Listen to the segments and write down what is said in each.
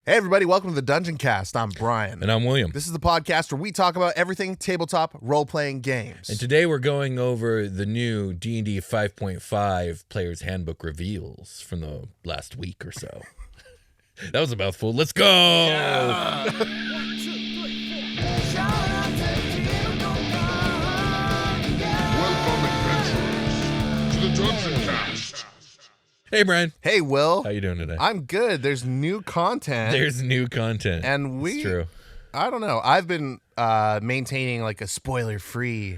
Hey everybody, welcome to the Dungeoncast. I'm Brian. And I'm William. This is the podcast where we talk about everything tabletop role-playing games. And today we're going over the new D&D 5.5 Player's Handbook reveals from the last week or so. That was a mouthful. Let's go! Yeah. 1, 2, 3, 4. Welcome, adventurers, to the Dungeoncast. Hey, Brian. Hey, Will. How you doing today? I'm good. There's new content. There's new content. And it's true. I don't know. I've been maintaining like a spoiler-free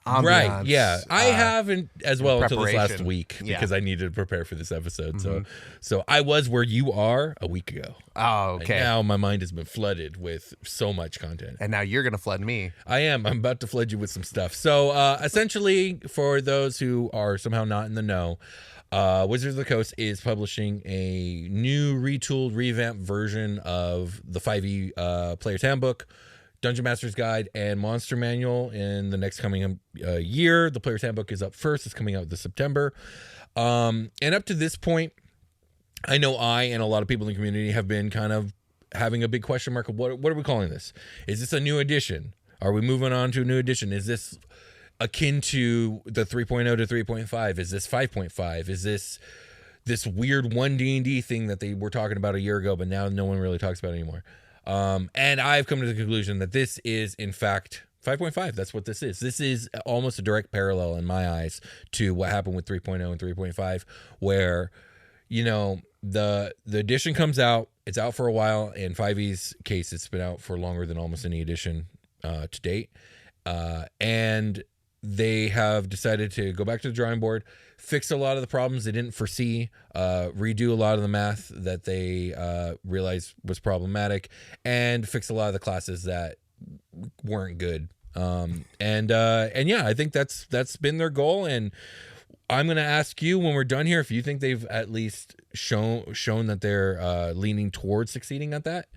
ambiance. Right, yeah. I haven't as well until this last week because I needed to prepare for this episode. Mm-hmm. So I was where you are a week ago. Oh, okay. And now my mind has been flooded with so much content. And now you're going to flood me. I am. I'm about to flood you with some stuff. So essentially, for those who are somehow not in the know, Wizards of the Coast is publishing a new retooled, revamped version of the 5e Player's Handbook, Dungeon Master's Guide, and Monster Manual in the next coming year. The Player's Handbook is up first. It's coming out this September. And up to this point, I know I and a lot of people in the community have been kind of having a big question mark of what are we calling this? Is this a new edition? Are we moving on to a new edition? Is this akin to the 3.0 to 3.5? Is this 5.5? Is this weird 1D&D thing that they were talking about a year ago, but now no one really talks about it anymore? And I've come to the conclusion that this is, in fact, 5.5. That's what this is. This is almost a direct parallel in my eyes to what happened with 3.0 and 3.5, where, you know, the edition comes out, it's out for a while. In 5e's case, it's been out for longer than almost any edition to date. And they have decided to go back to the drawing board, fix a lot of the problems they didn't foresee, redo a lot of the math that they realized was problematic, and fix a lot of the classes that weren't good. And yeah, I think that's been their goal. And I'm going to ask you when we're done here if you think they've at least shown that they're leaning towards succeeding at that.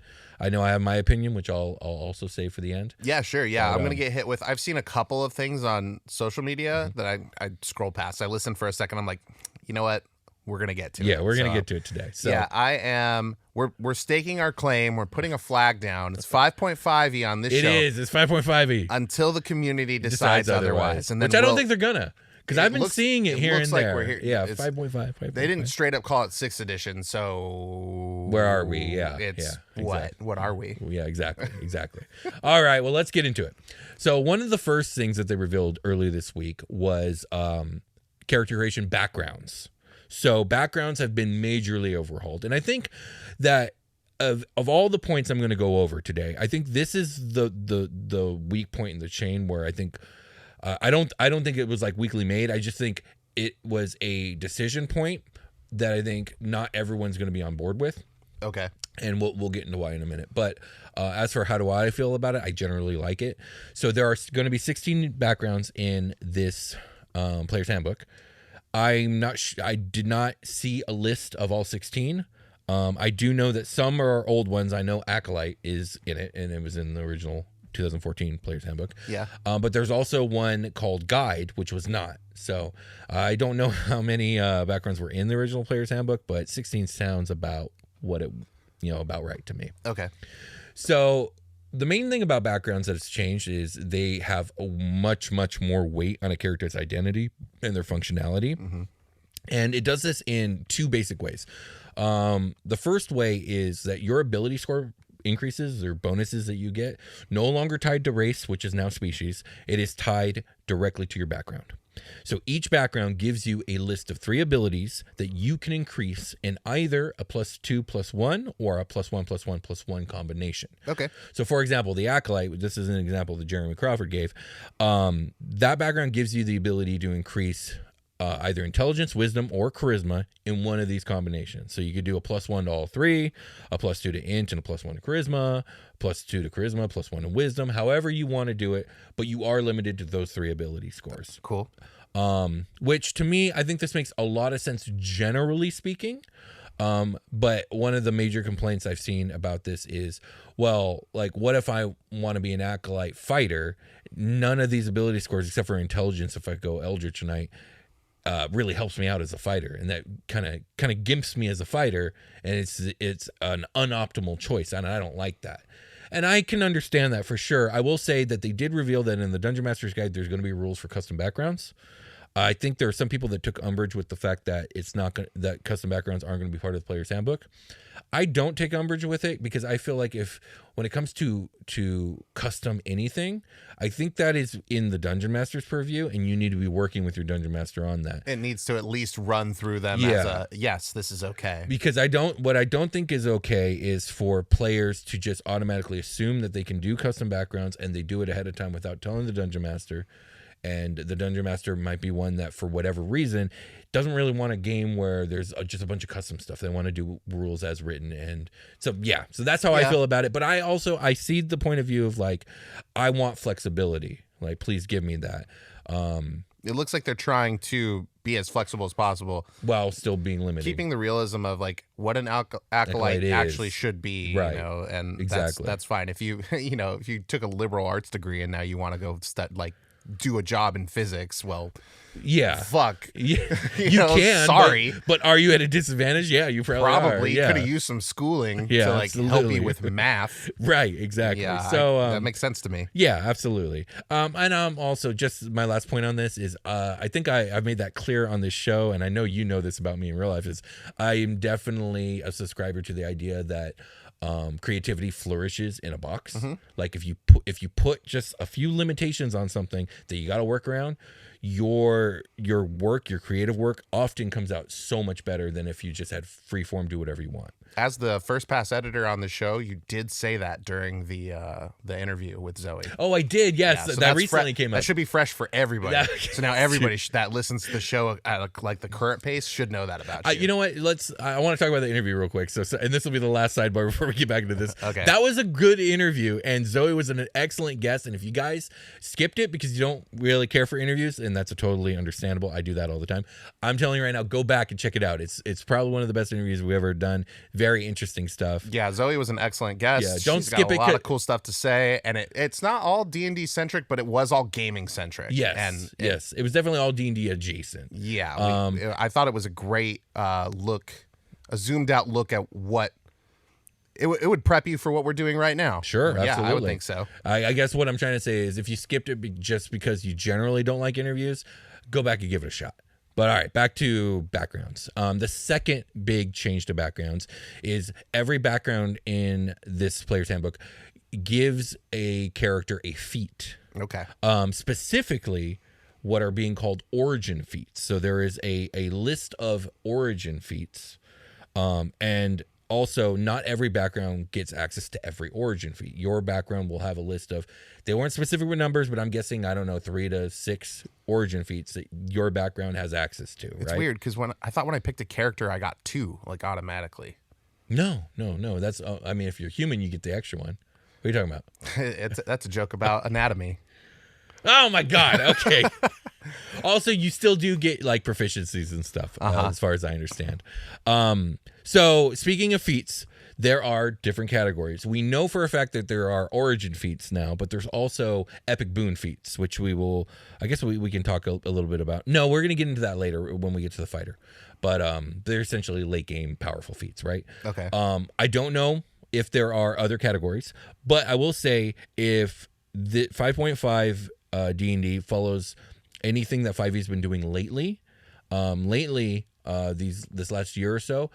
I know I have my opinion, which I'll also say for the end. Yeah, sure. Yeah, I'm going to get hit with... I've seen a couple of things on social media that I scroll past. I listen for a second. I'm like, you know what? We're going to get to it. Yeah, we're going to get to it today. So. Yeah, I am... We're staking our claim. We're putting a flag down. It's 5.5e on this show. It is. It's 5.5e. Until the community decides otherwise. And then which I don't think they're going to. Because I've been seeing it here and there. We're here. Yeah, 5.5. They didn't straight up call it 6th edition, so... Where are we? Yeah. It's yeah, what? Exactly. What are we? Yeah, exactly. All right, well, let's get into it. So one of the first things that they revealed earlier this week was character creation backgrounds. So backgrounds have been majorly overhauled. And I think that of all the points I'm going to go over today, I think this is the weak point in the chain where I think... I don't think it was like weakly made. I just think it was a decision point that I think not everyone's going to be on board with. Okay. And we'll get into why in a minute. But as for how do I feel about it, I generally like it. So there are going to be 16 backgrounds in this Player's Handbook. I'm not. I did not see a list of all 16. I do know that some are old ones. I know Acolyte is in it, and it was in the original 2014 Player's Handbook. Yeah. But there's also one called Guide, which was not. So I don't know how many backgrounds were in the original Player's Handbook, but 16 sounds about what it, about right to me. Okay. So the main thing about backgrounds that has changed is they have a much, much more weight on a character's identity and their functionality. Mm-hmm. And it does this in two basic ways. The first way is that your ability score increases or bonuses that you get no longer tied to race, which is now species. It is tied directly to your background. So each background gives you a list of 3 abilities that you can increase in either a +2/+1 or a +1/+1/+1 combination. Okay. So for example, the Acolyte, this is an example that Jeremy Crawford gave. That background gives you the ability to increase either intelligence, wisdom, or charisma in one of these combinations. So you could do a +1 to all 3, a +2 to int, and a +1 to charisma, +2 to charisma, +1 to wisdom, however you want to do it, but you are limited to those 3 ability scores. Cool. Which to me, I think this makes a lot of sense generally speaking. But one of the major complaints I've seen about this is, well, like, what if I want to be an Acolyte fighter? None of these ability scores, except for intelligence, if I go Eldritch Knight, really helps me out as a fighter, and that kind of gimps me as a fighter, and it's an unoptimal choice, and I don't like that. And I can understand that for sure. I will say that they did reveal that in the Dungeon Master's Guide, there's going to be rules for custom backgrounds. I think there are some people that took umbrage with the fact that that custom backgrounds aren't going to be part of the player's handbook. I don't take umbrage with it because I feel like when it comes to custom anything, I think that is in the Dungeon Master's purview, and you need to be working with your Dungeon Master on that. It needs to at least run through them as yes, this is okay. Because what I don't think is okay is for players to just automatically assume that they can do custom backgrounds, and they do it ahead of time without telling the Dungeon Master. And the Dungeon Master might be one that, for whatever reason, doesn't really want a game where there's just a bunch of custom stuff. They want to do rules as written. And so that's how I feel about it. But I see the point of view of, like, I want flexibility. Like, please give me that. It looks like they're trying to be as flexible as possible while still being limited. Keeping the realism of, like, what an acolyte actually should be, right. And exactly. that's fine. If you, if you took a liberal arts degree and now you want to go do a job in physics, well, fuck. Yeah. You can. Sorry. But are you at a disadvantage? Yeah, you probably could have used some schooling to absolutely. help you with math. Right, exactly. Yeah, so that makes sense to me. Yeah, absolutely. And also, just my last point on this is I think I've made that clear on this show, and I know you know this about me in real life, is I am definitely a subscriber to the idea that creativity flourishes in a box. Mm-hmm. Like if you put just a few limitations on something that you got to work around, your creative work often comes out so much better than if you just had free form, do whatever you want. As the first pass editor on the show, you did say that during the interview with Zoe. Oh, I did. Yes, so that recently came up. That should be fresh for everybody. So now everybody that listens to the show at like the current pace should know that about you. You know what? I want to talk about the interview real quick. So and this will be the last sidebar before we get back into this. Okay. That was a good interview, and Zoe was an excellent guest. And if you guys skipped it because you don't really care for interviews, and that's totally understandable. I do that all the time. I'm telling you right now, go back and check it out. It's probably one of the best interviews we've ever done. Very interesting stuff. Yeah, Zoe was an excellent guest. Yeah, don't skip it. She's got a lot of cool stuff to say, and it's not all D&D centric, but it was all gaming centric. Yes, and it was definitely all D&D adjacent. Yeah, I thought it was a great look, a zoomed out look at what. It would prep you for what we're doing right now. Sure, absolutely. Yeah, I would think so. I guess what I'm trying to say is if you skipped it just because you generally don't like interviews, go back and give it a shot. But all right, back to backgrounds. The second big change to backgrounds is every background in this player's handbook gives a character a feat. Okay. Specifically, what are being called origin feats. So there is a list of origin feats, and also, not every background gets access to every origin feat. Your background will have a list of, they weren't specific with numbers, but I'm guessing, 3 to 6 origin feats that your background has access to, right? It's weird, because when I picked a character, I got 2, like, automatically. No. That's, if you're human, you get the extra one. What are you talking about? That's a joke about anatomy. Oh, my God. Okay. Also, you still do get, like, proficiencies and stuff, as far as I understand. So, speaking of feats, there are different categories. We know for a fact that there are origin feats now, but there's also epic boon feats, which we can talk a little bit about. No, we're going to get into that later when we get to the fighter. But they're essentially late game powerful feats, right? Okay. I don't know if there are other categories, but I will say if the 5.5 D&D follows anything that 5e has been doing lately, this last year or so,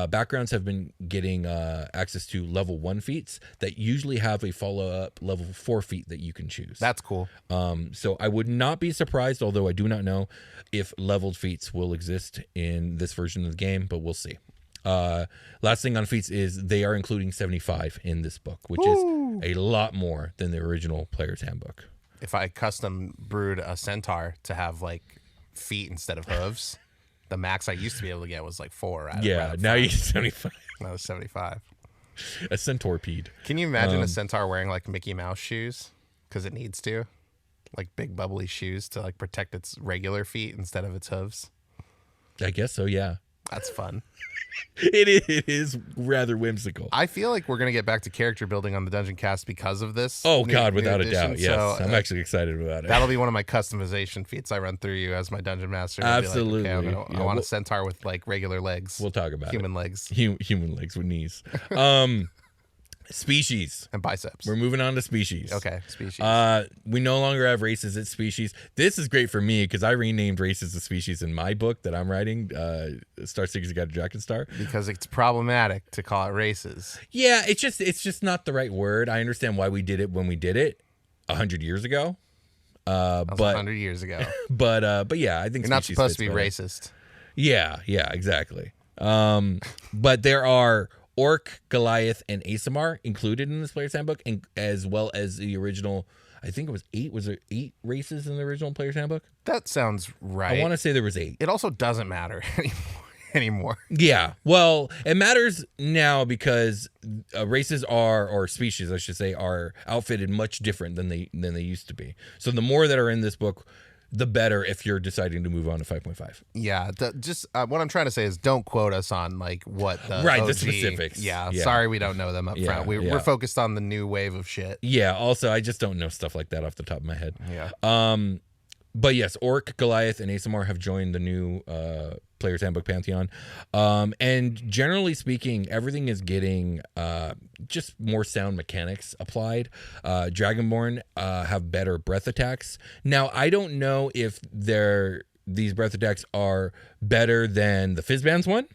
backgrounds have been getting access to level 1 feats that usually have a follow-up level 4 feat that you can choose. That's cool. So I would not be surprised, although I do not know if leveled feats will exist in this version of the game, but we'll see. Last thing on feats is they are including 75 in this book, which is a lot more than the original player's handbook. If I custom brewed a centaur to have like feet instead of hooves, the max I used to be able to get was like 4. Now you get 75. Now it's 75. A centorpede. Can you imagine a centaur wearing like Mickey Mouse shoes? Because it needs to. Like big bubbly shoes to like protect its regular feet instead of its hooves. I guess so, yeah. That's fun. It is rather whimsical. I feel like we're going to get back to character building on the Dungeoncast because of this. Oh, new- God, new without a edition. doubt. Yes. So, I'm actually excited about it. that'll be one of my customization feats I run through you as my dungeon master. I'll be like, Absolutely. okay, Yeah, I want a centaur with like regular legs. We'll talk about human legs human legs with knees. Species. and biceps. We're moving on to species. Okay, species. We no longer have races, it's species. This is great for me because I renamed races to species in my book that I'm writing, Star Seekers Guide to Drakenstar. Because it's problematic to call it races. Yeah, it's just not the right word. I understand why we did it when we did it 100 years ago. That was But 100 years ago. but yeah, I think You're not species supposed to be fits better. racist. Yeah, exactly. But there are Orc, Goliath, and Asimar included in this player's handbook, and as well as the original. I think it was 8. Was there 8 races in the original player's handbook? That sounds right. I want to say there was 8. It also doesn't matter anymore. Yeah, well, it matters now because races or species, I should say, are outfitted much different than they used to be. So the more that are in this book, the better if you're deciding to move on to 5.5. Yeah, just what I'm trying to say is don't quote us on like what the Right, OG, the specifics. Yeah, Yeah. sorry we don't know them up front. We're focused on the new wave of shit. Yeah, also, I just don't know stuff like that off the top of my head. Yeah. But yes, Orc, Goliath, and Asimar have joined the new Player's Handbook Pantheon. And generally speaking, everything is getting just more sound mechanics applied. Dragonborn have better breath attacks. Now, I don't know if these breath attacks are better than the Fizzbands one.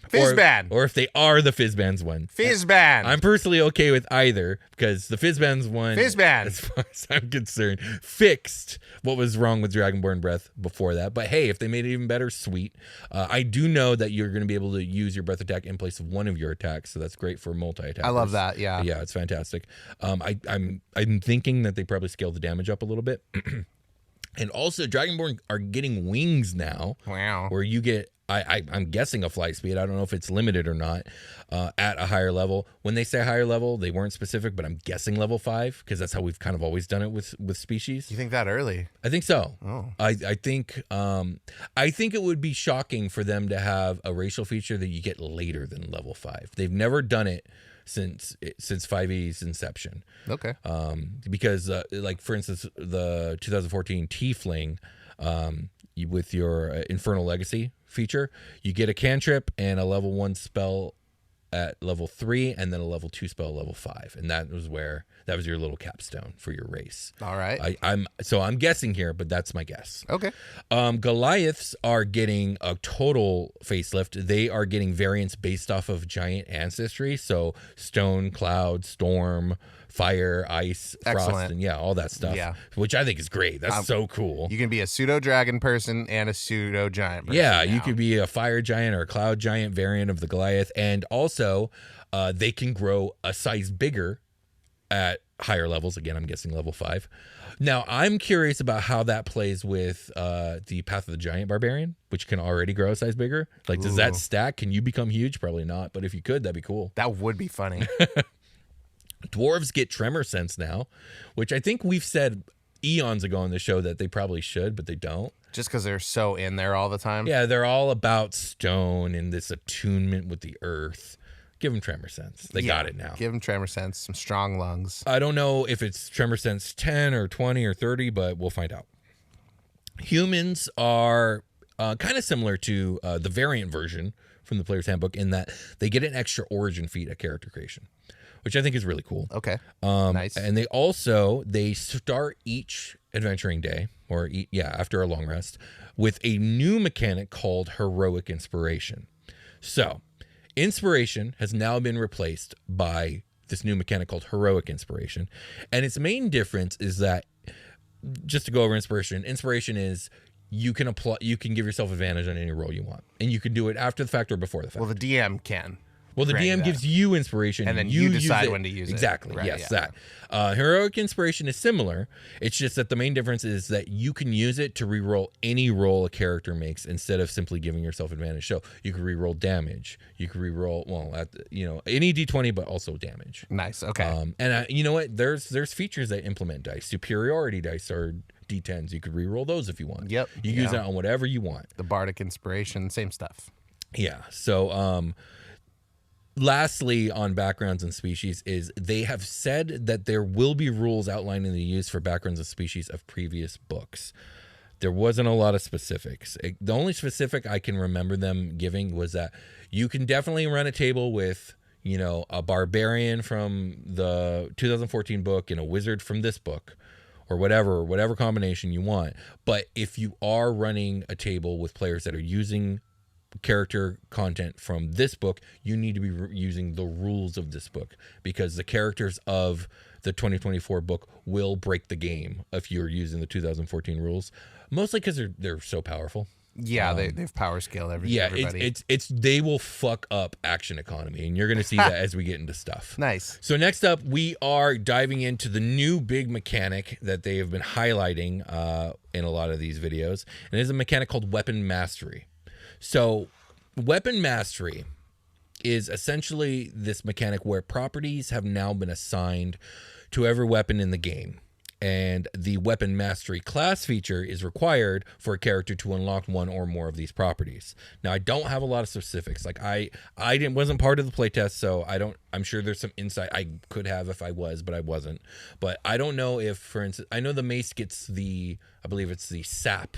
Fizzband. Or if they are the Fizzbands one. Fizzband. I'm personally okay with either because the Fizzbands one, Fizzband. as far as I'm concerned, fixed what was wrong with Dragonborn Breath before that. But hey, if they made it even better, sweet. I do know that you're going to be able to use your breath attack in place of one of your attacks, so that's great for multi-attack. I love that. Yeah. Yeah, it's fantastic. I'm thinking that they probably scaled the damage up a little bit. And also, Dragonborn are getting wings now. Wow. Where you get, I'm guessing a flight speed. I don't know if it's limited or not at a higher level. When they say higher level, they weren't specific, but I'm guessing level 5 because that's how we've kind of always done it with species. You think that early? I think so. Oh. I think it would be shocking for them to have a racial feature that you get later than level 5. They've never done it since 5e's inception. Okay. Because like for instance, the 2014 Tiefling, with your Infernal Legacy feature, you get a cantrip and a level 1 spell at level 3, and then a level 2 spell at level 5, and that was your little capstone for your race. All right. I'm guessing here, but that's my guess. Okay. Goliaths are getting a total facelift. They are getting variants based off of giant ancestry, so stone, cloud, storm, fire, ice, frost, Excellent. and all that stuff. Yeah. Which I think is great. That's so cool. You can be a pseudo dragon person and a pseudo giant person. Yeah, you now. could be a fire giant or a cloud giant variant of the Goliath, and also they can grow a size bigger at higher levels. Again, I'm guessing level 5. Now, I'm curious about how that plays with the Path of the Giant Barbarian, which can already grow a size bigger. Like, does that stack? Can you become huge? Probably not, but if you could, that'd be cool. That would be funny. Dwarves get tremor sense now, which I think we've said eons ago on the show that they probably should, but they don't. Just because they're so in there all the time. Yeah, they're all about stone and this attunement with the earth. Give them tremor sense. They got it now. Give them tremor sense, some strong lungs. I don't know if it's tremor sense 10 or 20 or 30, but we'll find out. Humans are kind of similar to the variant version from the Player's Handbook in that they get an extra origin feat at character creation, which I think is really cool. Okay. Nice. And they start each adventuring day, or after a long rest, with a new mechanic called Heroic Inspiration. So, Inspiration has now been replaced by this new mechanic called Heroic Inspiration. And its main difference is that, just to go over Inspiration is you can give yourself advantage on any roll you want. And you can do it after the fact or before the fact. Well, the DM can. Well, the DM that. gives you inspiration. And then you decide use it. when to use it. Exactly. Right, Yes, yeah. that. Heroic Inspiration is similar. It's just that the main difference is that you can use it to reroll any roll a character makes instead of simply giving yourself advantage. So you can reroll damage. You can reroll, any d20, but also damage. Nice. Okay. And you know what? There's features that implement dice. Superiority dice are d10s. You could reroll those if you want. Yep. You use that on whatever you want. The Bardic Inspiration, same stuff. Yeah. So, lastly, on backgrounds and species, is they have said that there will be rules outlining the use for backgrounds and species of previous books. There wasn't a lot of specifics. The only specific I can remember them giving was that you can definitely run a table with, a barbarian from the 2014 book and a wizard from this book, or whatever combination you want. But if you are running a table with players that are using character content from this book, you need to be using the rules of this book, because the characters of the 2024 book will break the game if you're using the 2014 rules, mostly because they're so powerful. Yeah, they've power scaled everybody. It's they will fuck up action economy, and you're going to see that as we get into stuff. Nice. So next up, we are diving into the new big mechanic that they have been highlighting in a lot of these videos, and it is a mechanic called weapon mastery. So weapon mastery is essentially this mechanic where properties have now been assigned to every weapon in the game. And the weapon mastery class feature is required for a character to unlock one or more of these properties. Now, I don't have a lot of specifics. Like I wasn't part of the playtest, so I'm sure there's some insight I could have if I was, but I wasn't. But I don't know if, for instance, I know the mace gets I believe it's the sap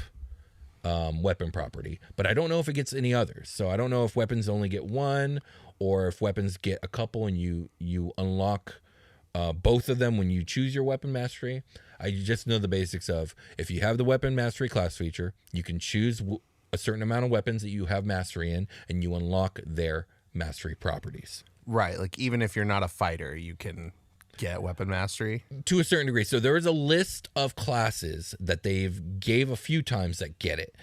weapon property, but I don't know if it gets any others. So I don't know if weapons only get one, or if weapons get a couple and you unlock both of them when you choose your weapon mastery. I just know the basics of, if you have the weapon mastery class feature, you can choose a certain amount of weapons that you have mastery in, and you unlock their mastery properties. Right, like even if you're not a fighter, you can get weapon mastery to a certain degree. So there is a list of classes that they've gave a few times that get it.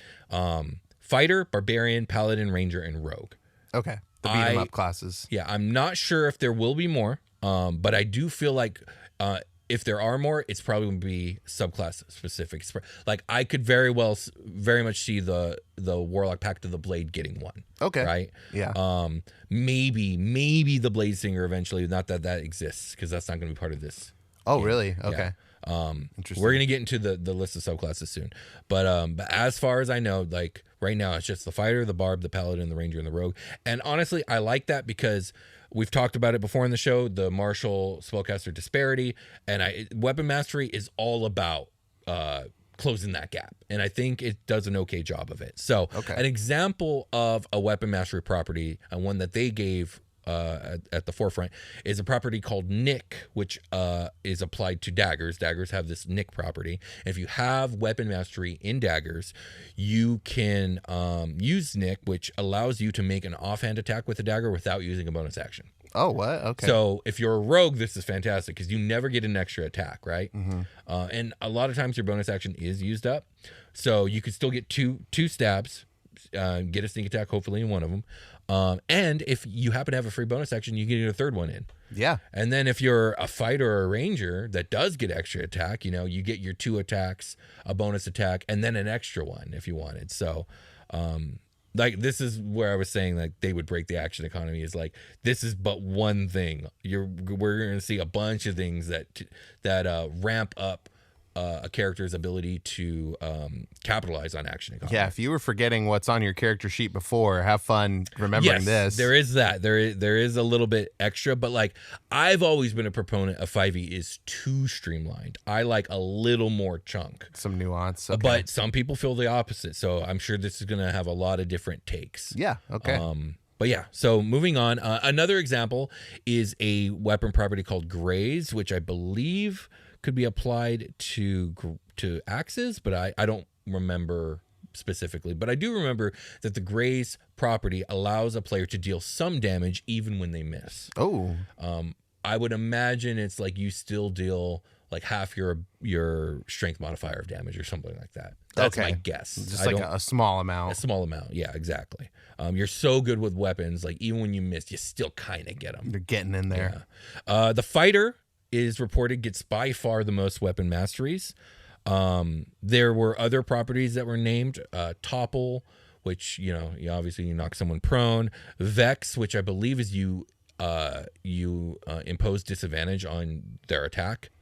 Fighter, barbarian, paladin, ranger, and rogue. Okay, the beat 'em up classes. Yeah, I'm not sure if there will be more, but I do feel like if there are more, it's probably going to be subclass specific. Like I could very much see the warlock pact of the blade getting one. Okay. Right. Yeah. Maybe the blade singer eventually. Not that exists, because that's not going to be part of this. Oh, game. Really? Okay. Yeah. Interesting. We're going to get into the list of subclasses soon. But as far as I know, like right now, it's just the fighter, the barb, the paladin, the ranger, and the rogue. And honestly, I like that because we've talked about it before in the show, the martial spellcaster disparity, and weapon mastery is all about closing that gap, and I think it does an okay job of it. So An example of a weapon mastery property, and one that they gave at the forefront, is a property called Nick, which is applied to daggers. Daggers have this Nick property. And if you have weapon mastery in daggers, you can use Nick, which allows you to make an offhand attack with a dagger without using a bonus action. Oh, what? Okay. So if you're a rogue, this is fantastic because you never get an extra attack, right? Mm-hmm. And a lot of times your bonus action is used up. So you could still get two stabs, get a sneak attack, hopefully, in one of them. And if you happen to have a free bonus action, you get a third one in. Yeah. And then if you're a fighter or a ranger that does get extra attack, you get your 2 attacks, a bonus attack, and then an extra one if you wanted. So, like, this is where I was saying, like, they would break the action economy, is like, this is but one thing. We're going to see a bunch of things that ramp up a character's ability to capitalize on action economy. Yeah, if you were forgetting what's on your character sheet before, have fun remembering this. There is that. There is a little bit extra, but like, I've always been a proponent of 5e is too streamlined. I like a little more chunk. Some nuance. Okay. But some people feel the opposite, so I'm sure this is going to have a lot of different takes. Yeah, okay. But yeah, so moving on. Another example is a weapon property called Graze, which I believe could be applied to axes, but I don't remember specifically. But I do remember that the Graze property allows a player to deal some damage even when they miss. Oh. I would imagine it's like you still deal like half your strength modifier of damage or something like that. That's my guess. Just like a small amount. A small amount, yeah, exactly. You're so good with weapons, like even when you miss, you still kind of get them. You're getting in there. Yeah. The fighter is reported gets by far the most weapon masteries. There were other properties that were named. Topple, which, you obviously you knock someone prone. Vex, which I believe is you impose disadvantage on their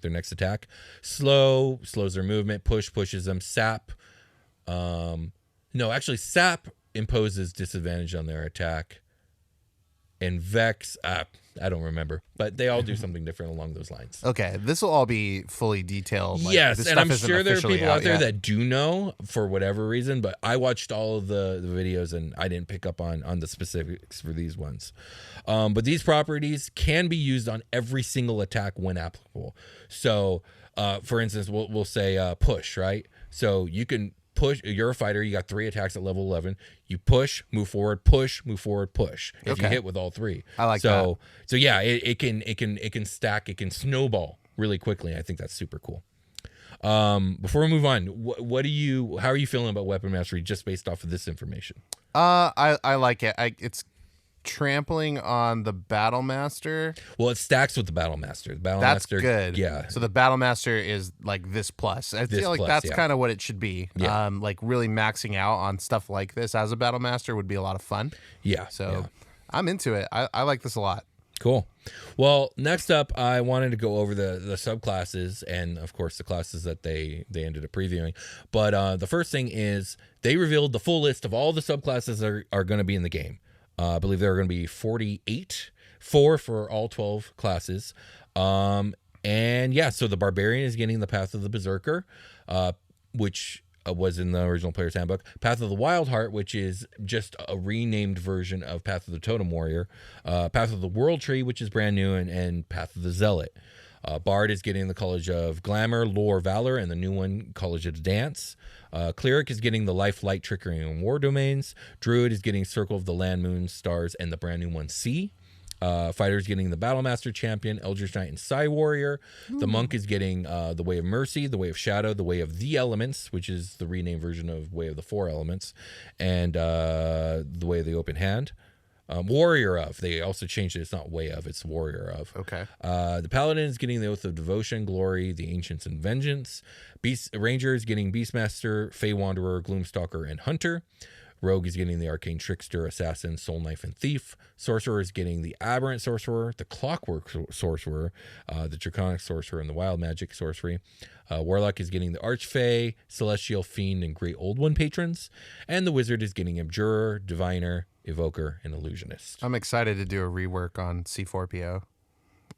next attack. Slows their movement. Pushes them. Sap. No, actually, Sap imposes disadvantage on their attack. And Vex, I don't remember, but they all do something different along those lines. Okay, this will all be fully detailed. Like, yes, this and stuff I'm isn't sure there are officially people out there yet. that do know for whatever reason, but I watched all of the videos and I didn't pick up on the specifics for these ones. But these properties can be used on every single attack when applicable. So, for instance, we'll say push, right? So you can push. You're a fighter. You got 3 attacks at level 11. You push, move forward, push, move forward, push. If you hit with all 3, I like that. So yeah, it can stack. It can snowball really quickly. I think that's super cool. Before we move on, how are you feeling about weapon mastery just based off of this information? I like it. It's trampling on the battle master. Well, it stacks with the battle master. The battle That's master, good. Yeah. So the battle master is like this plus. I feel like plus, that's yeah. kind of what it should be. Yeah. Like really maxing out on stuff like this as a battle master would be a lot of fun. Yeah. So yeah. I'm into it. I like this a lot. Cool. Well, next up, I wanted to go over the subclasses and, of course, the classes that they ended up previewing. But the first thing is they revealed the full list of all the subclasses that are going to be in the game. I believe there are going to be 48, 4 for all 12 classes. And yeah, so the Barbarian is getting the Path of the Berserker, which was in the original player's handbook. Path of the Wild Heart, which is just a renamed version of Path of the Totem Warrior. Path of the World Tree, which is brand new, and Path of the Zealot. Bard is getting the College of Glamour, Lore, Valor, and the new one, College of Dance. Cleric is getting the Life, Light, Trickery, and War domains. Druid is getting Circle of the Land, Moon, Stars, and the brand new one, Sea. Fighter is getting the Battlemaster Champion, Eldritch Knight, and Psy Warrior. The Monk is getting the Way of Mercy, the Way of Shadow, the Way of the Elements, which is the renamed version of Way of the 4 Elements, and the Way of the Open Hand. Warrior of. They also changed it. It's not Way of. It's Warrior of. Okay. The Paladin is getting the Oath of Devotion, Glory, the Ancients, and Vengeance. Ranger is getting Beastmaster, Fey Wanderer, Gloomstalker, and Hunter. Rogue is getting the Arcane Trickster, Assassin, Soul Knife, and Thief. Sorcerer is getting the Aberrant Sorcerer, the Clockwork Sorcerer, the Draconic Sorcerer, and the Wild Magic Sorcery. Warlock is getting the Archfey, Celestial, Fiend, and Great Old One patrons. And the Wizard is getting Abjurer, Diviner, Evoker, and Illusionist. I'm excited to do a rework on C4PO.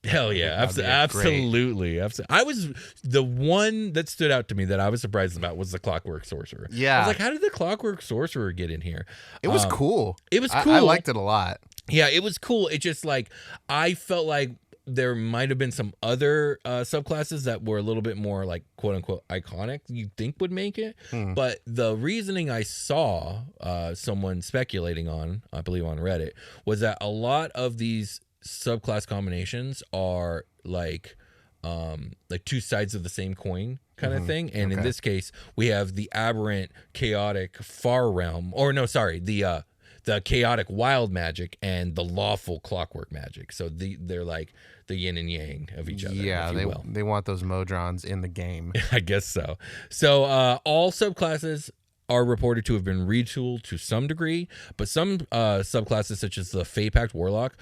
Hell yeah, absolutely. I was the one that stood out to me that I was surprised about was the Clockwork Sorcerer. Yeah. I was like, how did the Clockwork Sorcerer get in here? It was cool. It was cool. I liked it a lot. Yeah, it was cool. It just like, I felt like there might have been some other subclasses that were a little bit more like quote unquote iconic you'd think would make it. But the reasoning I saw someone speculating on, I believe on Reddit, was that a lot of these subclass combinations are like 2 sides of the same coin kind of thing. And in this case, we have the aberrant, chaotic far realm, or no, sorry, the chaotic wild magic and the lawful clockwork magic. So they're like the yin and yang of each other. Yeah, they want those Modrons in the game. I guess so. So all subclasses are reported to have been retooled to some degree, but some subclasses such as the Fey Pact Warlock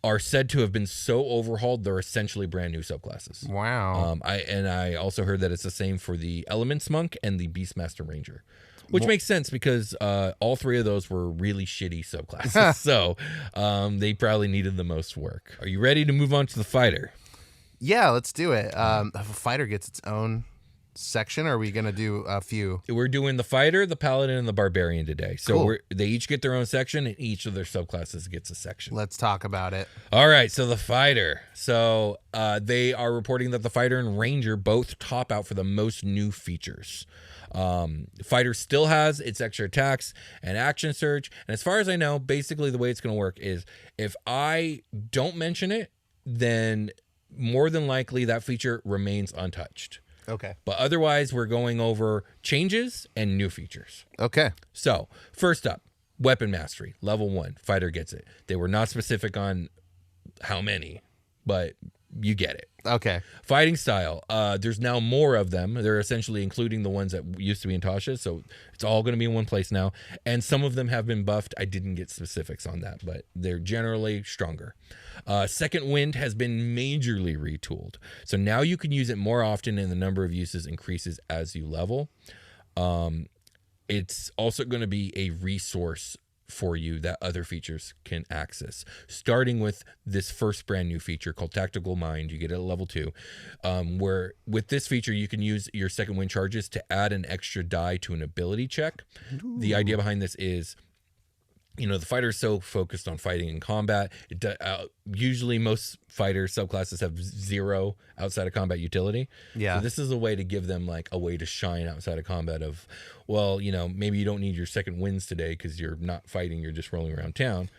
are said to have been so overhauled they're essentially brand new subclasses. Wow. I also heard that it's the same for the Elements Monk and the Beastmaster Ranger, which makes sense because all 3 of those were really shitty subclasses. So they probably needed the most work. Are you ready to move on to the fighter? Yeah, let's do it. If a fighter gets its own section, or are we gonna do a few? We're doing the fighter, the paladin, and the barbarian today. So Cool. they each get their own section, and each of their subclasses gets a section. Let's talk about it. All right, so the fighter. So they are reporting that the fighter and ranger both top out for the most new features. Fighter still has its extra attacks and action surge, and as far as I know, basically the way it's going to work is if I don't mention it, then more than likely that feature remains untouched. Okay. But otherwise, we're going over changes and new features. Okay. So, first up, weapon mastery, level 1. Fighter gets it. They were not specific on how many, but you get it. Okay. Fighting style, there's now more of them. They're essentially including the ones that used to be in Tasha, so it's all going to be in one place now. And some of them have been buffed. I didn't get specifics on that, but they're generally stronger. Second Wind has been majorly retooled, so now you can use it more often and the number of uses increases as you level. it's also going to be a resource for you that other features can access, starting with this first brand new feature called Tactical Mind. You get it at level 2, where with this feature you can use your second wind charges to add an extra die to an ability check. Ooh. The idea behind this is, the fighter is so focused on fighting and combat. Usually most fighter subclasses have 0 outside of combat utility. Yeah. So this is a way to give them like a way to shine outside of combat of, well, maybe you don't need your second winds today because you're not fighting, you're just rolling around town.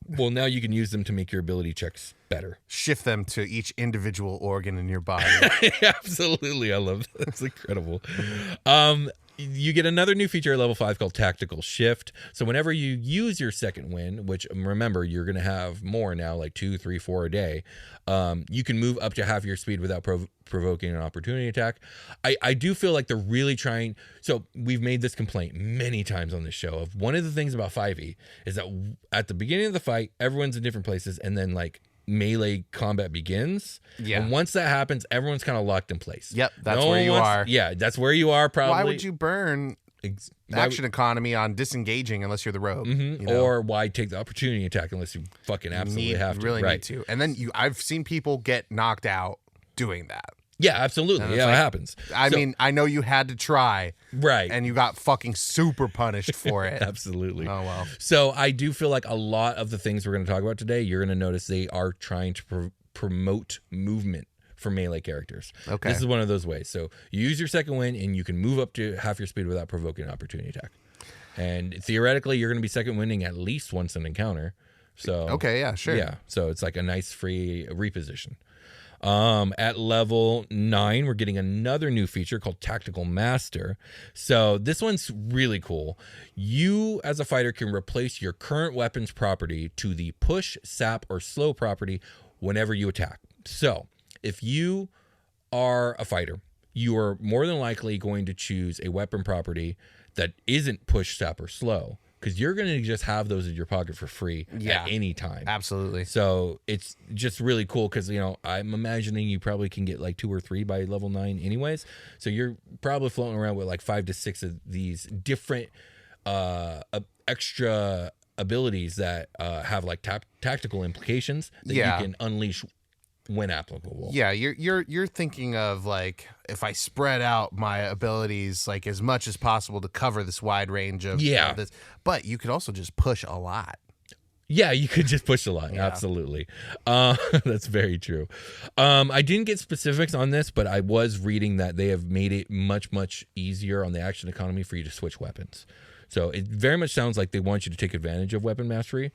Well, now you can use them to make your ability checks better. Shift them to each individual organ in your body. Absolutely. I love that. That's incredible. You get another new feature at level 5 called Tactical Shift. So whenever you use your second wind, which remember, you're going to have more now, like 2, 3, 4 a day, you can move up to half your speed without provoking an opportunity attack. I do feel like they're really trying. So we've made this complaint many times on this show of one of the things about 5e is that at the beginning of the fight, everyone's in different places, and then like melee combat begins. Yeah. And once that happens, everyone's kind of locked in place. Yep. That's where you are. Yeah. That's where you are probably. Why would you burn action economy on disengaging unless you're the rogue? Mm-hmm. Or why take the opportunity attack unless you fucking absolutely have to? Really need to. And then I've seen people get knocked out doing that. Yeah, absolutely. Yeah, it happens. I mean, I know you had to try. Right. And you got fucking super punished for it. Absolutely. Oh, well. So I do feel like a lot of the things we're going to talk about today, you're going to notice they are trying to promote movement for melee characters. Okay. This is one of those ways. So you use your second wind and you can move up to half your speed without provoking an opportunity attack. And theoretically, you're going to be second winding at least once an encounter. So okay, yeah, sure. Yeah. So it's like a nice free reposition. At level 9, we're getting another new feature called Tactical Master. So this one's really cool. You, as a fighter, can replace your current weapon's property to the push, sap, or slow property whenever you attack. So if you are a fighter, you are more than likely going to choose a weapon property that isn't push, sap, or slow, because you're going to just have those in your pocket for free at any time. Absolutely. So it's just really cool because, I'm imagining you probably can get like 2 or 3 by level 9 anyways. So you're probably floating around with like 5 to 6 of these different extra abilities that have like tactical implications that you can unleash when applicable. Yeah, you're thinking of like, if I spread out my abilities like as much as possible to cover this wide range of this, but you could also just push a lot. Yeah, you could just push a lot. Yeah. Absolutely. That's very true. I didn't get specifics on this, but I was reading that they have made it much, much easier on the action economy for you to switch weapons. So it very much sounds like they want you to take advantage of weapon mastery.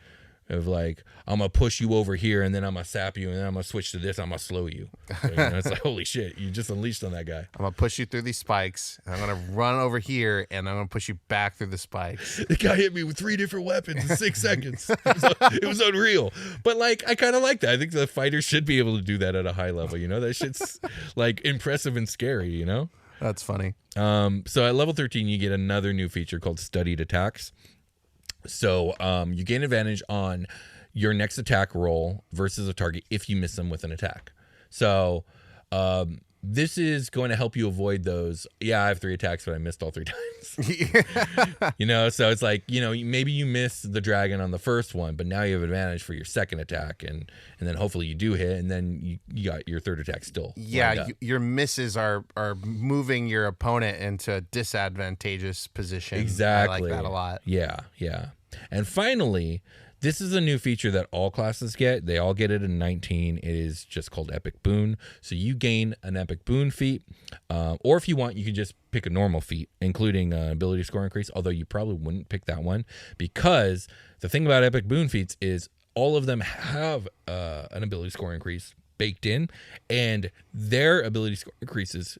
Of like, I'm going to push you over here, and then I'm going to sap you, and then I'm going to switch to this, I'm going to slow you. So, it's like, holy shit, you just unleashed on that guy. I'm going to push you through these spikes, and I'm going to run over here, and I'm going to push you back through the spikes. The guy hit me with 3 different weapons in 6 seconds. It was unreal. But, like, I kind of like that. I think the fighters should be able to do that at a high level, That shit's, like, impressive and scary, That's funny. So at level 13, you get another new feature called Studied Attacks. So you gain advantage on your next attack roll versus a target if you miss them with an attack. So this is going to help you avoid those. Yeah, I have 3 attacks, but I missed all 3 times. So it's like, maybe you miss the dragon on the first one, but now you have advantage for your second attack, and then hopefully you do hit, and then you got your third attack still. Yeah, your misses are moving your opponent into a disadvantageous position. Exactly. I like that a lot. Yeah. And finally, this is a new feature that all classes get. They all get it in 19. It is just called Epic Boon. So you gain an Epic Boon feat, or if you want, you can just pick a normal feat, including ability score increase, although you probably wouldn't pick that one, because the thing about Epic Boon feats is all of them have an ability score increase baked in, and their ability score increases,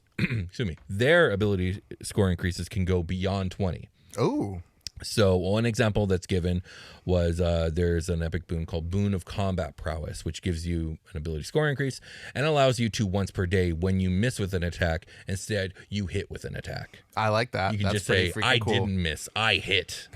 their ability score increases can go beyond 20. Oh. So one example that's given was there's an epic boon called Boon of Combat Prowess, which gives you an ability score increase and allows you to once per day, when you miss with an attack, instead you hit with an attack. I like that. You can just say, I didn't miss, I hit.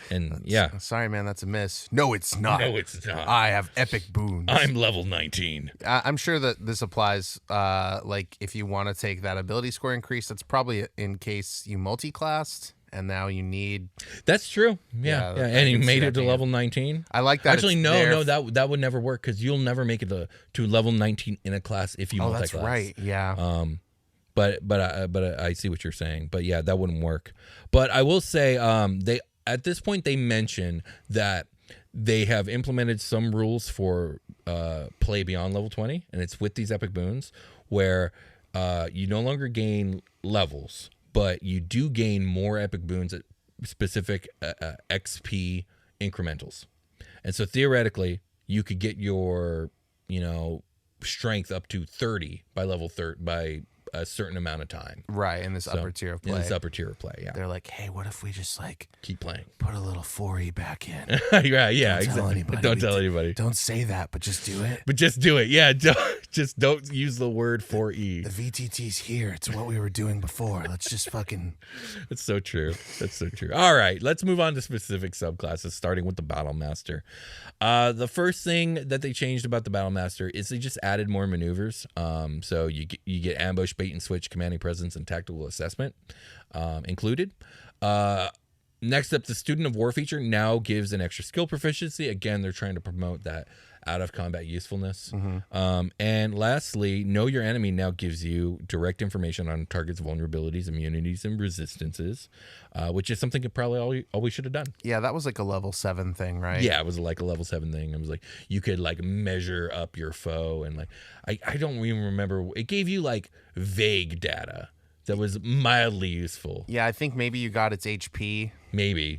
And yeah. Sorry, man, that's a miss. No, it's not. No, it's not. I have epic boons. I'm level 19. I'm sure that this applies, like if you want to take that ability score increase, that's probably in case you multi-classed and now you need. That's true. Yeah. And he made it to level 19. I like that. Actually, no, that would never work because you'll never make it to level 19 in a class if you multi-class. That's right. Yeah. But I see what you're saying. But yeah, that wouldn't work. But I will say, they at this point they mention that they have implemented some rules for play beyond level 20, and it's with these epic boons where you no longer gain levels, but you do gain more epic boons at specific XP incrementals. And so theoretically, you could get your, strength up to 30 by level 30 by a certain amount of time. Right, in this upper tier of play. In this upper tier of play, yeah. They're like, hey, what if we just keep playing? Put a little 4E back in. Yeah, Don't exactly. Tell anybody. Don't tell anybody. Don't say that, but just do it. But just do it. Yeah, don't use the word 4E. The VTT's here. It's what we were doing before. Let's just fucking... That's so true. That's so true. All right, let's move on to specific subclasses, starting with the Battle Master. The first thing that they changed about the Battle Master is they just added more maneuvers. So you get ambush, bait and switch, commanding presence, and tactical assessment included. Next up, the Student of War feature now gives an extra skill proficiency. Again, they're trying to promote that out-of-combat usefulness. Mm-hmm. And lastly, Know Your Enemy now gives you direct information on targets' vulnerabilities, immunities, and resistances, which is something that probably all we should have done. Yeah, that was like a level 7 thing, right? Yeah, it was like a level 7 thing. It was like you could measure up your foe, and I don't even remember. It gave you vague data that was mildly useful. Yeah, I think maybe you got its HP. Maybe.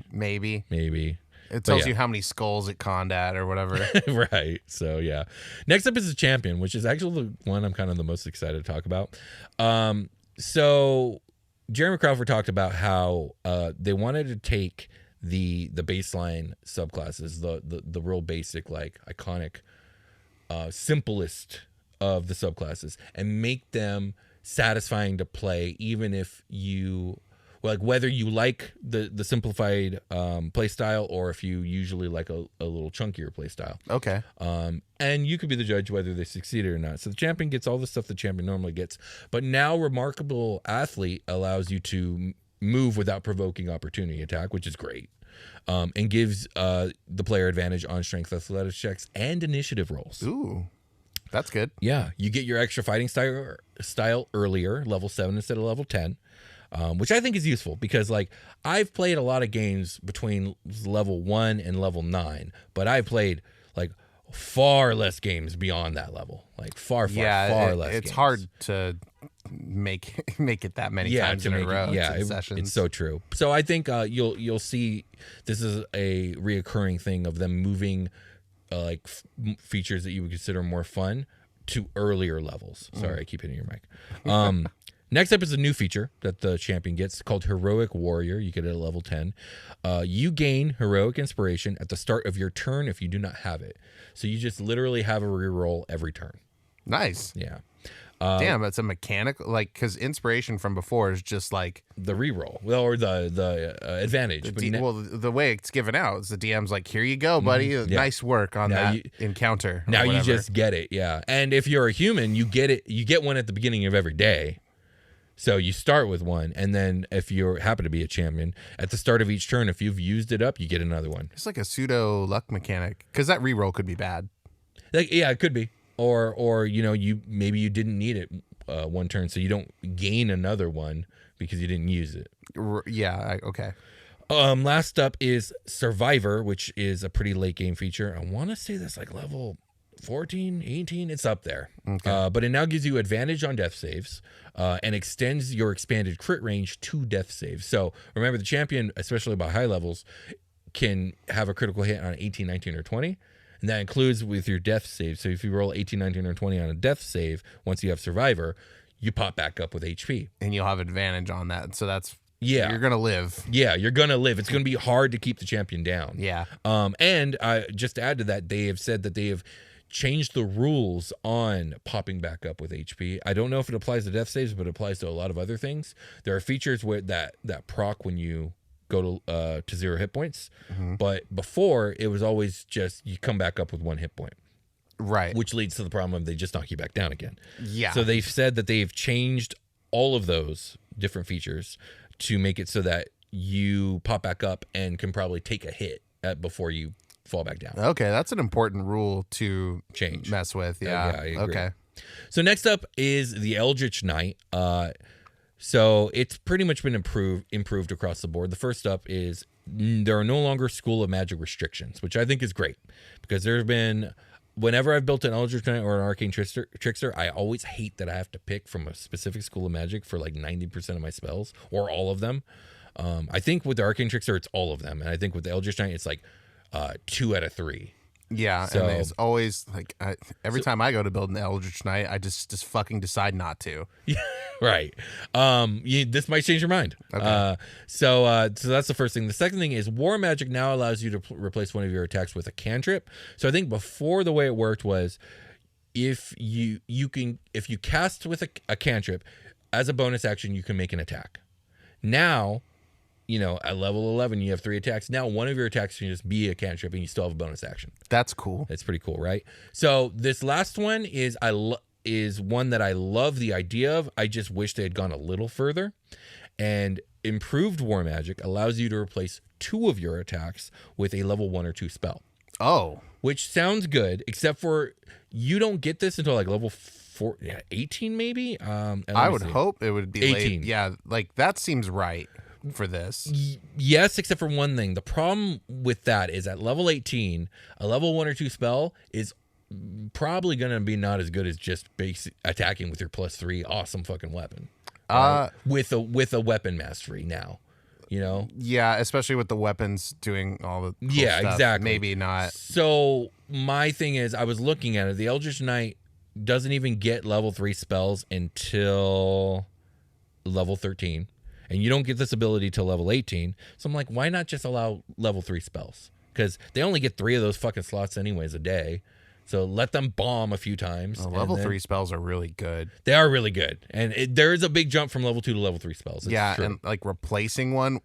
It tells you how many skulls it conned at or whatever. Right. So, yeah. Next up is the champion, which is actually the one I'm kind of the most excited to talk about. So, Jeremy Crawford talked about how they wanted to take the baseline subclasses, the real basic, iconic, simplest of the subclasses, and make them satisfying to play, even if you... whether you like the simplified play style or if you usually like a little chunkier play style. Okay. And you could be the judge whether they succeeded or not. So the champion gets all the stuff the champion normally gets, but now Remarkable Athlete allows you to move without provoking opportunity attack, which is great, and gives the player advantage on strength, athletics checks, and initiative rolls. Ooh. That's good. Yeah. You get your extra fighting style earlier, level 7 instead of level 10. Which I think is useful because I've played a lot of games between level 1 and level 9, but I've played far less games beyond that level, far less. It's games. hard to make it that many times in a row. Yeah, it's so true. So I think you'll see this is a reoccurring thing of them moving features that you would consider more fun to earlier levels. Sorry, I keep hitting your mic. Next up is a new feature that the champion gets called Heroic Warrior. You get it at level 10. You gain Heroic Inspiration at the start of your turn if you do not have it. So you just literally have a reroll every turn. Nice. Yeah. Damn, that's a mechanical, because inspiration from before is just the reroll, or the advantage. The way it's given out is the DM's here you go, buddy. Yeah. Nice work on that encounter. Now you just get it, yeah. And if you're a human, you get it. You get one at the beginning of every day. So you start with one, and then if you happen to be a champion, at the start of each turn, if you've used it up, you get another one. It's like a pseudo luck mechanic, because that reroll could be bad. Yeah, it could be. Or you maybe you didn't need it one turn, so you don't gain another one because you didn't use it. Yeah, okay. Last up is Survivor, which is a pretty late game feature. I want to say that's level 14, 18, it's up there. Okay. But it now gives you advantage on death saves and extends your expanded crit range to death saves. So remember, the champion, especially by high levels, can have a critical hit on 18, 19, or 20. And that includes with your death save. So if you roll 18, 19, or 20 on a death save, once you have Survivor, you pop back up with HP. And you'll have advantage on that. So that's... Yeah. You're going to live. Yeah, you're going to live. It's going to be hard to keep the champion down. Yeah. And just to add to that, they have said that they have changed the rules on popping back up with HP. I don't know if it applies to death saves, but it applies to a lot of other things. There are features where that proc when you go to 0 hit points. Mm-hmm. But before, it was always just you come back up with 1 hit point. Right. Which leads to the problem of they just knock you back down again. Yeah. So they've said that they've changed all of those different features to make it so that you pop back up and can probably take a hit before you fall back down. Okay, that's an important rule to change, mess with. Yeah. I agree. Okay. So next up is the Eldritch Knight. So it's pretty much been improved across the board. The first up is there are no longer School of Magic restrictions, which I think is great because there have been, whenever I've built an Eldritch Knight or an Arcane Trickster, I always hate that I have to pick from a specific School of Magic for like 90% of my spells or all of them. I think with the Arcane Trickster, it's all of them. And I think with the Eldritch Knight, it's like 2 out of 3. Yeah, so, and there's always like every time I go to build an Eldritch Knight, I just fucking decide not to. Yeah, right. This might change your mind. Okay. So that's the first thing. The second thing is War Magic now allows you to replace one of your attacks with a cantrip. So I think before the way it worked was if you cast with a cantrip as a bonus action, you can make an attack. Now, at level 11, you have 3 attacks. Now, one of your attacks can just be a cantrip, and you still have a bonus action. That's cool. That's pretty cool, right? So this last one is one that I love the idea of. I just wish they had gone a little further. And improved War Magic allows you to replace 2 of your attacks with a level 1 or 2 spell. Oh. Which sounds good, except for you don't get this until like level 18 maybe? I would hope it would be 18. late. Yeah, like that seems right for this. Yes, except for one thing. The problem with that is at level 18, a level 1 or 2 spell is probably going to be not as good as just basic attacking with your +3 awesome fucking weapon. With a weapon mastery now, Yeah, especially with the weapons doing all the cool stuff. Exactly. Maybe not. So my thing is, I was looking at it. The Eldritch Knight doesn't even get level 3 spells until level 13. And you don't get this ability till level 18. So I'm like, why not just allow level 3 spells? Because they only get 3 of those fucking slots anyways a day. So let them bomb a few times. Level 3 spells are really good. They are really good. And there is a big jump from level 2 to level 3 spells. It's true. And like replacing one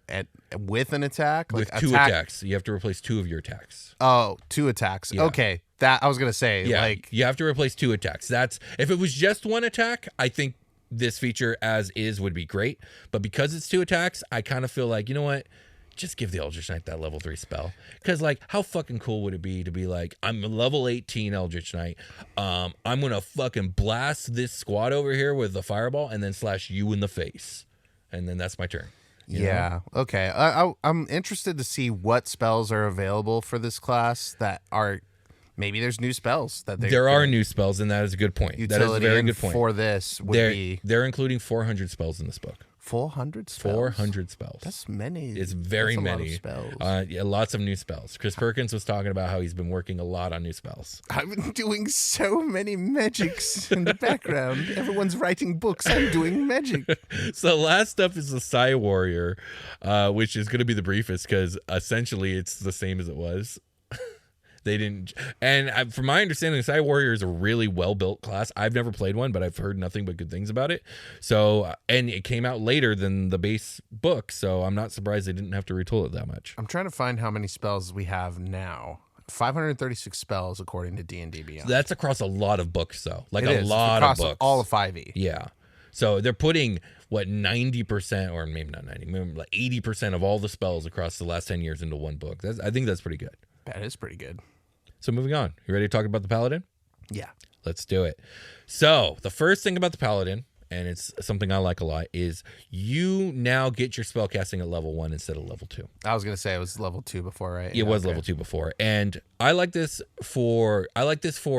with an attack. With 2 attacks. You have to replace 2 of your attacks. Oh, 2 attacks. Yeah. Okay. That I was going to say. Yeah, like you have to replace 2 attacks. If it was just 1 attack, I think this feature as is would be great, but because it's 2 attacks, I kind of feel like, you know what, just give the Eldritch Knight that level 3 spell. Because like, how fucking cool would it be to be like, I'm a level 18 Eldritch Knight, I'm gonna fucking blast this squad over here with the fireball and then slash you in the face, and then that's my turn. You know? Okay. I'm interested to see what spells are available for this class that are. Maybe there's new spells that there are new spells, and that is a good point. That is a very good point. For this would they're including 400 spells in this book. 400 spells? 400 spells. That's many. It's very many. Lot of spells. Yeah, lots of new spells. Chris Perkins was talking about how he's been working a lot on new spells. I've been doing so many magics in the background. Everyone's writing books. I'm doing magic. So last up is the Psy Warrior, which is going to be the briefest because essentially it's the same as it was. They didn't, and from my understanding, the Psy Warrior is a really well-built class. I've never played one, but I've heard nothing but good things about it. So, and it came out later than the base book, so I'm not surprised they didn't have to retool it that much. I'm trying to find how many spells we have now. 536 spells according to D&D Beyond. So that's across a lot of books, though. Like it a is. lot of books. All of 5e. Yeah. So they're putting 90%, or maybe not 90, maybe like 80% of all the spells across the last 10 years into one book. I think that's pretty good. That is pretty good. So moving on. You ready to talk about the Paladin? Yeah. Let's do it. So the first thing about the Paladin, and it's something I like a lot, is you now get your spellcasting at level 1 instead of level 2. I was going to say it was level 2 before, right? It was level 2 before. And I like this for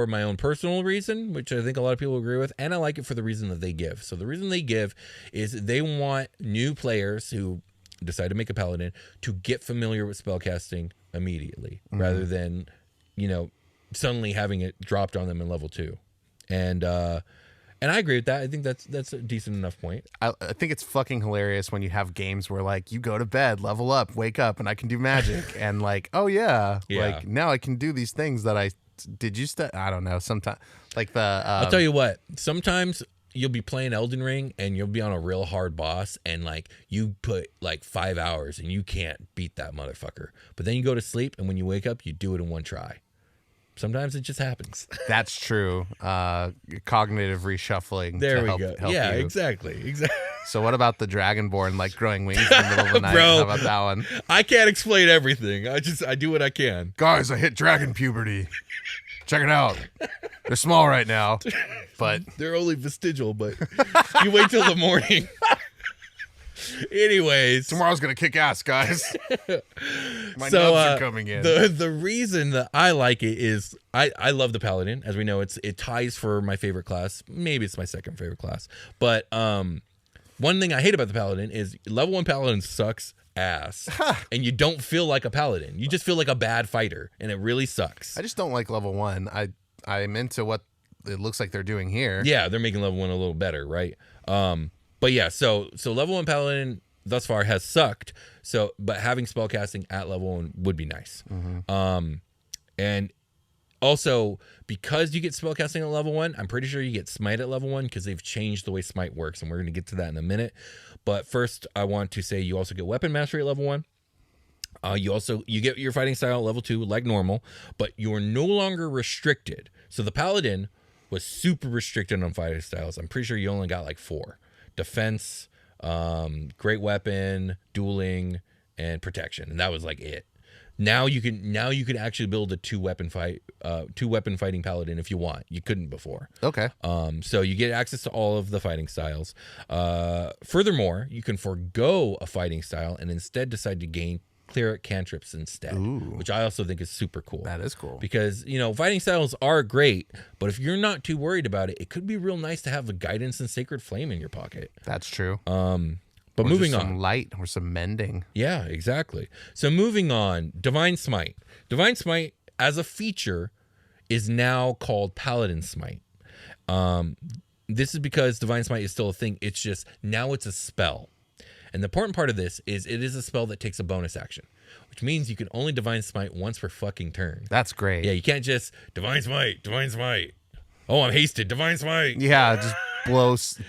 my own personal reason, which I think a lot of people agree with, and I like it for the reason that they give. So the reason they give is they want new players who decide to make a Paladin to get familiar with spellcasting immediately, rather than suddenly having it dropped on them in level 2. And I agree with that. I think that's a decent enough point. I think it's fucking hilarious when you have games where like you go to bed, level up, wake up, and I can do magic, and like, oh yeah, like now I can do these things that I did. I don't know. Sometimes like the I'll tell you what. Sometimes you'll be playing Elden Ring and you'll be on a real hard boss, and like you put like 5 hours and you can't beat that motherfucker. But then you go to sleep, and when you wake up, you do it in one try. Sometimes it just happens. That's true. Cognitive reshuffling. There to we help, go. help yeah, you. exactly. So what about the Dragonborn, like growing wings in the middle of the night? Bro, How about that one? I can't explain everything. I do what I can. Guys, I hit dragon puberty. Check it out. They're small right now, but They're only vestigial, but you wait till the morning. Anyways, tomorrow's gonna kick ass, guys. My nubs are coming in. The reason that I like it is I love the Paladin. As we know, it ties for my favorite class. Maybe it's my second favorite class. But one thing I hate about the Paladin is level 1 Paladin sucks ass, and you don't feel like a Paladin. You just feel like a bad fighter, and it really sucks. I just don't like level 1. I'm into what it looks like they're doing here. Yeah, they're making level 1 a little better, right? But yeah, so level 1 Paladin thus far has sucked. But having spellcasting at level 1 would be nice. Mm-hmm. And also, because you get spellcasting at level 1, I'm pretty sure you get smite at level 1 because they've changed the way smite works, and we're going to get to that in a minute. But first, I want to say you also get weapon mastery at level 1. You get your fighting style at level 2 like normal, but you're no longer restricted. So the Paladin was super restricted on fighting styles. I'm pretty sure you only got like 4. Defense, great weapon, dueling, and protection, and that was like it. Now you can actually build a two weapon fighting Paladin if you want. You couldn't before. Okay. So you get access to all of the fighting styles. Furthermore, you can forego a fighting style and instead decide to gain cleric cantrips instead, which I also think is super cool. That is cool. Because, fighting styles are great, but if you're not too worried about it, it could be real nice to have a guidance and sacred flame in your pocket. That's true. But or moving just on. some light or some mending. Yeah, exactly. So moving on, Divine Smite. Divine Smite as a feature is now called Paladin Smite. This is because Divine Smite is still a thing. It's just now it's a spell. And the important part of this is it is a spell that takes a bonus action, which means you can only Divine Smite once per fucking turn. That's great. Yeah, you can't just Divine Smite, Divine Smite. Oh, I'm hasted, Divine Smite. Yeah, just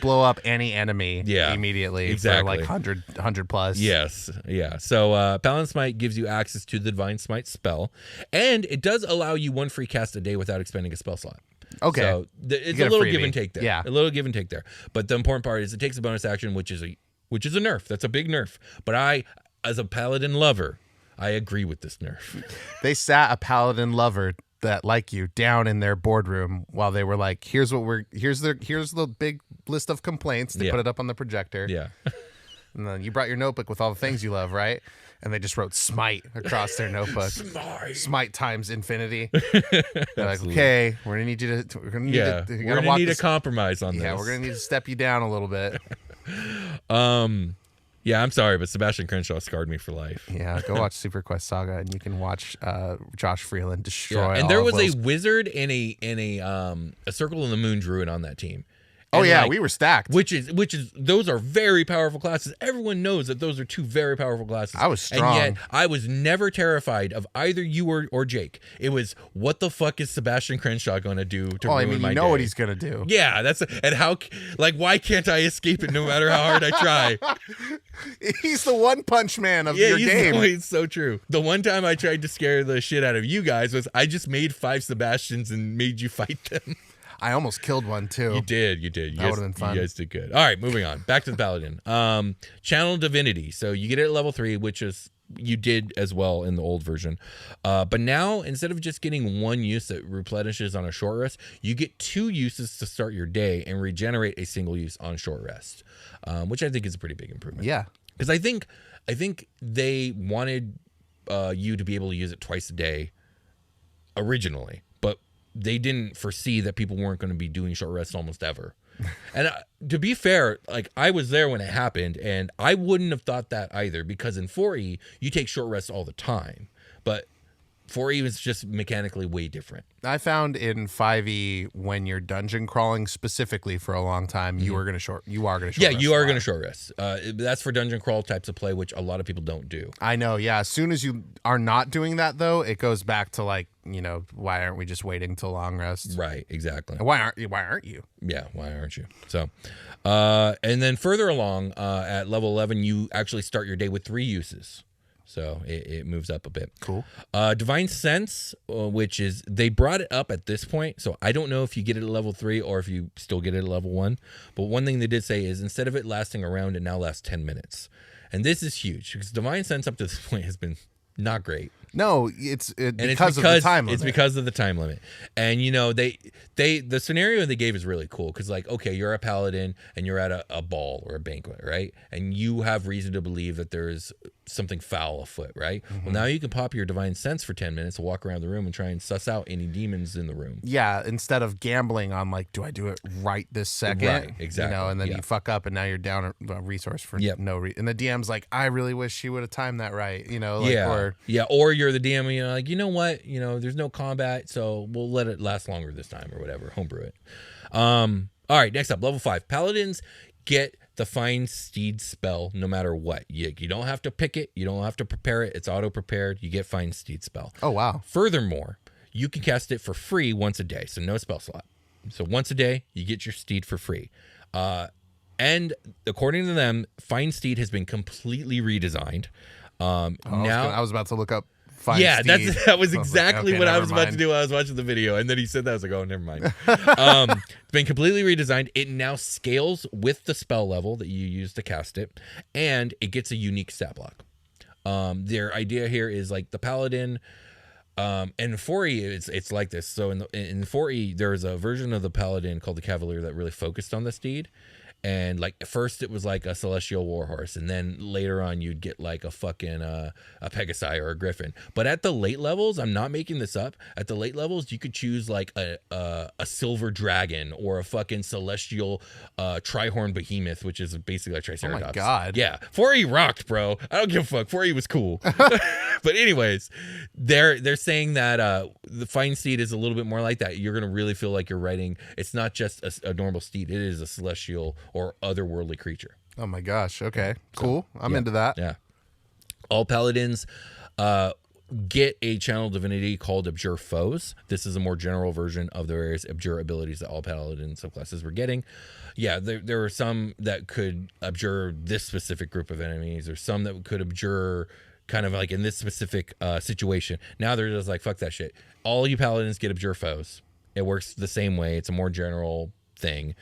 blow up any enemy immediately. Exactly. For like 100 plus. Yes, yeah. So Paladin Smite gives you access to the Divine Smite spell, and it does allow you one free cast a day without expending a spell slot. Okay. So it's a little give and take there. Yeah. A little give and take there. But the important part is it takes a bonus action, which is a nerf. That's a big nerf. But I, as a Paladin lover, I agree with this nerf. They sat a Paladin lover that like you down in their boardroom while they were like, here's the big list of complaints. They put it up on the projector. Yeah. And then you brought your notebook with all the things you love, right? And they just wrote smite across their notebook. Smite times infinity. They're like, okay, we're gonna need you to. We're gonna need a compromise on this. Yeah, we're gonna need to step you down a little bit. Yeah, I'm sorry, but Sebastian Crenshaw scarred me for life. Yeah, go watch Super Quest Saga, and you can watch Josh Freeland destroy. And there was a wizard and a Circle of the Moon druid on that team. And we were stacked. Which is those are very powerful classes. Everyone knows that those are two very powerful classes. I was strong. And yet I was never terrified of either you or Jake. It was, what the fuck is Sebastian Crenshaw going to do to ruin my day? You know what he's going to do. Yeah, why can't I escape it no matter how hard I try? He's the one punch man of your game. It's so true. The one time I tried to scare the shit out of you guys was I just made 5 Sebastians and made you fight them. I almost killed one too. You did. That would have been fun. You guys did good. All right, moving on. Back to the Paladin. Channel Divinity. So you get it at level 3, which is you did as well in the old version. But now, instead of just getting one use that replenishes on a short rest, you get 2 uses to start your day and regenerate a single use on short rest, which I think is a pretty big improvement. Yeah. Because I think they wanted you to be able to use it twice a day originally, but they didn't foresee that people weren't going to be doing short rests almost ever. And to be fair, like I was there when it happened, and I wouldn't have thought that either, because in 4E you take short rests all the time, but 4E was just mechanically way different. I found in 5E when you're dungeon crawling specifically for a long time, you are going to short rest. Yeah, you are going to short rest. That's for dungeon crawl types of play, which a lot of people don't do. I know. Yeah. As soon as you are not doing that, though, it goes back to like, why aren't we just waiting till long rests? Right. Exactly. Why aren't you? Yeah. Why aren't you? So, and then further along at level 11, you actually start your day with 3 uses. So it moves up a bit. Cool. Divine Sense, which is, they brought it up at this point. So I don't know if you get it at level 3 or if you still get it at level 1. But one thing they did say is instead of it lasting a round, it now lasts 10 minutes. And this is huge because Divine Sense up to this point has been not great. No, it's because of the time limit. It's because of the time limit. And, you know, the scenario they gave is really cool because, like, okay, you're a paladin and you're at a ball or a banquet, right? And you have reason to believe that there is something foul afoot, right? Mm-hmm. Well, now you can pop your Divine Sense for 10 minutes to walk around the room and try and suss out any demons in the room. Yeah, instead of gambling on, like, do I do it right this second? Right, exactly. You know, and then you fuck up and now you're down a resource for no reason. And the DM's like, I really wish she would have timed that right, you know? Like, or you're the DM, you know, like, you know what? You know, there's no combat, so we'll let it last longer this time or whatever. Homebrew it. All right, next up, level 5. Paladins get the Find Steed spell no matter what. You don't have to pick it. You don't have to prepare it. It's auto-prepared. You get Find Steed spell. Oh, wow. Furthermore, you can cast it for free once a day, so no spell slot. So once a day, you get your steed for free. And according to them, Find Steed has been completely redesigned. I was about to look up Find Steed. That was exactly what I was about mind. to do while I was watching the video. And then he said that. I was like, oh, never mind. It's been completely redesigned. It now scales with the spell level that you use to cast it. And it gets a unique stat block. Their idea here is like the Paladin. And in 4E, it's like this. So in 4E, there's a version of the Paladin called the Cavalier that really focused on the steed. And like at first it was like a celestial warhorse, and then later on you'd get like a fucking a Pegasi or a Griffin. But at the late levels, I'm not making this up. At the late levels, you could choose like a silver dragon or a fucking celestial trihorn behemoth, which is basically a triceratops. Oh my god! Yeah, 4E rocked, bro. I don't give a fuck. 4E was cool. But anyways, they're saying that the Find Steed is a little bit more like that. You're gonna really feel like you're riding. It's not just a normal steed. It is a celestial or otherworldly creature. Oh my gosh. Okay. Cool. I'm into that. Yeah. All paladins get a channel divinity called Abjure Foes. This is a more general version of the various Abjure abilities that all paladin subclasses were getting. Yeah, there are some that could abjure this specific group of enemies, or some that could abjure kind of like in this specific situation. Now they're just like, fuck that shit. All you paladins get Abjure Foes. It works the same way. It's a more general thing.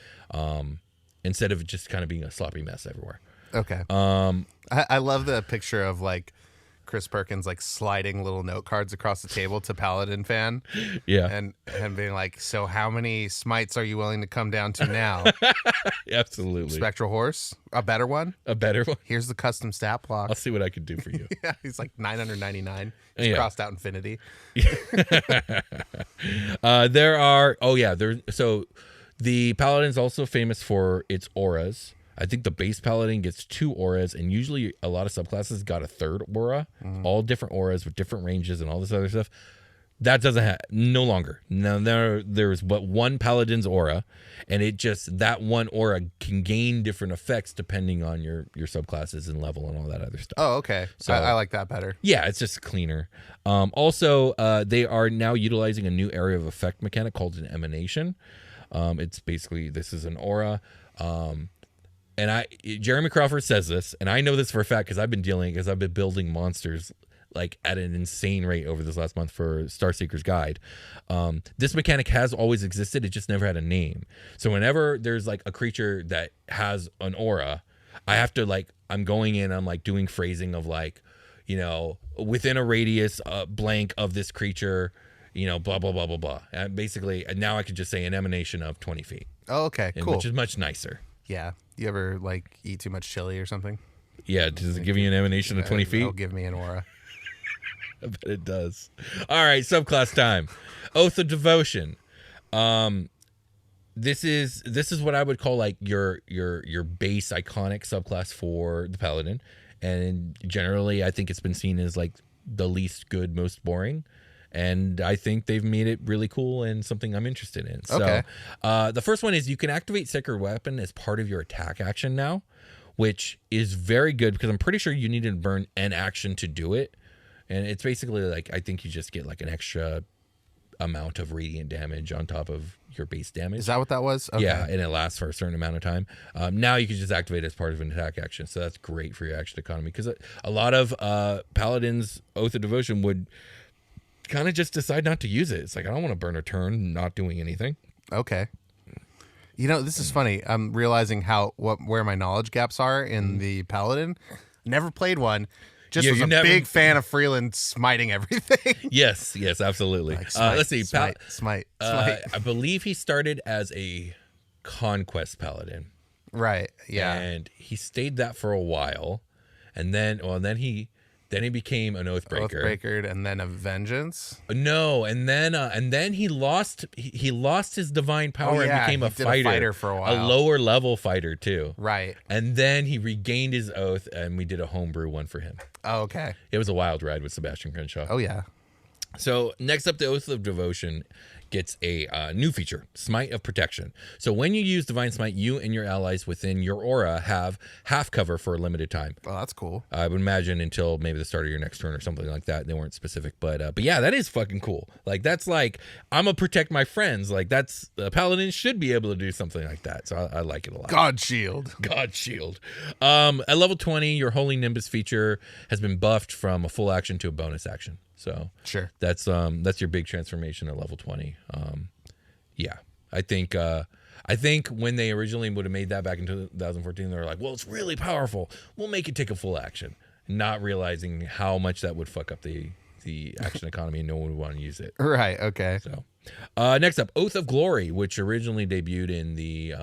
Instead of just kind of being a sloppy mess everywhere. Okay. I love the picture of like Chris Perkins like sliding little note cards across the table to Paladin fan. Yeah. And being like, so how many smites are you willing to come down to now? Absolutely. Spectral Horse? A better one? A better one? Here's the custom stat block. I'll see what I can do for you. Yeah, he's like 999. He's crossed out infinity. So the Paladin's also famous for its auras. I think the base Paladin gets 2 auras, and usually a lot of subclasses got a 3rd aura, all different auras with different ranges and all this other stuff. That doesn't have, no longer. Now there's but one Paladin's aura, and that one aura can gain different effects depending on your subclasses and level and all that other stuff. Oh, okay. So I like that better. Yeah, it's just cleaner. Also, they are now utilizing a new area of effect mechanic called an emanation. It's basically, this is an aura. And Jeremy Crawford says this, and I know this for a fact because I've been building monsters like at an insane rate over this last month for Starseeker's Guide. This mechanic has always existed. It just never had a name. So whenever there's like a creature that has an aura, I have to like, I'm going in, I'm like doing phrasing of like, you know, within a radius blank of this creature, you know, blah, blah, blah, blah, blah. And basically, now I could just say an emanation of 20 feet. Oh, okay, cool. Which is much nicer. Yeah. You ever, like, eat too much chili or something? Yeah, does it give you an emanation of 20 feet? It'll give me an aura. I bet it does. All right, subclass time. Oath of Devotion. This is what I would call, like, your base iconic subclass for the Paladin. And generally, I think it's been seen as, like, the least good, most boring. And I think they've made it really cool and something I'm interested in. Okay. So the first one is you can activate Sacred Weapon as part of your attack action now, which is very good because I'm pretty sure you need to burn an action to do it. And it's basically like, I think you just get like an extra amount of radiant damage on top of your base damage. Is that what that was? Okay. Yeah, and it lasts for a certain amount of time. Now you can just activate it as part of an attack action, so that's great for your action economy, because a lot of Paladins Oath of Devotion would kind of just decide not to use it. It's like, I don't want to burn a turn not doing anything. Okay. You know, this is funny. I'm realizing where my knowledge gaps are in the Paladin. Never played one. Just was a big fan of Freeland smiting everything. Yes, absolutely. Like smite, let's see. Smite. I believe he started as a conquest paladin. Right. Yeah. And he stayed that for a while, and then he became an Oathbreaker. Oathbreaker, and then a Vengeance. No, and then he lost his divine power and became a fighter for a while. A lower level fighter too. Right. And then he regained his oath, and we did a homebrew one for him. Oh, okay. It was a wild ride with Sebastian Crenshaw. Oh yeah. So next up, the Oath of Devotion gets a new feature, Smite of Protection. So when you use Divine Smite, you and your allies within your aura have half cover for a limited time. Oh, that's cool. I would imagine until maybe the start of your next turn or something like that. They weren't specific, but yeah, that is fucking cool. Like, that's like, I'm gonna protect my friends. Like, that's Paladin should be able to do something like that. So I like it a lot. God Shield. At level 20, your Holy Nimbus feature has been buffed from a full action to a bonus action. So sure, that's your big transformation at level 20. Yeah, I think when they originally would have made that back in 2014, they were like, well, it's really powerful, we'll make it take a full action, not realizing how much that would fuck up the action economy, and no one would want to use it. Right. Okay. So next up, Oath of Glory, which originally debuted in the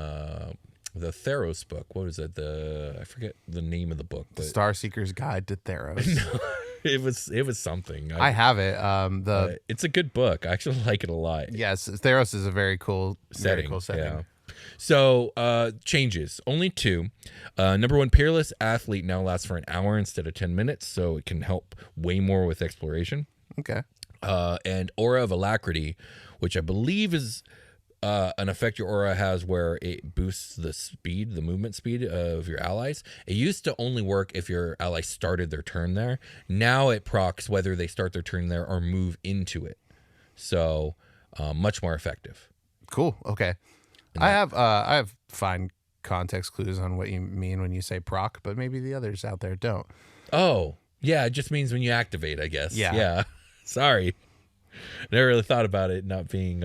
Theros book. What was it? I forget the name of the book. But Starseeker's Guide to Theros. No, it was something. I have it. It's a good book. I actually like it a lot. Yes, Theros is a very cool setting. Very cool setting. Yeah. So changes, only 2. Number 1, Peerless Athlete now lasts for an hour instead of 10 minutes, so it can help way more with exploration. Okay. And Aura of Alacrity, which I believe is an effect your aura has where it boosts the movement speed of your allies. It used to only work if your ally started their turn there. Now it procs whether they start their turn there or move into it. So much more effective. Cool. Okay. I have fine context clues on what you mean when you say proc, but maybe the others out there don't. Oh, yeah. It just means when you activate, I guess. Yeah. Sorry. Never really thought about it not being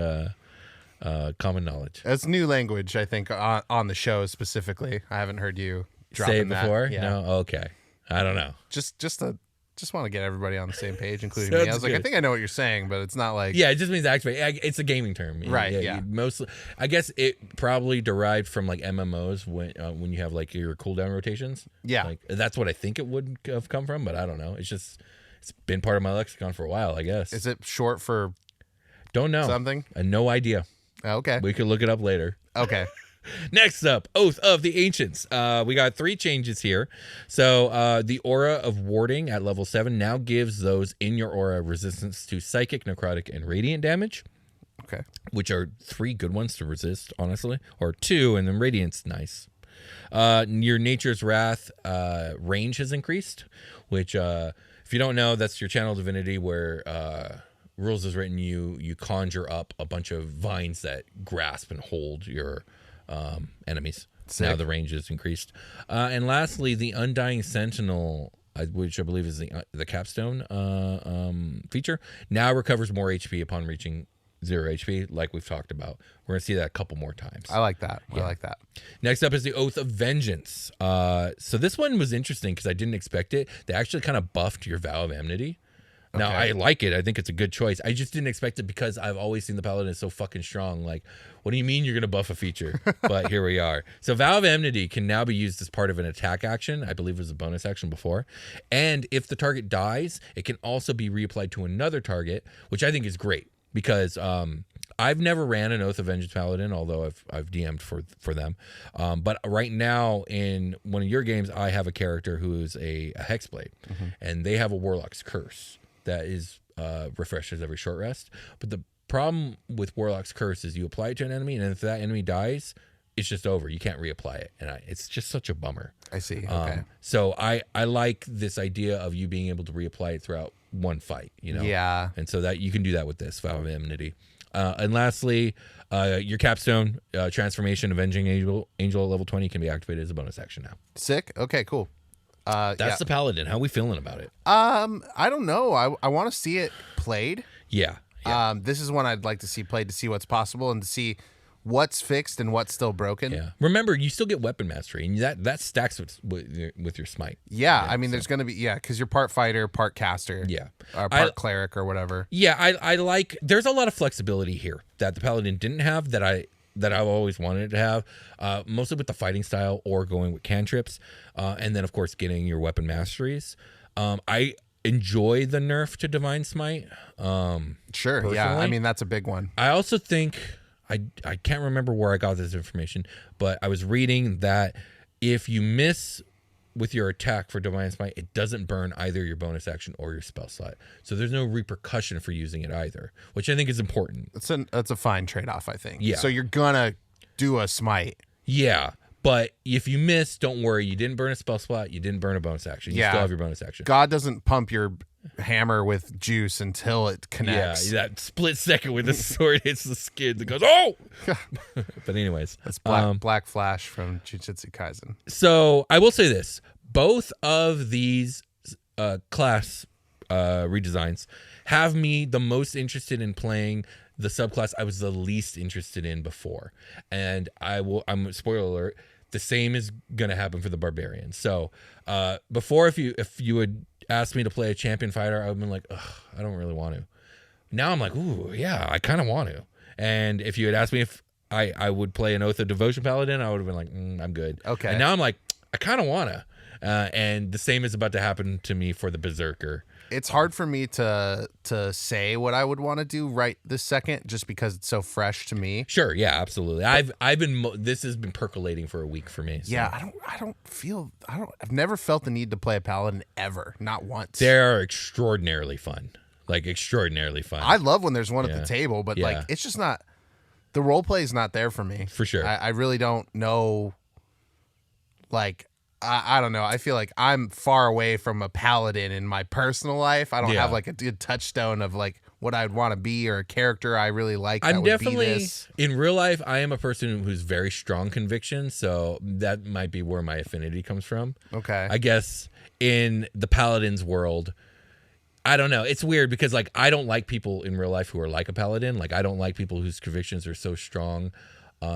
common knowledge. It's new language, I think, on the show specifically. I haven't heard you say it before. Yeah. No, okay. I don't know. Just want to get everybody on the same page, including Sounds me. I was like, I think I know what you're saying, but it's not like... Yeah, it just means activate. It's a gaming term. Right, yeah. Mostly, I guess it probably derived from like MMOs when you have like your cooldown rotations. Yeah. Like, that's what I think it would have come from, but I don't know. It's been part of my lexicon for a while, I guess. Is it short for... Don't know. Something? No idea. Okay. We could look it up later. Okay. Next up, Oath of the Ancients. We got 3 changes here. So the Aura of Warding at level 7 now gives those in your aura resistance to psychic, necrotic, and radiant damage. Okay. Which are 3 good ones to resist, honestly. Or 2, and then radiant's nice. Your Nature's Wrath range has increased, which if you don't know, that's your channel divinity where... rules is written, you conjure up a bunch of vines that grasp and hold your enemies. Sick. Now the range is increased. And lastly, the Undying Sentinel, which I believe is the capstone feature, now recovers more HP upon reaching 0 HP, like we've talked about. We're going to see that a couple more times. I like that. Yeah. I like that. Next up is the Oath of Vengeance. So this one was interesting because I didn't expect it. They actually kind of buffed your Vow of Enmity. Now, Okay. I like it. I think it's a good choice. I just didn't expect it because I've always seen the Paladin is so fucking strong. Like, what do you mean you're going to buff a feature? But here we are. So Vow of Enmity can now be used as part of an attack action. I believe it was a bonus action before. And if the target dies, it can also be reapplied to another target, which I think is great because I've never ran an Oath of Vengeance Paladin, although I've DM'd for them. But right now in one of your games, I have a character who is a Hexblade, and they have a Warlock's Curse that is refreshes every short rest. But the problem with Warlock's Curse is you apply it to an enemy, and if that enemy dies, it's just over. You can't reapply it, and it's just such a bummer. I see. Okay. So I like this idea of you being able to reapply it throughout one fight, you know? Yeah. And so that you can do that with this Vow of Enmity. And lastly, your capstone transformation, Avenging Angel at level 20 can be activated as a bonus action now. Sick. Okay, cool. That's the Paladin. How are we feeling about it? I don't know. I want to see it played. Yeah. This is one I'd like to see played to see what's possible and to see what's fixed and what's still broken. Yeah. Remember, you still get weapon mastery, and that stacks with your smite. Yeah, I mean, there's going to be because you're part fighter, part caster. Yeah. Or part cleric or whatever. Yeah, I like. There's a lot of flexibility here that the Paladin didn't have that I've always wanted to have, mostly with the fighting style or going with cantrips, and then of course getting your weapon masteries. I enjoy the nerf to Divine Smite. Sure, personally. yeah. I mean, that's a big one. I also think I can't remember where I got this information, but I was reading that if you miss with your attack for Divine Smite, it doesn't burn either your bonus action or your spell slot. So there's no repercussion for using it either, which I think is important. That's a fine trade-off, I think. Yeah. So you're gonna do a smite. Yeah. But if you miss, don't worry. You didn't burn a spell slot. You didn't burn a bonus action. You still have your bonus action. God doesn't pump your hammer with juice until it connects. Yeah, that split second when the sword hits the skin that goes, oh! But anyways. That's Black Flash from Jujutsu Kaisen. So I will say this. Both of these class redesigns have me the most interested in playing the subclass I was the least interested in before. And I'm spoiler alert, the same is gonna happen for the Barbarian. So before, if you had asked me to play a champion fighter, I would have been like, ugh, I don't really want to. Now I'm like, ooh, yeah, I kind of want to. And if you had asked me if I would play an Oath of Devotion Paladin, I would have been like, I'm good. Okay. And now I'm like, I kind of want to. And the same is about to happen to me for the Berserker. It's hard for me to say what I would want to do right this second, just because it's so fresh to me. Sure, yeah, absolutely. This has been percolating for a week for me. So. Yeah, I've never felt the need to play a paladin ever, not once. They're extraordinarily fun, like extraordinarily fun. I love when there's one at the table, but like it's just not. The role play is not there for me. For sure, I really don't know. Like. I don't know. I feel like I'm far away from a paladin in my personal life. I don't have like a good touchstone of like what I'd want to be or a character I really like. I'm definitely in real life. I am a person who's very strong conviction, so that might be where my affinity comes from. Okay. I guess in the paladin's world, I don't know. It's weird because like I don't like people in real life who are like a paladin. Like I don't like people whose convictions are so strong.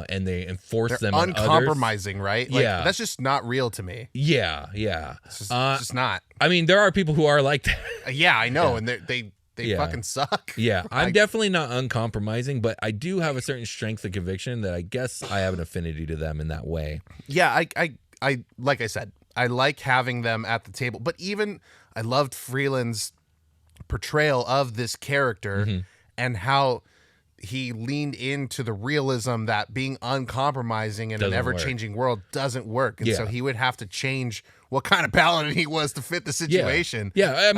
And they enforce them on uncompromising, others. Right? Like, that's just not real to me. Yeah. It's just not. I mean, there are people who are like that. Yeah, I know, and they fucking suck. Yeah, I'm definitely not uncompromising, but I do have a certain strength of conviction that I guess I have an affinity to them in that way. Yeah, I like I said, I like having them at the table, but even I loved Freeland's portrayal of this character and how he leaned into the realism that being uncompromising in an ever-changing world doesn't work. And so he would have to change what kind of paladin he was to fit the situation. Yeah.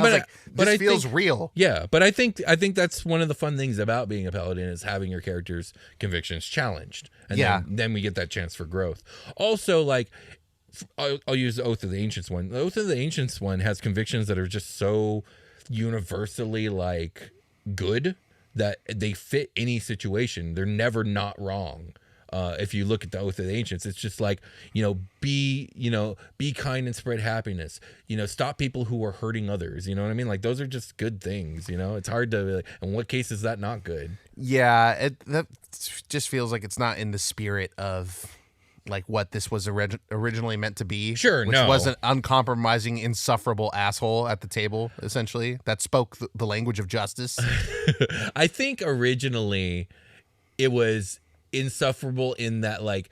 This feels real. Yeah, but I think that's one of the fun things about being a paladin is having your character's convictions challenged. And then we get that chance for growth. Also, like, I'll use the Oath of the Ancients one. The Oath of the Ancients one has convictions that are just so universally, like, good that they fit any situation. They're never not wrong. If you look at the Oath of the Ancients, it's just like, be kind and spread happiness. Stop people who are hurting others. You know what I mean? Like those are just good things. It's hard to. Like, in what case is that not good? Yeah, that just feels like it's not in the spirit of like what this was originally meant to be. Sure, which was an uncompromising, insufferable asshole at the table, essentially, that spoke the language of justice. I think originally it was insufferable in that, like,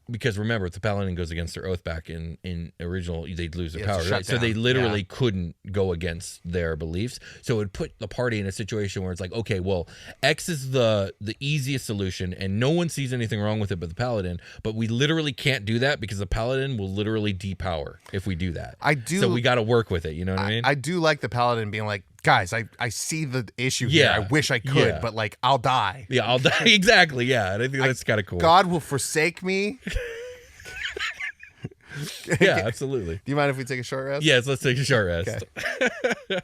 because remember, if the paladin goes against their oath back in original, they'd lose their power, right? So they literally couldn't go against their beliefs. So it would put the party in a situation where it's like, okay, well, X is the easiest solution, and no one sees anything wrong with it but the paladin. But we literally can't do that because the paladin will literally depower if we do that. So we got to work with it. You know what I mean? I do like the paladin being like, guys, I see the issue here. I wish I could, but like I'll die. Yeah, I'll die. Exactly. Yeah, and I think that's kind of cool. God will forsake me. Yeah, absolutely. Do you mind if we take a short rest? Yes, let's take a short rest. Okay.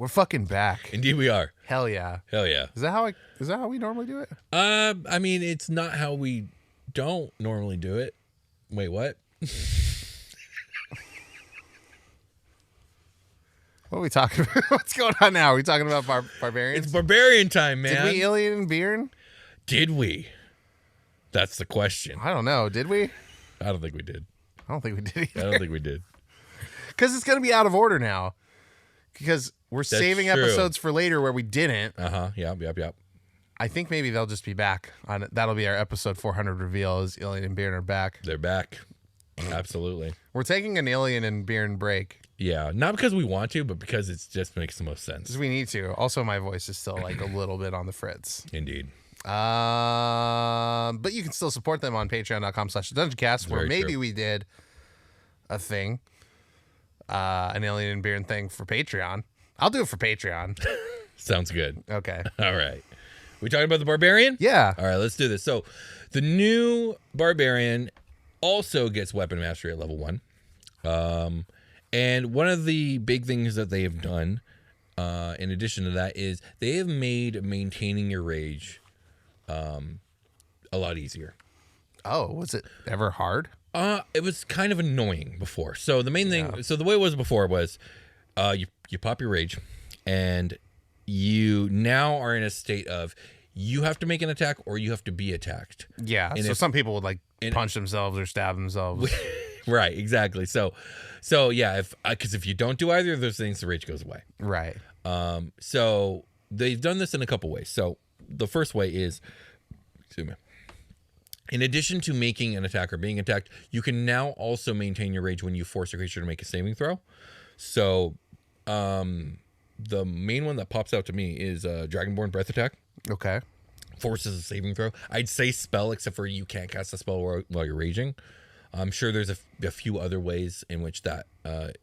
We're fucking back. Indeed we are. Hell yeah. Hell yeah. Is that how we normally do it? I mean, it's not how we don't normally do it. Wait, what? What are we talking about? What's going on now? Are we talking about barbarians? It's barbarian time, man. Did we alien and Bearn? Did we? That's the question. I don't know. Did we? I don't think we did. I don't think we did either. I don't think we did. Because it's going to be out of order now. Because we're saving true. episodes for later where we didn't. Yep. I think maybe they'll just be back on it. That'll be our episode 400 reveal is Alien and Bearn are back. They're back. Absolutely. We're taking an Alien and Bearn break. Yeah, not because we want to, but because it just makes the most sense. Because we need to. Also, my voice is still like a little bit on the fritz. Indeed. But you can still support them on patreon.com/Dungeoncast, where maybe we did a thing, an Alien and Bearn thing for Patreon. I'll do it for Patreon. Sounds good. Okay. All right. We talking about the Barbarian? Yeah. All right, let's do this. So the new Barbarian also gets weapon mastery at level 1. And one of the big things that they have done, in addition to that, is they have made maintaining your rage a lot easier. Oh, was it ever hard? It was kind of annoying before. So the main thing, so the way it was before was, you pop your rage, and you now are in a state of you have to make an attack or you have to be attacked. Yeah. And so some people would like punch themselves or stab themselves. Right. Exactly. So yeah, because if you don't do either of those things, the rage goes away. Right. So they've done this in a couple ways. So the first way is, excuse me, in addition to making an attack or being attacked, you can now also maintain your rage when you force a creature to make a saving throw. So the main one that pops out to me is Dragonborn Breath Attack. Okay. Forces a saving throw. I'd say spell, except for you can't cast a spell while you're raging. I'm sure there's a few other ways in which that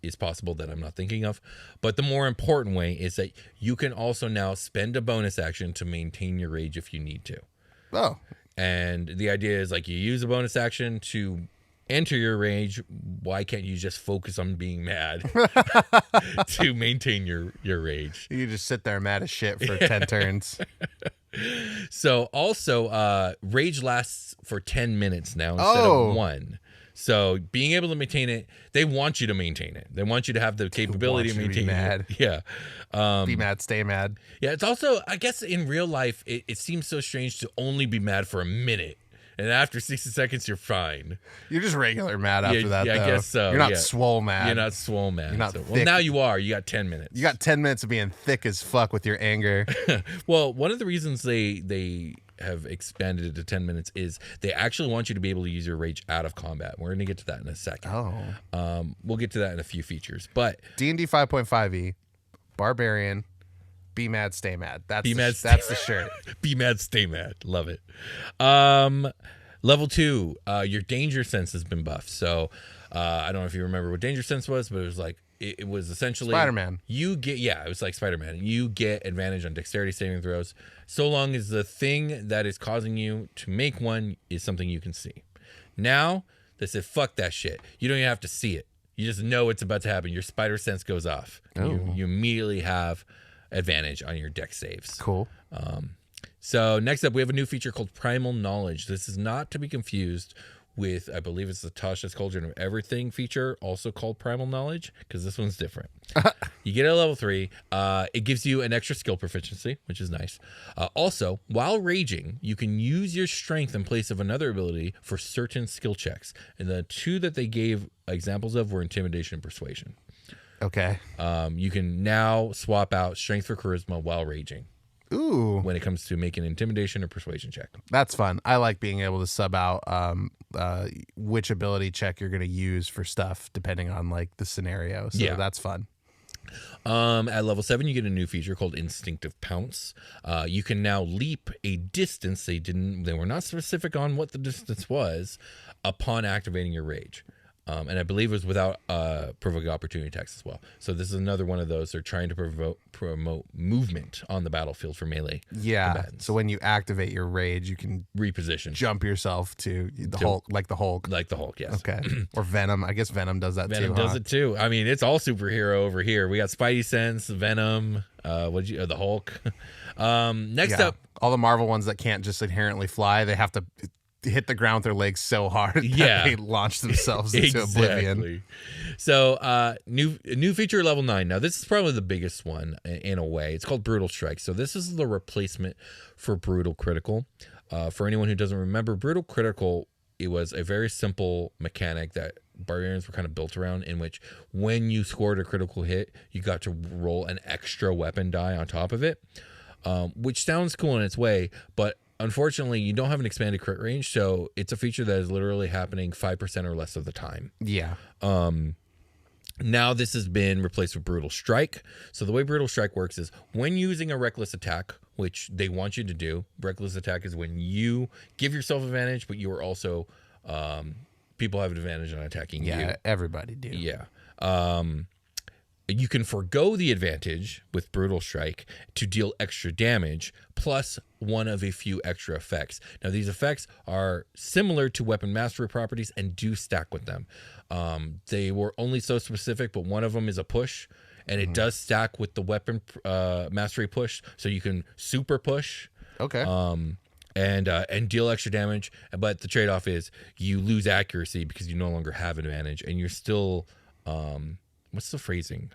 is possible that I'm not thinking of. But the more important way is that you can also now spend a bonus action to maintain your rage if you need to. Oh. And the idea is like you use a bonus action to enter your rage. Why can't you just focus on being mad to maintain your rage? You just sit there mad as shit for 10 turns. So also, rage lasts for 10 minutes now instead of 1. So being able to maintain it, they want you to maintain it. They want you to have the capability to maintain it. Yeah. Be mad, stay mad. Yeah. It's also, I guess in real life, it seems so strange to only be mad for a minute. And after 60 seconds, you're fine. You're just regular mad after that, yeah, though. I guess so. You're not swole mad. You're not swole mad. You're not well, now you are. You got 10 minutes. You got 10 minutes of being thick as fuck with your anger. Well, one of the reasons they have expanded it to 10 minutes is they actually want you to be able to use your rage out of combat. We're going to get to that in a second. Oh. We'll get to that in a few features. But D&D 5.5e, Barbarian, be mad, stay mad. That's the shirt. Be mad, stay mad. Love it. Level 2, your danger sense has been buffed. So I don't know if you remember what danger sense was, but it was like it was essentially Spider-Man. It was like Spider-Man. You get advantage on dexterity saving throws so long as the thing that is causing you to make one is something you can see. Now they said fuck that shit. You don't even have to see it. You just know it's about to happen. Your spider sense goes off. You immediately have advantage on your dex saves. Cool. So next up, we have a new feature called Primal Knowledge. This is not to be confused with, I believe it's the Tasha's Cauldron of Everything feature, also called Primal Knowledge, because this one's different. You get it at level 3. It gives you an extra skill proficiency, which is nice. Also, while raging, you can use your strength in place of another ability for certain skill checks. And the 2 that they gave examples of were Intimidation and Persuasion. Okay. You can now swap out strength for charisma while raging. Ooh. When it comes to making an intimidation or persuasion check. That's fun. I like being able to sub out which ability check you're going to use for stuff depending on like the scenario. So that's fun. At level 7, you get a new feature called Instinctive Pounce. You can now leap a distance. They were not specific on what the distance was upon activating your rage. And I believe it was without provoking opportunity attacks as well. So this is another one of those. They're trying to promote movement on the battlefield for melee. Yeah. combatants. So when you activate your rage, you can reposition, jump yourself to the Hulk, like the Hulk. Like the Hulk, yes. Okay. Or Venom. I guess Venom does that too. Venom does it too. I mean, it's all superhero over here. We got Spidey Sense, Venom. The Hulk. Next up, all the Marvel ones that can't just inherently fly, they have to hit the ground with their legs so hard that they launch themselves into oblivion. So new feature level 9. Now this is probably the biggest one in a way. It's called Brutal Strike. So this is the replacement for Brutal Critical. For anyone who doesn't remember, Brutal Critical, it was a very simple mechanic that Barbarians were kind of built around, in which when you scored a critical hit, you got to roll an extra weapon die on top of it, which sounds cool in its way, but unfortunately, you don't have an expanded crit range, so it's a feature that is literally happening 5% or less of the time. Yeah. Now this has been replaced with Brutal Strike. So the way Brutal Strike works is when using a reckless attack, which they want you to do. Reckless attack is when you give yourself advantage, but you are also people have an advantage on attacking you. Yeah, everybody do. Yeah. You can forego the advantage with Brutal Strike to deal extra damage, plus one of a few extra effects. Now, these effects are similar to weapon mastery properties and do stack with them. They were only so specific, but one of them is a push, and it does stack with the weapon mastery push, so you can super push. Okay. And deal extra damage, but the trade-off is you lose accuracy because you no longer have advantage, and you're still... what's the phrasing?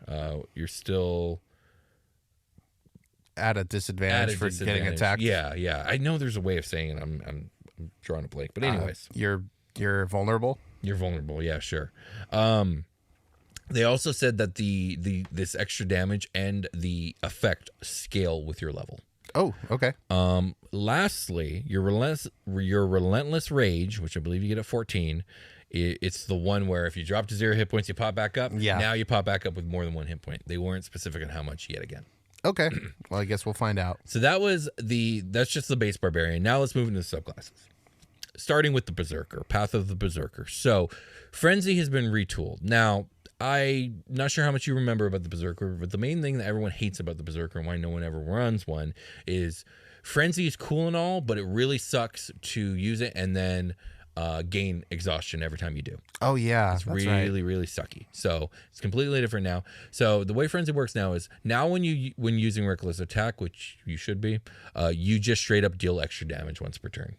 You're still at a disadvantage for getting attacked. Yeah. I know there's a way of saying it. I'm drawing a blank. But anyways, you're vulnerable. You're vulnerable. Yeah, sure. They also said that this extra damage and the effect scale with your level. Oh, okay. Lastly, your relentless rage, which I believe you get at 14. It's the one where if you drop to 0 hit points, you pop back up. Yeah. Now you pop back up with more than 1 hit point. They weren't specific on how much yet again. Okay. Well, I guess we'll find out. So that's just the base Barbarian. Now let's move into the subclasses. Starting with the Berserker, Path of the Berserker. So Frenzy has been retooled. Now, I'm not sure how much you remember about the Berserker, but the main thing that everyone hates about the Berserker and why no one ever runs one is Frenzy is cool and all, but it really sucks to use it and then gain exhaustion every time you do. Oh yeah, it's really sucky. So it's completely different now. So the way Frenzy works now is when using Reckless Attack, which you should be, you just straight up deal extra damage once per turn.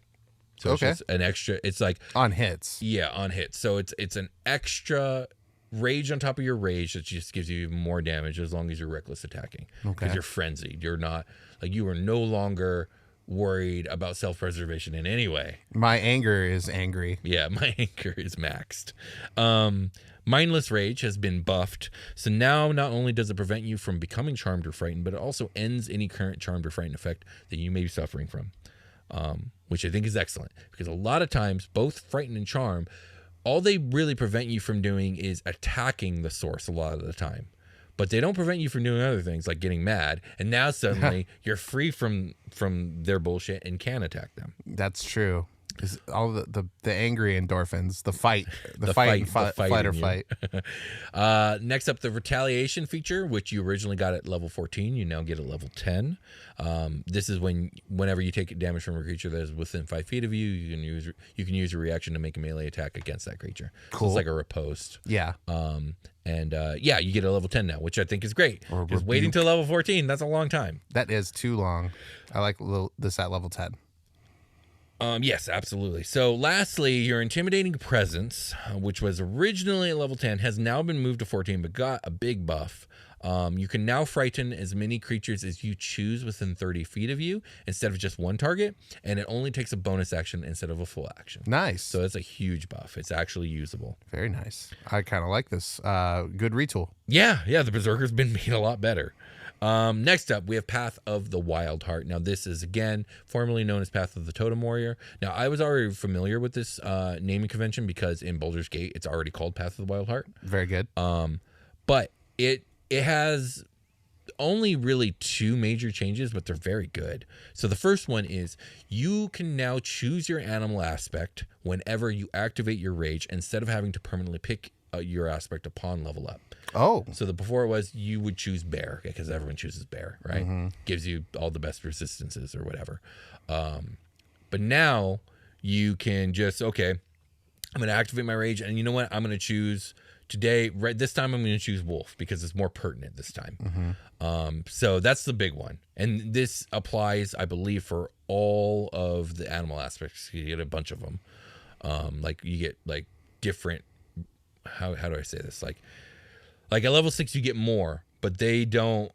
So it's just an extra. It's like on hits. Yeah, on hits. So it's an extra rage on top of your rage that just gives you even more damage as long as you're reckless attacking. Because you're frenzied. You're not you are no longer worried about self-preservation in any way. My anger is angry. Yeah, my anger is maxed. Mindless Rage has been buffed, so now not only does it prevent you from becoming charmed or frightened, but it also ends any current charmed or frightened effect that you may be suffering from, which I think is excellent, because a lot of times both frighten and charm, all they really prevent you from doing is attacking the source a lot of the time. But they don't prevent you from doing other things like getting mad, and now suddenly you're free from their bullshit and can attack them. That's true. Is all the angry endorphins, the fight or fight. Next up, the retaliation feature, which you originally got at level 14, you now get at level 10. This is whenever you take damage from a creature that is within 5 feet of you, you can use a reaction to make a melee attack against that creature. Cool. So it's like a riposte. Yeah. You get a level 10 now, which I think is great. Because waiting till level 14, that's a long time. That is too long. I like this at level 10. Yes, absolutely. So lastly, your Intimidating Presence, which was originally at level 10, has now been moved to 14, but got a big buff. You can now frighten as many creatures as you choose within 30 feet of you instead of just one target, and it only takes a bonus action instead of a full action. Nice. So it's a huge buff. It's actually usable. Very nice. I kind of like this. Good retool. Yeah, the Berserker's been made a lot better. Next up, we have Path of the Wild Heart. Now, this is, again, formerly known as Path of the Totem Warrior. Now, I was already familiar with this naming convention because in Baldur's Gate, it's already called Path of the Wild Heart. Very good. But it has only really 2 major changes, but they're very good. So the first one is you can now choose your animal aspect whenever you activate your rage instead of having to permanently pick your aspect upon level up. Oh. So before it was you would choose bear because everyone chooses bear, right? Mm-hmm. Gives you all the best resistances or whatever. But now you can just, I'm going to activate my rage, and you know what? I'm going to choose today, right this time, I'm going to choose wolf because it's more pertinent this time. So that's the big one. And this applies, I believe, for all of the animal aspects. You get a bunch of them. Like you get like different, how do I say this? Like at level 6, you get more, but they don't,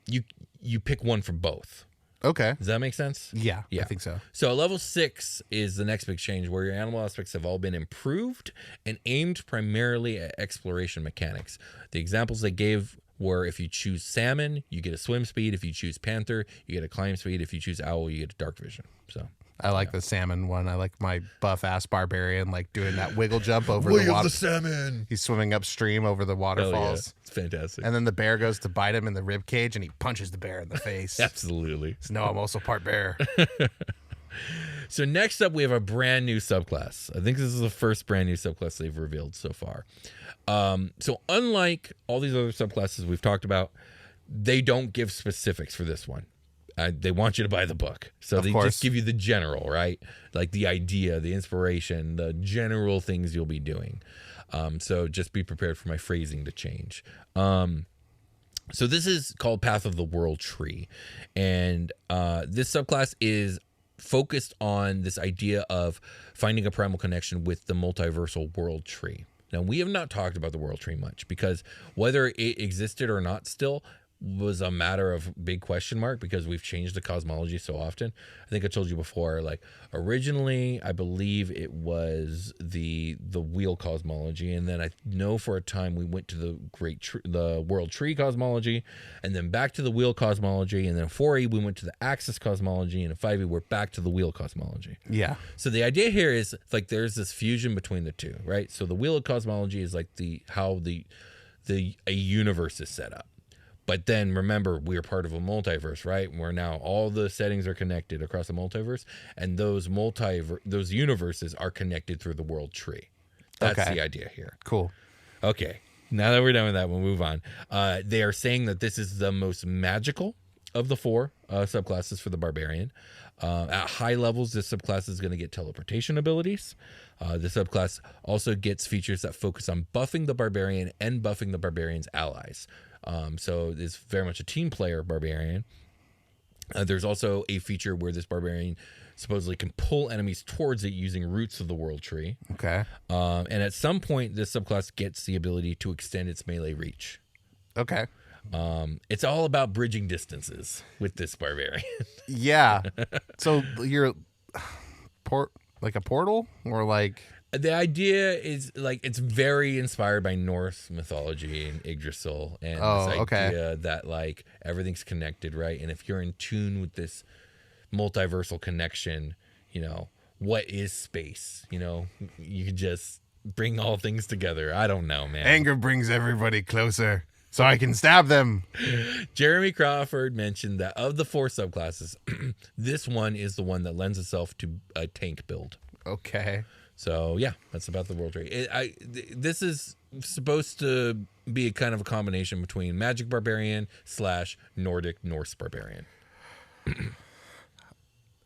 you pick one from both. Okay. Does that make sense? Yeah, I think so. So at level 6 is the next big change where your animal aspects have all been improved and aimed primarily at exploration mechanics. The examples they gave were if you choose salmon, you get a swim speed. If you choose panther, you get a climb speed. If you choose owl, you get a dark vision. So I like the salmon one. I like my buff ass barbarian like doing that wiggle jump over the water. The salmon. He's swimming upstream over the waterfalls. Yeah. It's fantastic. And then the bear goes to bite him in the rib cage, and he punches the bear in the face. Absolutely. So, no, I'm also part bear. So next up, we have a brand new subclass. I think this is the first brand new subclass they've revealed so far. So unlike all these other subclasses we've talked about, they don't give specifics for this one. They want you to buy the book. So they just give you the general, right? Like the idea, the inspiration, the general things you'll be doing. So just be prepared for my phrasing to change. So this is called Path of the World Tree. And this subclass is focused on this idea of finding a primal connection with the multiversal world tree. Now, we have not talked about the world tree much because whether it existed or not still was a matter of big question mark because we've changed the cosmology so often. I think I told you before, like originally I believe it was the wheel cosmology, and then I know for a time we went to the world tree cosmology, and then back to the wheel cosmology, and then in 4e we went to the axis cosmology, and in 5e we're back to the wheel cosmology. Yeah. So the idea here is like there's this fusion between the two, right? So the wheel of cosmology is like how a universe is set up. But then remember, we are part of a multiverse, right? Where now all the settings are connected across the multiverse, and those universes are connected through the world tree. That's the idea here. Cool. Okay. Now that we're done with that, we'll move on. They are saying that this is the most magical of the 4 subclasses for the Barbarian. At high levels, this subclass is going to get teleportation abilities. The subclass also gets features that focus on buffing the Barbarian and buffing the Barbarian's allies. So it's very much a team player Barbarian. There's also a feature where this Barbarian supposedly can pull enemies towards it using roots of the world tree. Okay. And at some point, this subclass gets the ability to extend its melee reach. Okay. It's all about bridging distances with this Barbarian. Yeah. So you're like a portal or like... The idea is like it's very inspired by Norse mythology and Yggdrasil and this idea that like everything's connected, right? And if you're in tune with this multiversal connection, you know, what is space? You know, you can just bring all things together. I don't know, man. Anger brings everybody closer, so I can stab them. Jeremy Crawford mentioned that of the 4 subclasses, this one is the one that lends itself to a tank build. Okay. So, yeah, that's about the world tree. This is supposed to be a kind of a combination between Magic Barbarian / Nordic Norse Barbarian.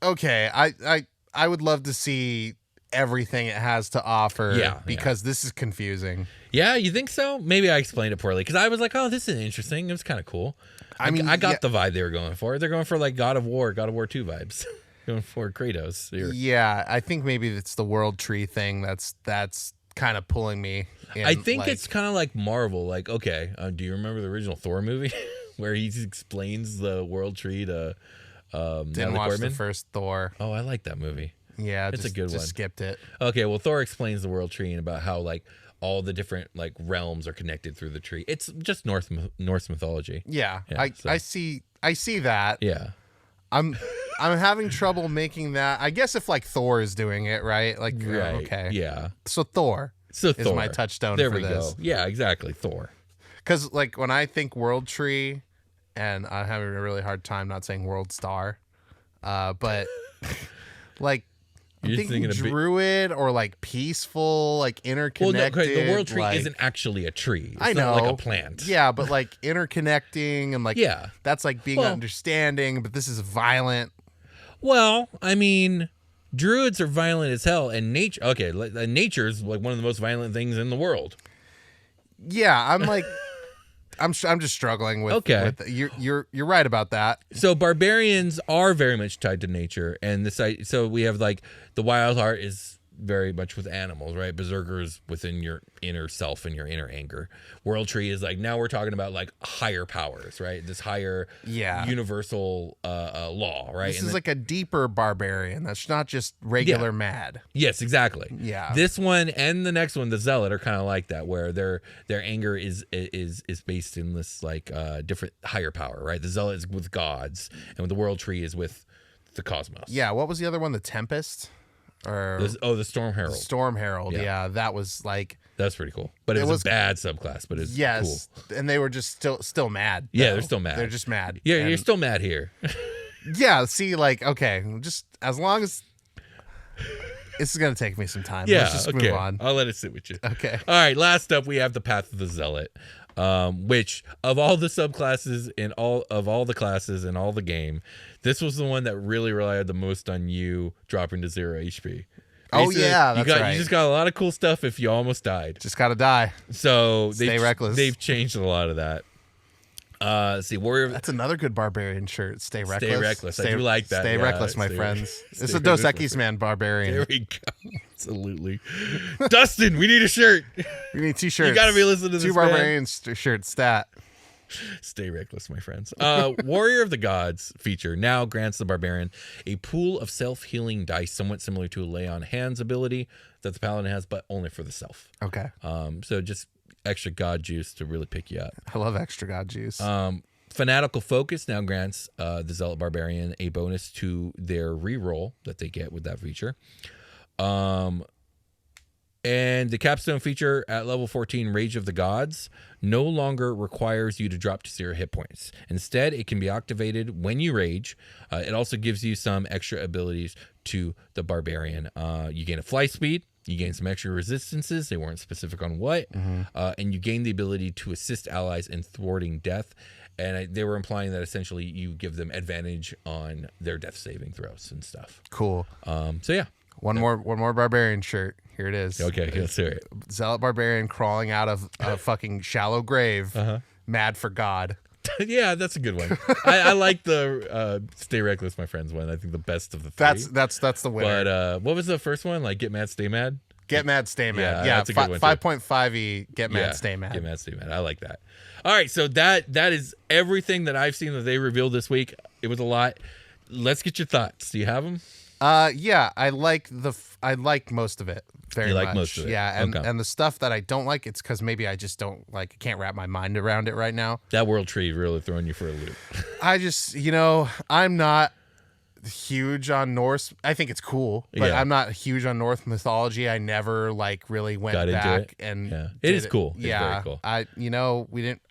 Okay, I would love to see everything it has to offer because this is confusing. Yeah, you think so? Maybe I explained it poorly because I was like, oh, this is interesting. It was kind of cool. I mean, I got the vibe they were going for. They're going for like God of War 2 vibes. Going for Kratos here. Yeah, I think maybe it's the world tree thing that's kind of pulling me in. I think it's kind of like Marvel. Like, okay, do you remember the original Thor movie where he explains the world tree to Didn't watch the first Thor. Oh, I like that movie. Yeah, it's a good one. Just skipped it. Okay, well, Thor explains the world tree and about how like all the different like realms are connected through the tree. It's just Norse mythology. Yeah, I see that. Yeah. I'm having trouble making that. I guess if like Thor is doing it, right? Like, right. Okay. Yeah. So Thor is my touchstone there for we this. Go. Yeah, exactly. Thor. Because like when I think World Tree, and I'm having a really hard time not saying World Star, but like I'm thinking Druid or like peaceful, like interconnected. Well, no, the World Tree like, isn't actually a tree. It's I know, not like a plant. Yeah, but like interconnecting and like that's like being understanding. But this is violent. Well, I mean, druids are violent as hell, and nature. Okay, nature's like one of the most violent things in the world. Yeah, I'm like, I'm just struggling with. Okay. With, you're right about that. So barbarians are very much tied to nature, and so we have like the wild heart is very much with animals, right? Berserker is within your inner self and your inner anger. World Tree is like, now we're talking about like higher powers, right? This higher universal law, right? This is like a deeper barbarian. That's not just regular mad. Yes, exactly. Yeah. This one and the next one, the Zealot, are kind of like that, where their anger is based in this like different higher power, right? The Zealot is with gods, and the World Tree is with the cosmos. Yeah. What was the other one? The Tempest. The Storm Herald. Storm Herald, yeah, that was like that's pretty cool. But it was a bad subclass, but it's cool. And they were just still mad. Yeah, they're still mad. They're just mad. Yeah, you're still mad here. Yeah, see, like, okay, just as long as this is gonna take me some time. Yeah, let's just move on. I'll let it sit with you. Okay. All right, last up we have the Path of the Zealot. Which of all the subclasses in all the classes in all the game, this was the one that really relied the most on you dropping to 0 HP. Oh yeah, that's right. You just got a lot of cool stuff if you almost died. Just gotta die. So stay reckless. They've changed a lot of that. Let's see, Warrior. That's another good barbarian shirt. Stay reckless. Stay reckless. I do like that. Stay reckless, my friends. It's a Dos Equis Man barbarian. There we go. Absolutely. Dustin, we need a shirt. We need 2 shirts. You got to be listening to this. 2 barbarian shirts. Stat. Stay reckless, my friends. Warrior of the Gods feature now grants the barbarian a pool of self-healing dice, somewhat similar to a lay on hands ability that the paladin has, but only for the self. Okay. So just extra god juice to really pick you up. I love extra god juice. Fanatical Focus now grants the Zealot Barbarian a bonus to their reroll that they get with that feature. And the capstone feature at level 14, Rage of the Gods, no longer requires you to drop to 0 hit points. Instead, it can be activated when you rage. It also gives you some extra abilities to the Barbarian. You gain a fly speed. You gain some extra resistances. They weren't specific on what. And you gain the ability to assist allies in thwarting death. And they were implying that essentially you give them advantage on their death saving throws and stuff. Cool. So yeah. One more barbarian shirt. Here it is. Okay, let's hear it. Zealot barbarian crawling out of a fucking shallow grave, mad for God. Yeah, that's a good one. I like the Stay Reckless, my friends one. I think the best of the 3. That's the winner. But what was the first one? Like Get Mad, Stay Mad? Get Mad, Stay Mad. Yeah, that's a good one. 5.5e. Get Mad, Stay Mad. Get Mad, Stay Mad. I like that. All right, so that is everything that I've seen that they revealed this week. It was a lot. Let's get your thoughts. Do you have them? Yeah, I like most of it very much. You like most of it? Yeah, and the stuff that I don't like, it's because maybe I just don't like. Can't wrap my mind around it right now. That World Tree really throwing you for a loop. I just, I'm not huge on Norse. I think it's cool, but I'm not huge on Norse mythology. I never really went back and it is cool. Yeah, it's very cool.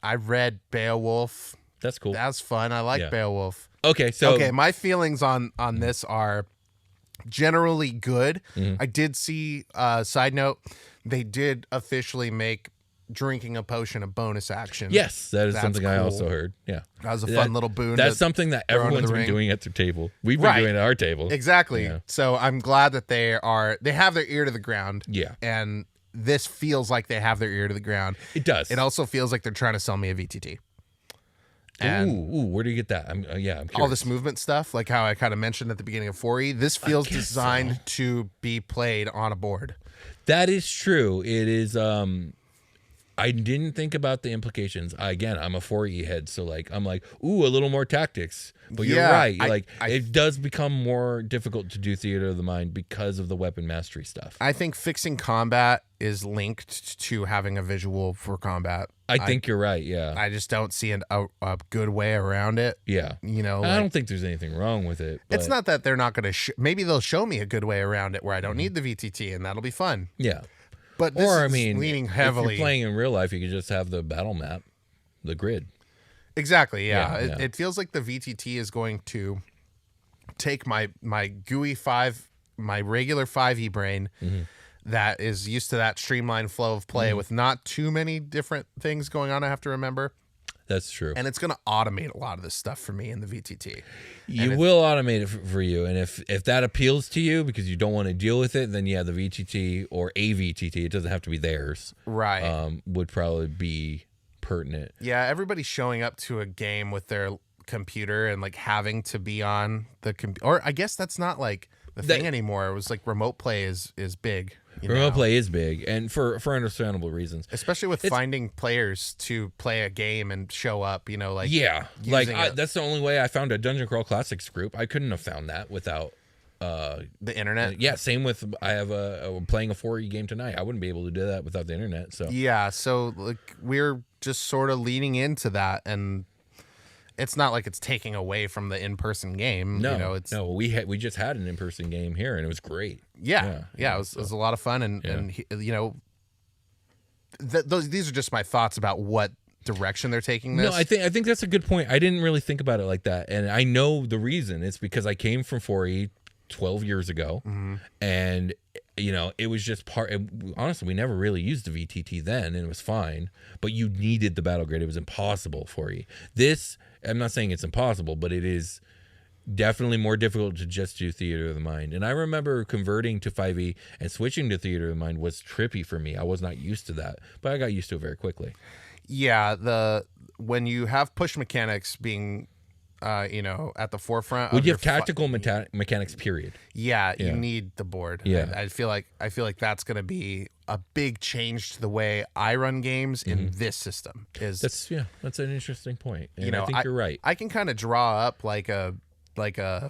I read Beowulf. That's cool. That's fun. I like Beowulf. Okay, my feelings on this are generally good. I did see side note, they did officially make drinking a potion a bonus action. Yes, that is something cool. I also heard. Yeah, that was a fun little boon. That's something that everyone's been doing at their table. We've been doing it at our table. Exactly. Yeah. So I'm glad that they have their ear to the ground. Yeah, and this feels like they have their ear to the ground. It does. It also feels like they're trying to sell me a VTT. Ooh, where do you get that? I'm curious. All this movement stuff, like how I kind of mentioned at the beginning of 4E, this feels designed to be played on a board. That is true. It is. I didn't think about the implications. Again, I'm a 4E head, so I'm like, ooh, a little more tactics. But you're right. It does become more difficult to do theater of the mind because of the weapon mastery stuff. I think fixing combat is linked to having a visual for combat. I think you're right. Yeah. I just don't see a good way around it. Yeah. I don't think there's anything wrong with it. It's not that they're not going to. Maybe they'll show me a good way around it where I don't need the VTT, and that'll be fun. Yeah. But this is leaning heavily. If you're playing in real life, you could just have the battle map, the grid. Exactly. Yeah. It feels like the VTT is going to take my GUI 5, my regular 5e brain that is used to that streamlined flow of play with not too many different things going on I have to remember. That's true. And it's going to automate a lot of this stuff for me in the VTT. You will automate it for you. And if that appeals to you because you don't want to deal with it, then yeah, the VTT or a VTT, it doesn't have to be theirs. Right. Would probably be pertinent. Yeah, everybody's showing up to a game with their computer and like having to be on the computer. Or I guess that's not like the thing anymore. It was like remote play is big. Remote play is big, and for understandable reasons. Especially with finding players to play a game and show up, like that's the only way I found a Dungeon Crawl Classics group. I couldn't have found that without the internet. Yeah, same with I have playing a 4E game tonight. I wouldn't be able to do that without the internet. So yeah, so like we're just sort of leaning into that, and it's not like it's taking away from the in-person game. No, we just had an in-person game here, and it was great. Yeah, it was a lot of fun, and these are just my thoughts about what direction they're taking this. No, I think that's a good point. I didn't really think about it like that, and I know the reason. It's because I came from 4E 12 years ago, and it was just honestly, we never really used the VTT then, and it was fine, but you needed the battle grid. It was impossible for you. This, I'm not saying it's impossible, but it is definitely more difficult to just do Theater of the Mind. And I remember converting to 5e and switching to Theater of the Mind was trippy for me. I was not used to that, but I got used to it very quickly. Yeah, when you have push mechanics being at the forefront. Would you have tactical mechanics? Period. Yeah, you need the board. Yeah, I feel like that's going to be a big change to the way I run games in this system. That's an interesting point. And I think you're right. I can kind of draw up like a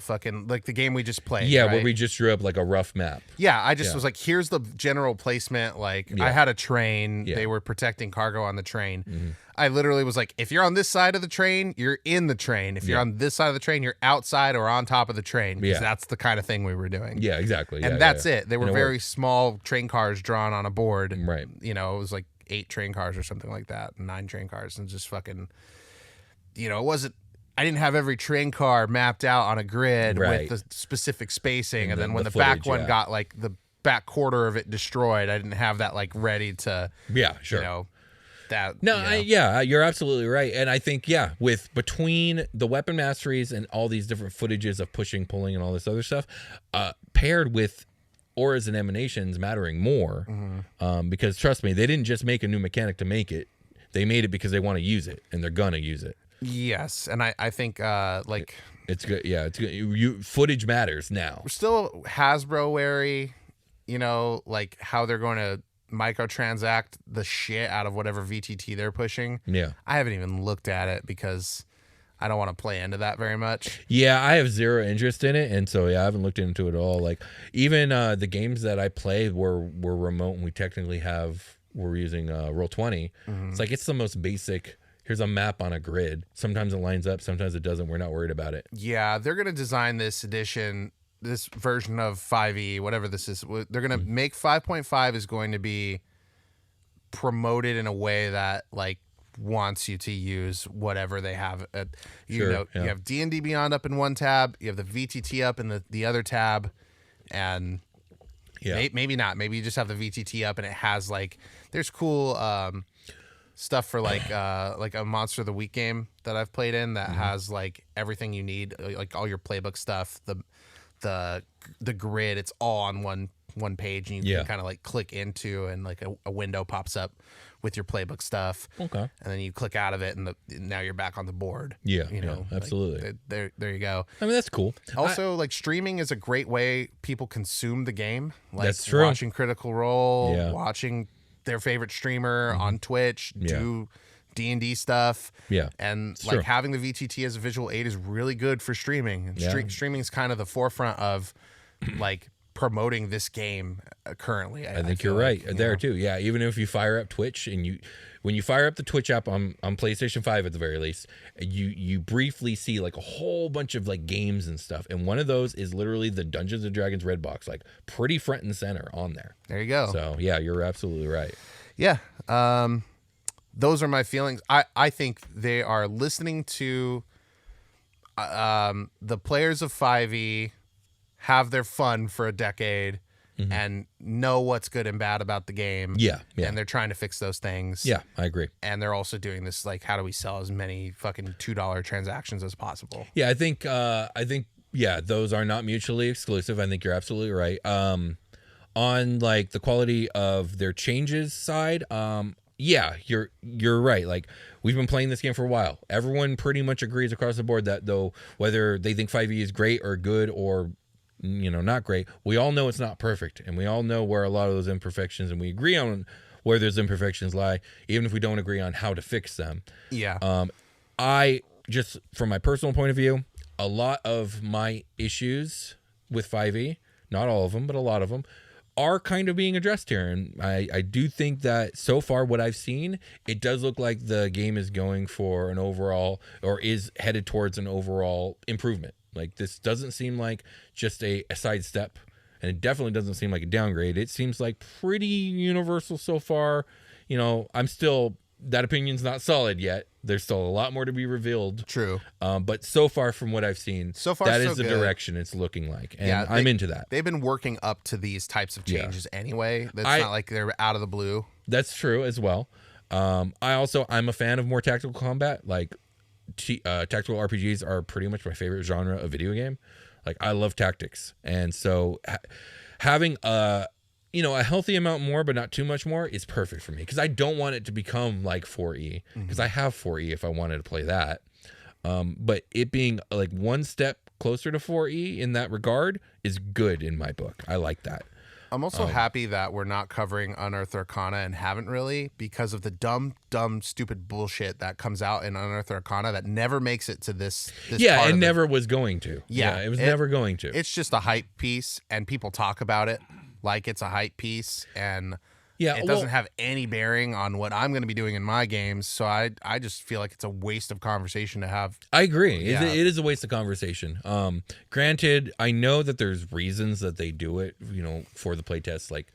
fucking like the game we just played. Yeah, right? where we just drew up like a rough map. Yeah, I just was like, here's the general placement. Like I had a train. They were protecting cargo on the train. I literally was like, if you're on this side of the train, you're in the train. If you're on this side of the train, you're outside or on top of the train. Because that's the kind of thing we were doing. Yeah, exactly. And that's it. They were very small train cars drawn on a board. Right. It was like 8 train cars or something like that. 9 train cars. And just fucking, it wasn't, I didn't have every train car mapped out on a grid with the specific spacing. And then when the back one got like the back quarter of it destroyed, I didn't have that like ready to, that. No, you're absolutely right. And I think, with between the weapon masteries and all these different footages of pushing, pulling, and all this other stuff, paired with auras and emanations mattering more, because trust me, they didn't just make a new mechanic to make it. They made it because they want to use it, and they're going to use it. Yes, and I think it's good. Yeah, it's good. Footage matters now. We're still Hasbro wary, like how they're going to microtransact the shit out of whatever VTT they're pushing. Yeah, I haven't even looked at it because I don't want to play into that very much. Yeah, I have zero interest in it, and so I haven't looked into it at all. Like even the games that I play were remote, and we're using Roll20. It's like it's the most basic. Here's a map on a grid. Sometimes it lines up, sometimes it doesn't. We're not worried about it. Yeah, they're going to design this version of 5e, whatever this is. They're going to make 5.5 is going to be promoted in a way that like wants you to use whatever they have. You have D&D Beyond up in one tab. You have the VTT up in the other tab. And maybe not. Maybe you just have the VTT up and it has like, there's cool... stuff for like a Monster of the Week game that I've played in that has like everything you need, like all your playbook stuff, the grid. It's all on one page, and you can kind of like click into, and like a window pops up with your playbook stuff. Okay, and then you click out of it, and now you're back on the board. Yeah, absolutely. Like, there you go. I mean, that's cool. Also, like streaming is a great way people consume the game. Like that's true. Watching Critical Role, watching their favorite streamer on Twitch do D&D stuff. Yeah. And like having the VTT as a visual aid is really good for streaming. And streaming is kind of the forefront of like promoting this game currently. I think you're right there too. Yeah. Even if you fire up Twitch and when you fire up the Twitch app on PlayStation 5 at the very least, you briefly see like a whole bunch of like games and stuff. And one of those is literally the Dungeons & Dragons red box, like pretty front and center on there. There you go. So yeah, you're absolutely right. Yeah. Those are my feelings. I think they are listening to the players of 5e have their fun for a decade and know what's good and bad about the game. Yeah. And they're trying to fix those things. Yeah, I agree. And they're also doing this, like, how do we sell as many fucking $2 transactions as possible? Yeah, I think those are not mutually exclusive. I think you're absolutely right. On like the quality of their changes side, yeah, you're right. Like, we've been playing this game for a while. Everyone pretty much agrees across the board that, though, whether they think 5e is great or good or, you know, not great, we all know it's not perfect, and we all know where a lot of those imperfections, and we agree on where those imperfections lie, even if we don't agree on how to fix them. Yeah. I just, from my personal point of view, a lot of my issues with 5e, not all of them, but a lot of them, are kind of being addressed here. And I do think that so far what I've seen, it does look like the game is going for an overall, or is headed towards an overall improvement. Like, this doesn't seem like just a sidestep, and it definitely doesn't seem like a downgrade. It seems like pretty universal so far. You know, that opinion's not solid yet. There's still a lot more to be revealed. True. But so far from what I've seen, that is the direction it's looking like. And I'm into that. They've been working up to these types of changes anyway. That's not like they're out of the blue. That's true as well. I'm a fan of more tactical combat. Like, tactical RPGs are pretty much my favorite genre of video game. Like, I love tactics. And so having a healthy amount more, but not too much more, is perfect for me, because I don't want it to become like 4E, because I have 4E if I wanted to play that. But it being like one step closer to 4E in that regard is good in my book. I like that. I'm also happy that we're not covering Unearthed Arcana, and haven't really, because of the dumb, stupid bullshit that comes out in Unearthed Arcana that never makes it to this yeah, it never was going to. Yeah, it was never going to. It's just a hype piece, and people talk about it like it's a hype piece, and it doesn't have any bearing on what I'm going to be doing in my games. So I just feel like it's a waste of conversation to have. I agree. Yeah. It is a waste of conversation. Granted, I know that there's reasons that they do it, you know, for the playtest, like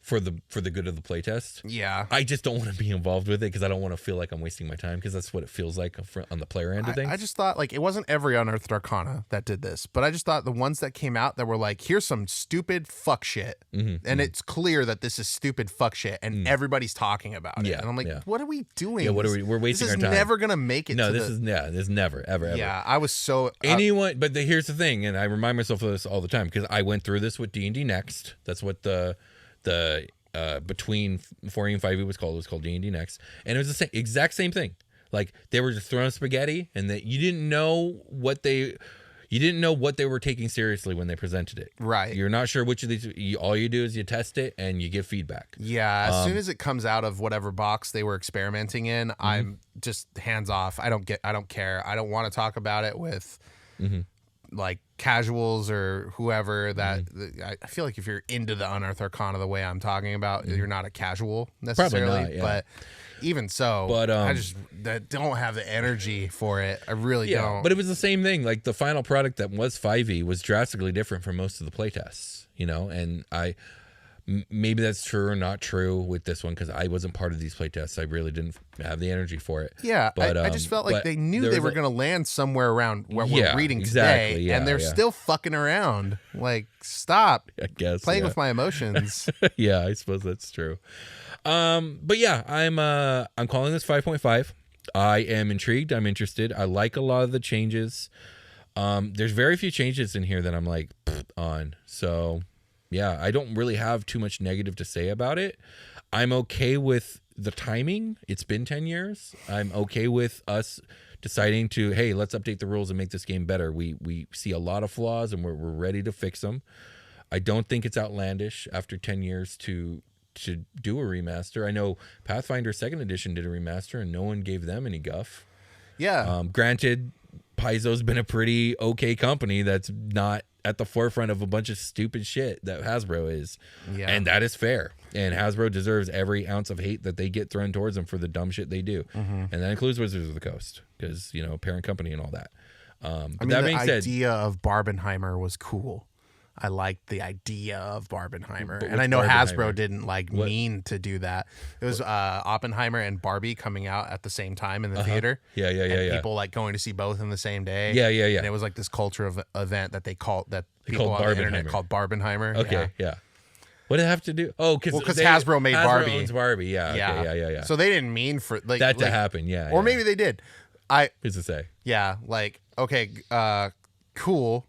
for the good of the playtest. Yeah. I just don't want to be involved with it, because I don't want to feel like I'm wasting my time, because that's what it feels like on the player end of things. I just thought, like, it wasn't every Unearthed Arcana that did this, but I just thought the ones that came out that were like, here's some stupid fuck shit, and it's clear that this is stupid fuck shit, and everybody's talking about it. And I'm like, what are we doing? Yeah, we're wasting our time. This is never gonna make it. No, this is never, ever. Yeah, I was so but here's the thing, and I remind myself of this all the time, because I went through this with D&D Next. That's what the between 4E and 5E was called D&D Next, and it was the exact same thing. Like, they were just throwing spaghetti, and that you didn't know what they were taking seriously when they presented it. Right. You're not sure which of these. All you do is you test it and you give feedback. Yeah. As soon as it comes out of whatever box they were experimenting in, I'm just hands off. I don't care. I don't want to talk about it with like casuals or whoever that I feel like if you're into the Unearthed Arcana the way I'm talking about, you're not a casual necessarily. Probably not, yeah. But even so, I just don't have the energy for it. I really don't. But it was the same thing. Like, the final product that was 5e was drastically different from most of the playtests, you know, and maybe that's true or not true with this one, because I wasn't part of these playtests. I really didn't have the energy for it. Yeah, but I just felt like they knew they were going to land somewhere around what we're reading today, and they're still fucking around. Like, stop. I guess playing with my emotions. Yeah, I suppose that's true. But yeah, I'm calling this 5.5. I am intrigued. I'm interested. I like a lot of the changes. There's very few changes in here that I'm like on. So yeah, I don't really have too much negative to say about it. I'm okay with the timing. It's been 10 years. I'm okay with us deciding to, hey, let's update the rules and make this game better. We see a lot of flaws, and we're ready to fix them. I don't think it's outlandish after 10 years to do a remaster. I know Pathfinder 2nd Edition did a remaster, and no one gave them any guff. Yeah. Granted, Paizo's been a pretty okay company that's not at the forefront of a bunch of stupid shit that Hasbro is. Yeah. And that is fair. And Hasbro deserves every ounce of hate that they get thrown towards them for the dumb shit they do. And that includes Wizards of the Coast, because, you know, parent company and all that. But that being said, the idea of Barbenheimer was cool. I liked the idea of Barbenheimer. And I know Hasbro didn't mean to do that. It was Oppenheimer and Barbie coming out at the same time in the theater. Yeah. People like going to see both in the same day. Yeah. And it was like this culture of event that people on the internet called Barbenheimer. Okay, yeah. What did it have to do? Oh, because Hasbro made Barbie. Owns Barbie. Yeah. Yeah. Okay, yeah. So they didn't mean for that to happen. Yeah. Or maybe they did. Who's to say? Yeah. Like, okay, cool.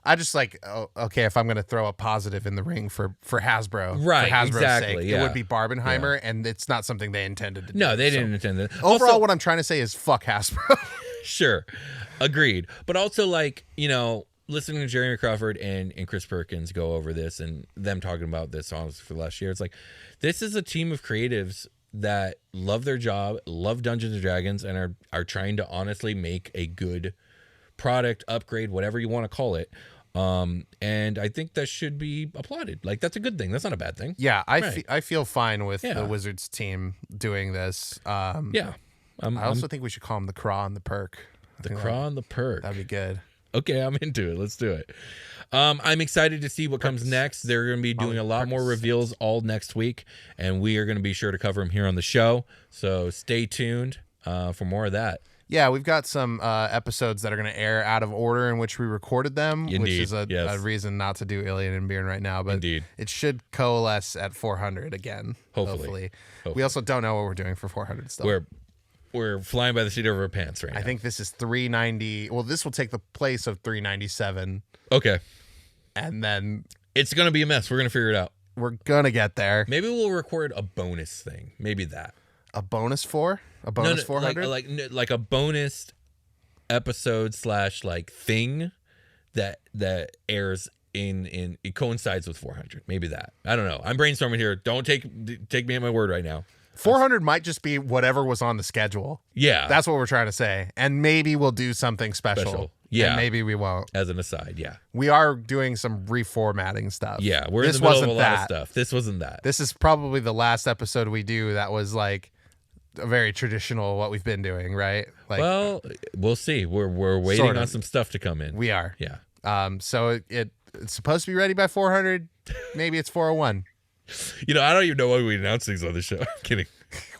I just okay, if I'm going to throw a positive in the ring for Hasbro, right? For Hasbro's Exactly. sake, Yeah. it would be Barbenheimer, and it's not something they intended to do. No, they didn't intend it. Overall, Also, what I'm trying to say is fuck Hasbro. Sure, agreed. But also, like, listening to Jeremy Crawford and Chris Perkins go over this and them talking about this songs for the last year, it's like this is a team of creatives that love their job, love Dungeons and Dragons, and are trying to honestly make a good product, upgrade, whatever you want to call it. And I think that should be applauded. Like, that's a good thing. That's not a bad thing. Yeah, I feel fine with the Wizards team doing this. I also think we should call them the Craw and the Perk. The Craw and the Perk. That'd be good. Okay, I'm into it. Let's do it. I'm excited to see what comes next. They're going to be doing a lot more reveals all next week, and we are going to be sure to cover them here on the show. So stay tuned for more of that. Yeah, we've got some episodes that are going to air out of order in which we recorded them, Indeed, which is a reason not to do Iliad and Bjorn right now. But Indeed. It should coalesce at 400 again. Hopefully. We also don't know what we're doing for 400 still. We're flying by the seat of our pants right now. I think this is 390. Well, this will take the place of 397. Okay. And then it's going to be a mess. We're going to figure it out. We're going to get there. Maybe we'll record a bonus thing. Maybe that. A bonus 400? Like a bonus episode / like thing that airs in it coincides with 400. Maybe that. I don't know. I'm brainstorming here. Don't take me at my word right now. 400 might just be whatever was on the schedule. Yeah. That's what we're trying to say. And maybe we'll do something special. Yeah. And maybe we won't. As an aside, yeah. We are doing some reformatting stuff. Yeah, we're in the middle of a lot of stuff. This wasn't that. This is probably the last episode we do that was like a very traditional what we've been doing, right? Like, well, we'll see. We're waiting on some stuff to come in. We are. Yeah. So it's supposed to be ready by 400. Maybe it's 401. I don't even know why we announce things on the show. I'm kidding.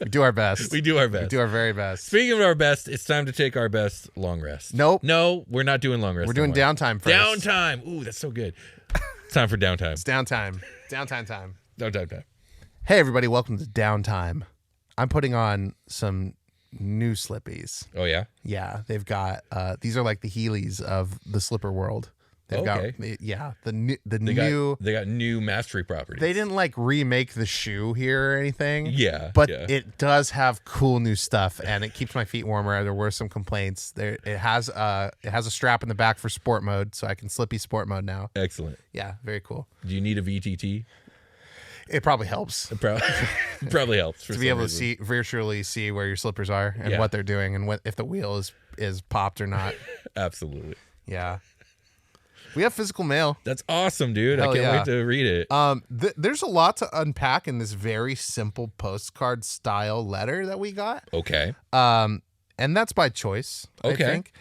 We do our best. We do our best. We do our very best. Speaking of our best, it's time to take our best long rest. Nope. No, we're not doing long rest. We're doing downtime first. Downtime. Ooh, that's so good. It's time for downtime. It's downtime. Downtime time. Downtime time. Hey, everybody. Welcome to Downtime. I'm putting on some new slippies. Oh, yeah? Yeah. They've got, these are like the Heelys of the slipper world. They've got they got new mastery properties. They didn't like remake the shoe here or anything. Yeah. But it does have cool new stuff and it keeps my feet warmer. There were some complaints. It has a strap in the back for sport mode, so I can slippy sport mode now. Excellent. Yeah, very cool. Do you need a VTT? It probably helps. It probably helps to be able to virtually see where your slippers are and what they're doing and if the wheel is popped or not. Absolutely. Yeah. We have physical mail. That's awesome, dude. I can't wait to read it. There's a lot to unpack in this very simple postcard style letter that we got. Okay. And that's by choice, okay. I think.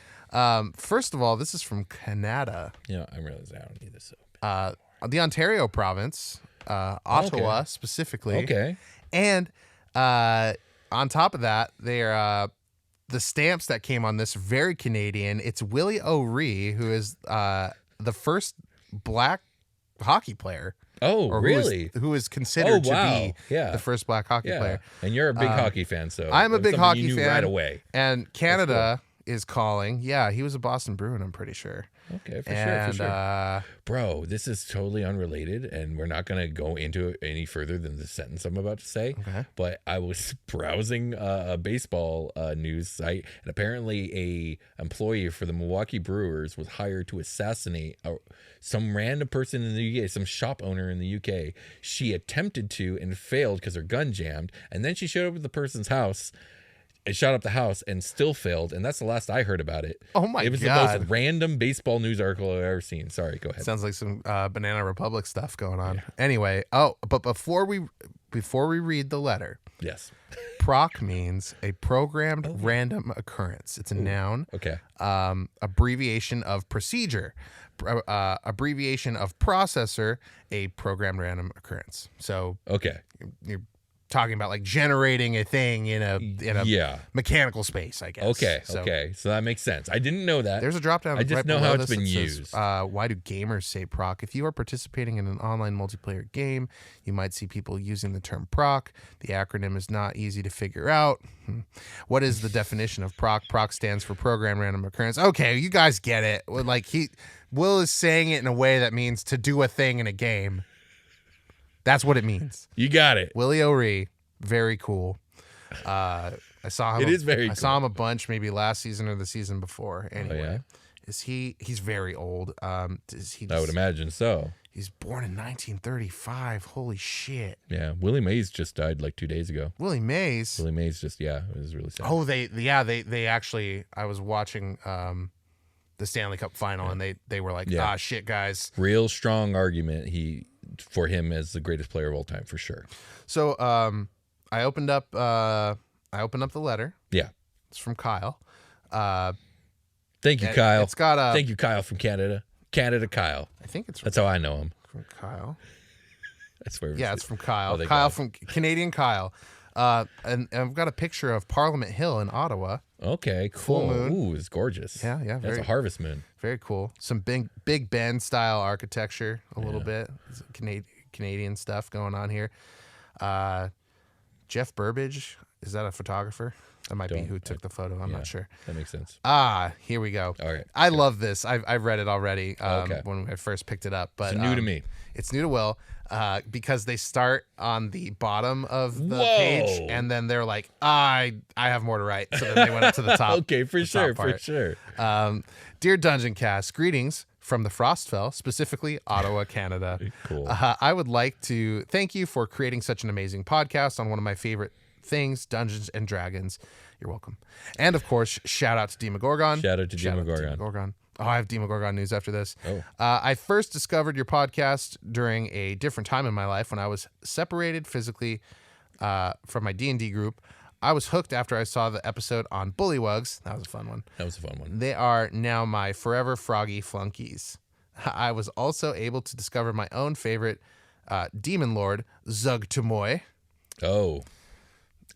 First of all, this is from Canada. I realize I don't need this. The Ontario province, Ottawa specifically. Okay. And on top of that, they're the stamps that came on this are very Canadian. It's Willie O'Ree, who is the first black hockey player. Oh, really? Who is considered to be the first black hockey player. And you're a big hockey fan, so I'm a big hockey fan right away. And Canada is calling. Yeah, he was a Boston Bruin, I'm pretty sure. Okay, for sure. Bro, this is totally unrelated, and we're not going to go into it any further than the sentence I'm about to say. Okay. But I was browsing a baseball news site, and apparently a employee for the Milwaukee Brewers was hired to assassinate some random person in the UK, some shop owner in the UK. She attempted to and failed because her gun jammed, and then she showed up at the person's house. It shot up the house and still failed, and that's the last I heard about it. Oh my god! It was the most random baseball news article I've ever seen. Sorry, go ahead. Sounds like some Banana Republic stuff going on. Yeah. Anyway, but before we read the letter, yes, proc means a programmed random occurrence. It's a noun. Okay. Abbreviation of procedure, abbreviation of processor, a programmed random occurrence. So okay, you're talking about like generating a thing in a mechanical space, I guess. Okay, so that makes sense. I didn't know that. There's a drop down. I just right know below how it's this been that used. Says, why do gamers say proc? If you are participating in an online multiplayer game, you might see people using the term proc. The acronym is not easy to figure out. What is the definition of proc? Proc stands for program random occurrence. Okay, you guys get it. Like Will is saying it in a way that means to do a thing in a game. That's what it means. You got it. Willie O'Ree, very cool. I saw him. It is very cool. I saw him a bunch, maybe last season or the season before. Anyway, he's very old. I would imagine so. He's born in 1935. Holy shit. Yeah, Willie Mays just died like 2 days ago. Willie Mays just it was really sad. Oh, they actually. I was watching the Stanley Cup final, and they were like, shit, guys. Real strong argument for him as the greatest player of all time, for sure. So I opened up the letter. Yeah. It's from Kyle. Thank you, Kyle. It's got thank you, Kyle from Canada. Canada Kyle. I think it's that's how I know him. From Kyle. I swear. Yeah, it's from Kyle. Kyle from Canadian Kyle. And I've got a picture of Parliament Hill in Ottawa. Okay, cool. Full moon. Ooh, it's gorgeous. Yeah. That's a harvest moon. Very cool. Some Big Ben style architecture, a little bit. Canadian stuff going on here. Jeff Burbage, is that a photographer? That might be who took the photo. I'm not sure. That makes sense. Here we go. All right. I love this. I've read it already when I first picked it up. But it's new to me. It's new to Will because they start on the bottom of the page, and then they're like, I have more to write. So then they went up to the top. Okay, for sure. Dear Dungeoncast, greetings from the Frostfell, specifically Ottawa, Canada. Cool. I would like to thank you for creating such an amazing podcast on one of my favorite things, Dungeons and Dragons. You're welcome. And of course, shout out to Demogorgon. Shout out to Demogorgon. Oh, I have Demogorgon news after this. Oh. I first discovered your podcast during a different time in my life when I was separated physically from my D&D group. I was hooked after I saw the episode on Bullywugs. That was a fun one. They are now my forever froggy flunkies. I was also able to discover my own favorite demon lord, Zug Tumoy. Oh.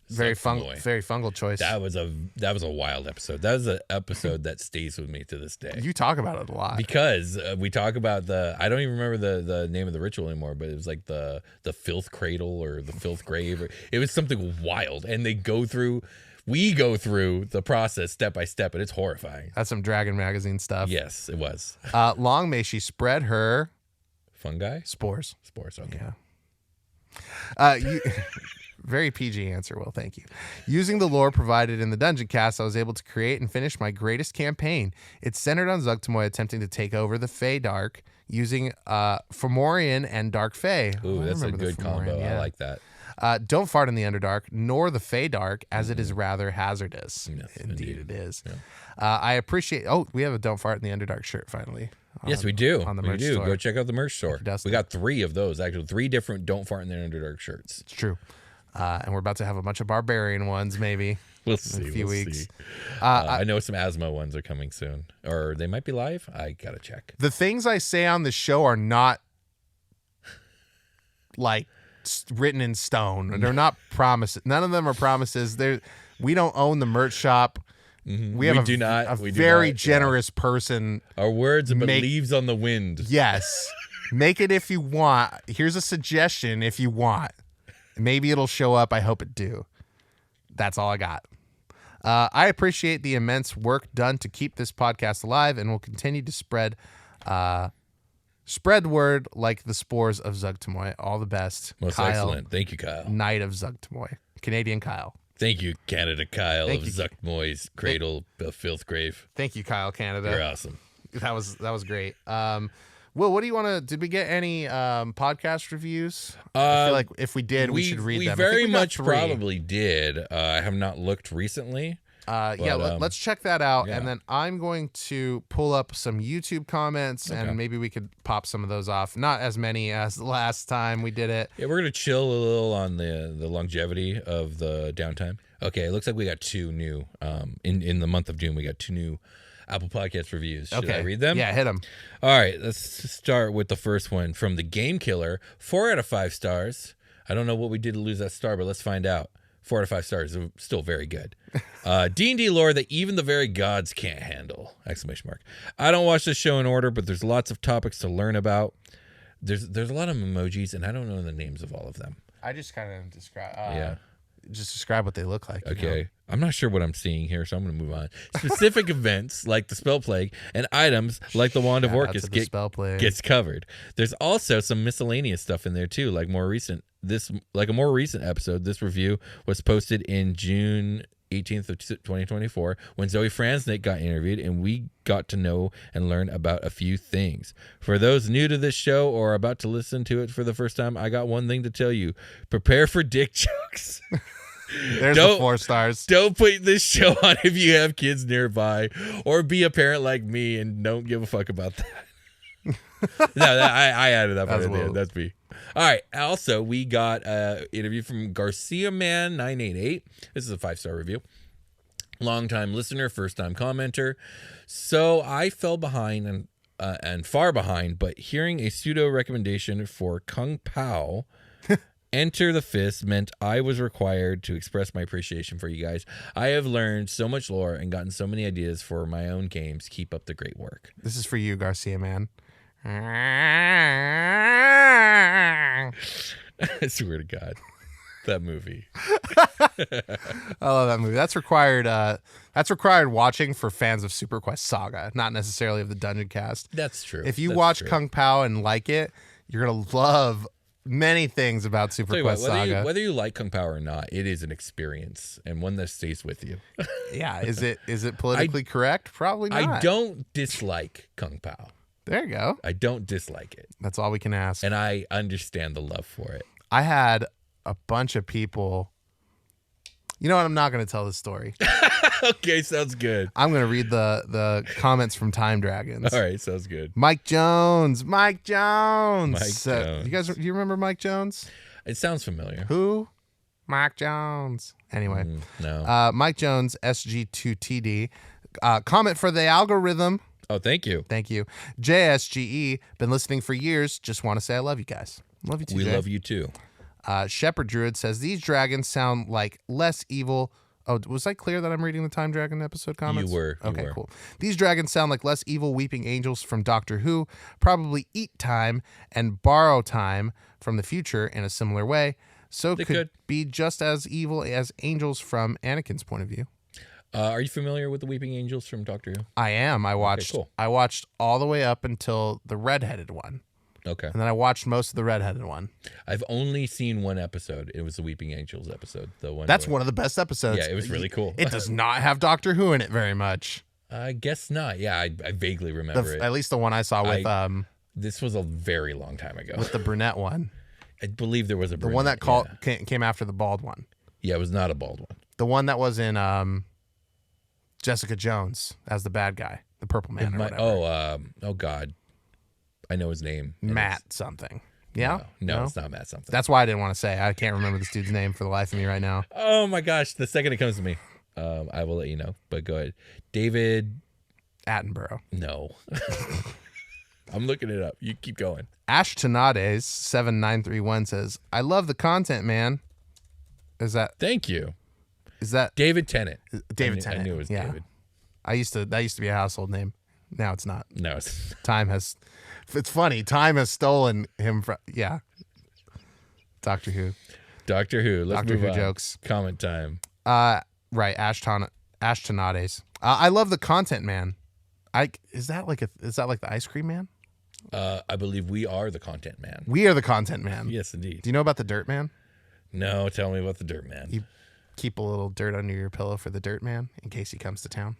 Very fungal choice. That was a wild episode. That was an episode that stays with me to this day. You talk about it a lot because we talk about I don't even remember the name of the ritual anymore, but it was like the filth cradle or the filth grave. It was something wild, and we go through the process step by step, and it's horrifying. That's some Dragon Magazine stuff. Yes, it was. Long may she spread her fungi spores. Okay. Yeah. Very PG answer, Will. Thank you. Using the lore provided in the Dungeoncast, I was able to create and finish my greatest campaign. It's centered on Zug Tumoy attempting to take over the Fey Dark using Fomorian and Dark Fey. Ooh, that's a good combo. Yeah. I like that. Don't fart in the Underdark, nor the Fey Dark, as it is rather hazardous. Yes, indeed it is. Yeah. I appreciate... Oh, we have a Don't Fart in the Underdark shirt, finally. Yes, we do. On the merch store. Go check out the merch store. We got 3 of those, actually. 3 different Don't Fart in the Underdark shirts. It's true. And we're about to have a bunch of Barbarian ones, maybe. We'll see. In a few weeks. I know some asthma ones are coming soon. Or they might be live. I got to check. The things I say on the show are not, like, written in stone. They're not promises. None of them are promises. We don't own the merch shop. Mm-hmm. We have a very generous person. Our words are but leaves on the wind. Yes. Make it if you want. Here's a suggestion if you want. Maybe it'll show up. I hope it do. That's all I got. I appreciate the immense work done to keep this podcast alive and will continue to spread word like the spores of Zug Tumoy. All the best. Most Kyle, excellent. Thank you, Kyle. Knight of Zug Tumoy. Canadian Kyle. Thank you, Canada Kyle of Zug Tumoy's Cradle of Filth Grave. Thank you, Kyle Canada. You're awesome. That was great. Will, what do you want to... Did we get any podcast reviews? I feel like if we did, we should read them. We very much probably did. I have not looked recently. Let's check that out. Yeah. And then I'm going to pull up some YouTube comments, and maybe we could pop some of those off. Not as many as the last time we did it. Yeah, we're going to chill a little on the longevity of the downtime. Okay, it looks like we got 2 new. In the month of June, we got 2 new Apple Podcast reviews. Should I read them? Yeah, hit them. All right, let's start with the first one from the Game Killer. 4 out of 5 stars. I don't know what we did to lose that star, but let's find out. 4 out of 5 stars. Still very good. D&D lore that even the very gods can't handle! ! I don't watch this show in order, but there's lots of topics to learn about. There's a lot of emojis, and I don't know the names of all of them. I just kind of describe what they look like. Okay. I'm not sure what I'm seeing here, so I'm going to move on. Specific events like the Spell Plague and items like the Wand of Orcus gets covered. There's also some miscellaneous stuff in there too, like a more recent episode. This review was posted in June 18th of 2024 when Zoe Franznick got interviewed, and we got to know and learn about a few things. For those new to this show or about to listen to it for the first time, I got one thing to tell you: prepare for dick jokes. There's the 4 stars. Don't put this show on if you have kids nearby, or be a parent like me and don't give a fuck about that. I added that part in there. That's me. All right. Also, we got an interview from Garcia Man 988. This is a 5-star review. Longtime listener, first time commenter. So I fell behind and far behind, but hearing a pseudo recommendation for Kung Pao Enter the Fist meant I was required to express my appreciation for you guys. I have learned so much lore and gotten so many ideas for my own games. Keep up the great work. This is for you, Garcia Man. I swear to God, that movie. I love that movie. That's required. That's required watching for fans of Super Quest Saga, not necessarily of the Dungeoncast. That's true. If you watch Kung Pao and like it, you're gonna love many things about Super Quest Saga. Whether you like Kung Pao or not, it is an experience and one that stays with you. Yeah. Is it politically correct? Probably not. I don't dislike Kung Pao. There you go. I don't dislike it. That's all we can ask. And I understand the love for it. I had a bunch of people. You know what? I'm not going to tell this story. Okay, sounds good. I'm going to read the comments from Time Dragons. All right, sounds good. Mike Jones. Do you remember Mike Jones? It sounds familiar. Who? Mike Jones. Anyway. No. Mike Jones, SG2TD. Comment for the algorithm. Oh, thank you. Thank you. JSGE, been listening for years. Just want to say I love you guys. Love you too. We love you too. Shepherd Druid says, these dragons sound like less evil. Oh, was I clear that I'm reading the Time Dragon episode comments? You were. Okay, cool. These dragons sound like less evil weeping angels from Doctor Who, probably eat time and borrow time from the future in a similar way. So they could be just as evil as angels from Anakin's point of view. Are you familiar with the Weeping Angels from Doctor Who? I am. I watched all the way up until the redheaded one. Okay. And then I watched most of the redheaded one. I've only seen one episode. It was the Weeping Angels episode. That's one of the best episodes. Yeah, it was really cool. It does not have Doctor Who in it very much. I guess not. Yeah, I vaguely remember it. At least the one I saw with this was a very long time ago. With the brunette one. I believe there was a brunette. The one that came after the bald one. Yeah, it was not a bald one. The one that was in Jessica Jones as the bad guy, the purple man or whatever. Oh God. I know his name. Matt something. Yeah? No, it's not Matt something. That's why I didn't want to say. I can't remember this dude's name for the life of me right now. Oh my gosh. The second it comes to me, I will let you know. But go ahead. David Attenborough. No. I'm looking it up. You keep going. Ashtonades 7931 says, I love the content, man. Thank you. Is that David Tennant? David Tennant. I knew it was David. That used to be a household name. Now it's not. No, it's it's funny. Time has stolen him from Doctor Who. Let's Doctor move Who on. jokes. Comment time. Right. Ashtonades. I love the content, man. Is that like the ice cream man? I believe we are the content man. We are the content man. Yes, indeed. Do you know about the dirt man? No, tell me about the dirt man. You keep a little dirt under your pillow for the dirt man in case he comes to town.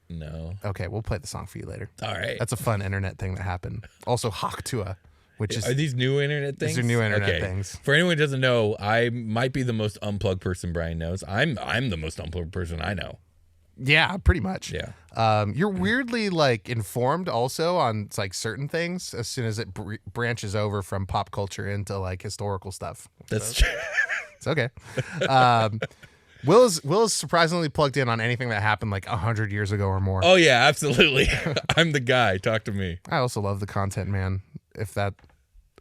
No. Okay, we'll play the song for you later. All right. That's a fun internet thing that happened. Also, Hawktua, which is... Are these new internet things? These are new internet things. For anyone who doesn't know, I might be the most unplugged person Brian knows. I'm the most unplugged person I know. Yeah, pretty much. Yeah. You're weirdly informed also on certain things as soon as it branches over from pop culture into historical stuff. That's true. It's okay. Will is surprisingly plugged in on anything that happened 100 years ago or more. Oh yeah, absolutely. I'm the guy. Talk to me. I also love the content, man. If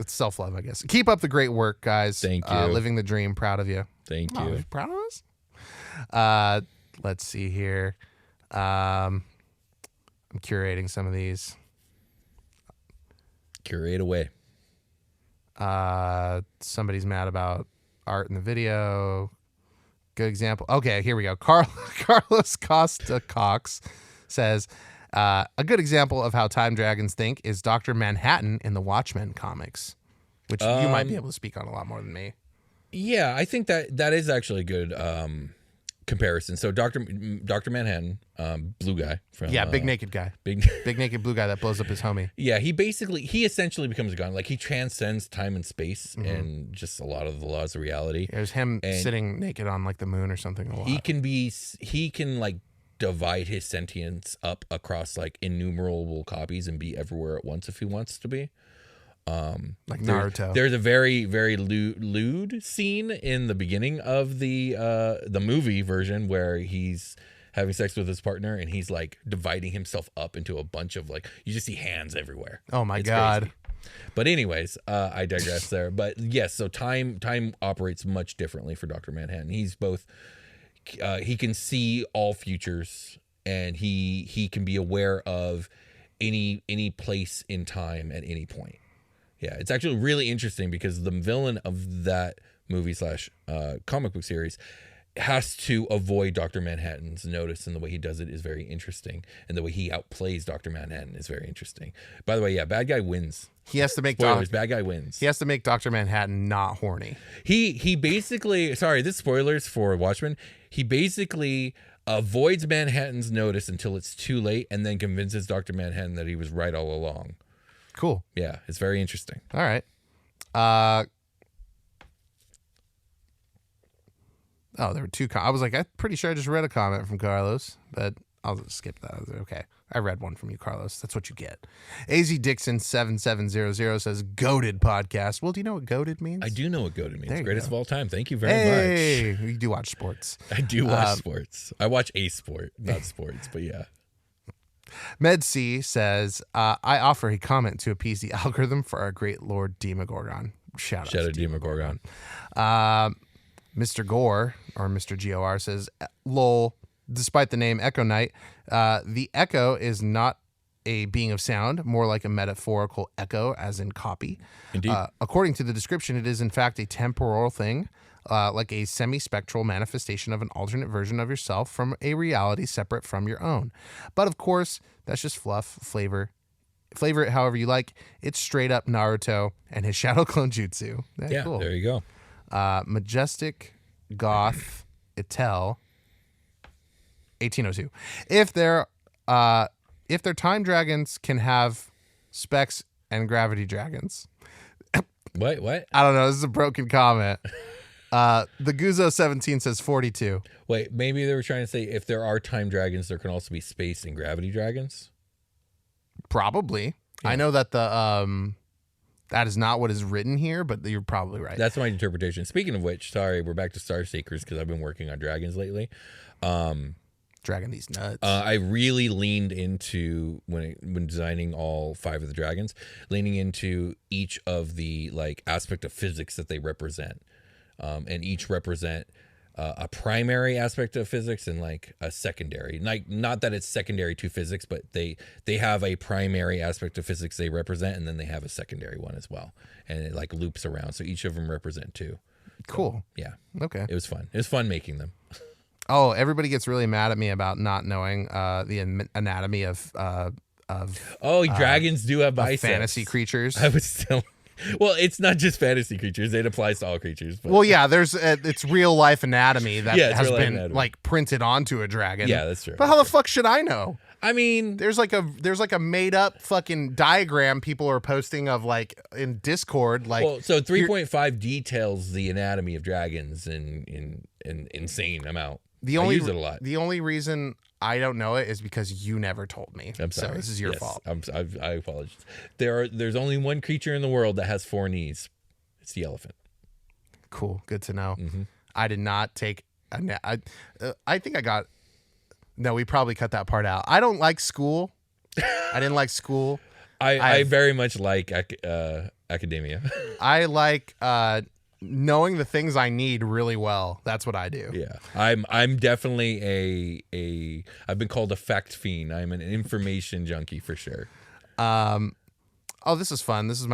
It's self-love, I guess. Keep up the great work, guys. Thank you. Living the dream. Proud of you. Thank Oh, you. proud of us? Let's see here. I'm curating some of these. Curate away. Somebody's mad about art in the video. Good example. Okay, here we go. Carlos Costa Cox says, a good example of how time dragons think is Dr. Manhattan in the Watchmen comics, which you might be able to speak on a lot more than me. Yeah, I think that is actually a good comparison. So Dr. Manhattan, blue guy from big naked guy. big Naked blue guy that blows up his homie. Yeah, he essentially becomes a god. Like he transcends time and space and just a lot of the laws of reality. There's him sitting naked on like the moon or something a lot. He can like divide his sentience up across like innumerable copies and be everywhere at once if he wants to be. Like Naruto. There's a very, very lewd scene in the beginning of the movie version where he's having sex with his partner and he's like dividing himself up into a bunch of like, you just see hands everywhere. Oh my God. Crazy. But anyways, I digress there. But yes, so time operates much differently for Dr. Manhattan. He's both, he can see all futures and he can be aware of any place in time at any point. Yeah, it's actually really interesting because the villain of that movie / comic book series has to avoid Dr. Manhattan's notice, and the way he does it is very interesting, and the way he outplays Dr. Manhattan is very interesting. By the way, yeah, bad guy wins. He has to make bad guy wins. He has to make Dr. Manhattan not horny. He basically, sorry, this is spoilers for Watchmen. He basically avoids Manhattan's notice until it's too late, and then convinces Dr. Manhattan that he was right all along. Cool. Yeah, it's very interesting. All right. There were two. I was like, I'm pretty sure I just read a comment from Carlos, but I'll just skip that. I was like, okay, I read one from you, Carlos. That's what you get. AZ Dixon 7700 says goated podcast. Well, do you know what goated means? I do know what goated means. Greatest of all time. Thank you very much. You do watch sports. I do watch sports. I watch a sport, not sports, but yeah. Med C says, I offer a comment to appease the algorithm for our great Lord Demogorgon. Shout out to Demogorgon. Mr. Gore, or Mr. GOR, says, lol, despite the name Echo Knight, the echo is not a being of sound, more like a metaphorical echo, as in copy. Indeed. According to the description, it is in fact a temporal thing, like a semi-spectral manifestation of an alternate version of yourself from a reality separate from your own. But of course, that's just fluff, flavor it however you like. It's straight up Naruto and his shadow clone jutsu. Yeah, cool. There you go. Majestic Goth Itel 1802. If their time dragons can have specs and gravity dragons. What? I don't know. This is a broken comment. The Guzo 17 says 42. Wait, maybe they were trying to say if there are time dragons, there can also be space and gravity dragons? Probably. Yeah. I know that that is not what is written here, but you're probably right. That's my interpretation. Speaking of which, sorry, we're back to Starseekers because I've been working on dragons lately. Dragging these nuts. I really leaned into when designing all 5 of the dragons, leaning into each of the like aspect of physics that they represent, and each represent a primary aspect of physics and like a secondary. Like not that it's secondary to physics, but they have a primary aspect of physics they represent, and then they have a secondary one as well, and it like loops around. So each of them represent 2. Cool. So, yeah. Okay. It was fun. It was fun making them. Oh, everybody gets really mad at me about not knowing the anatomy of dragons do have biceps. Fantasy creatures. I was still. Well, it's not just fantasy creatures; it applies to all creatures. But. Well, yeah, there's it's real life anatomy that has been like printed onto a dragon. Yeah, that's true. But how the fuck should I know? I mean, there's like a made up fucking diagram people are posting of like in Discord. Like, well, so 3.5 details the anatomy of dragons in insane amount. I use it a lot. The only reason I don't know it is because you never told me. I'm sorry. So this is your fault. I apologize. There's only one creature in the world that has 4 knees. It's the elephant. Cool. Good to know. Mm-hmm. I did not take I think I got. No, we probably cut that part out. I don't like school. I didn't like school. I very much like academia. I like knowing the things I need really well. That's what I do. Yeah, I'm definitely I've been called a fact fiend. I'm an information junkie for sure. Oh, this is fun. This is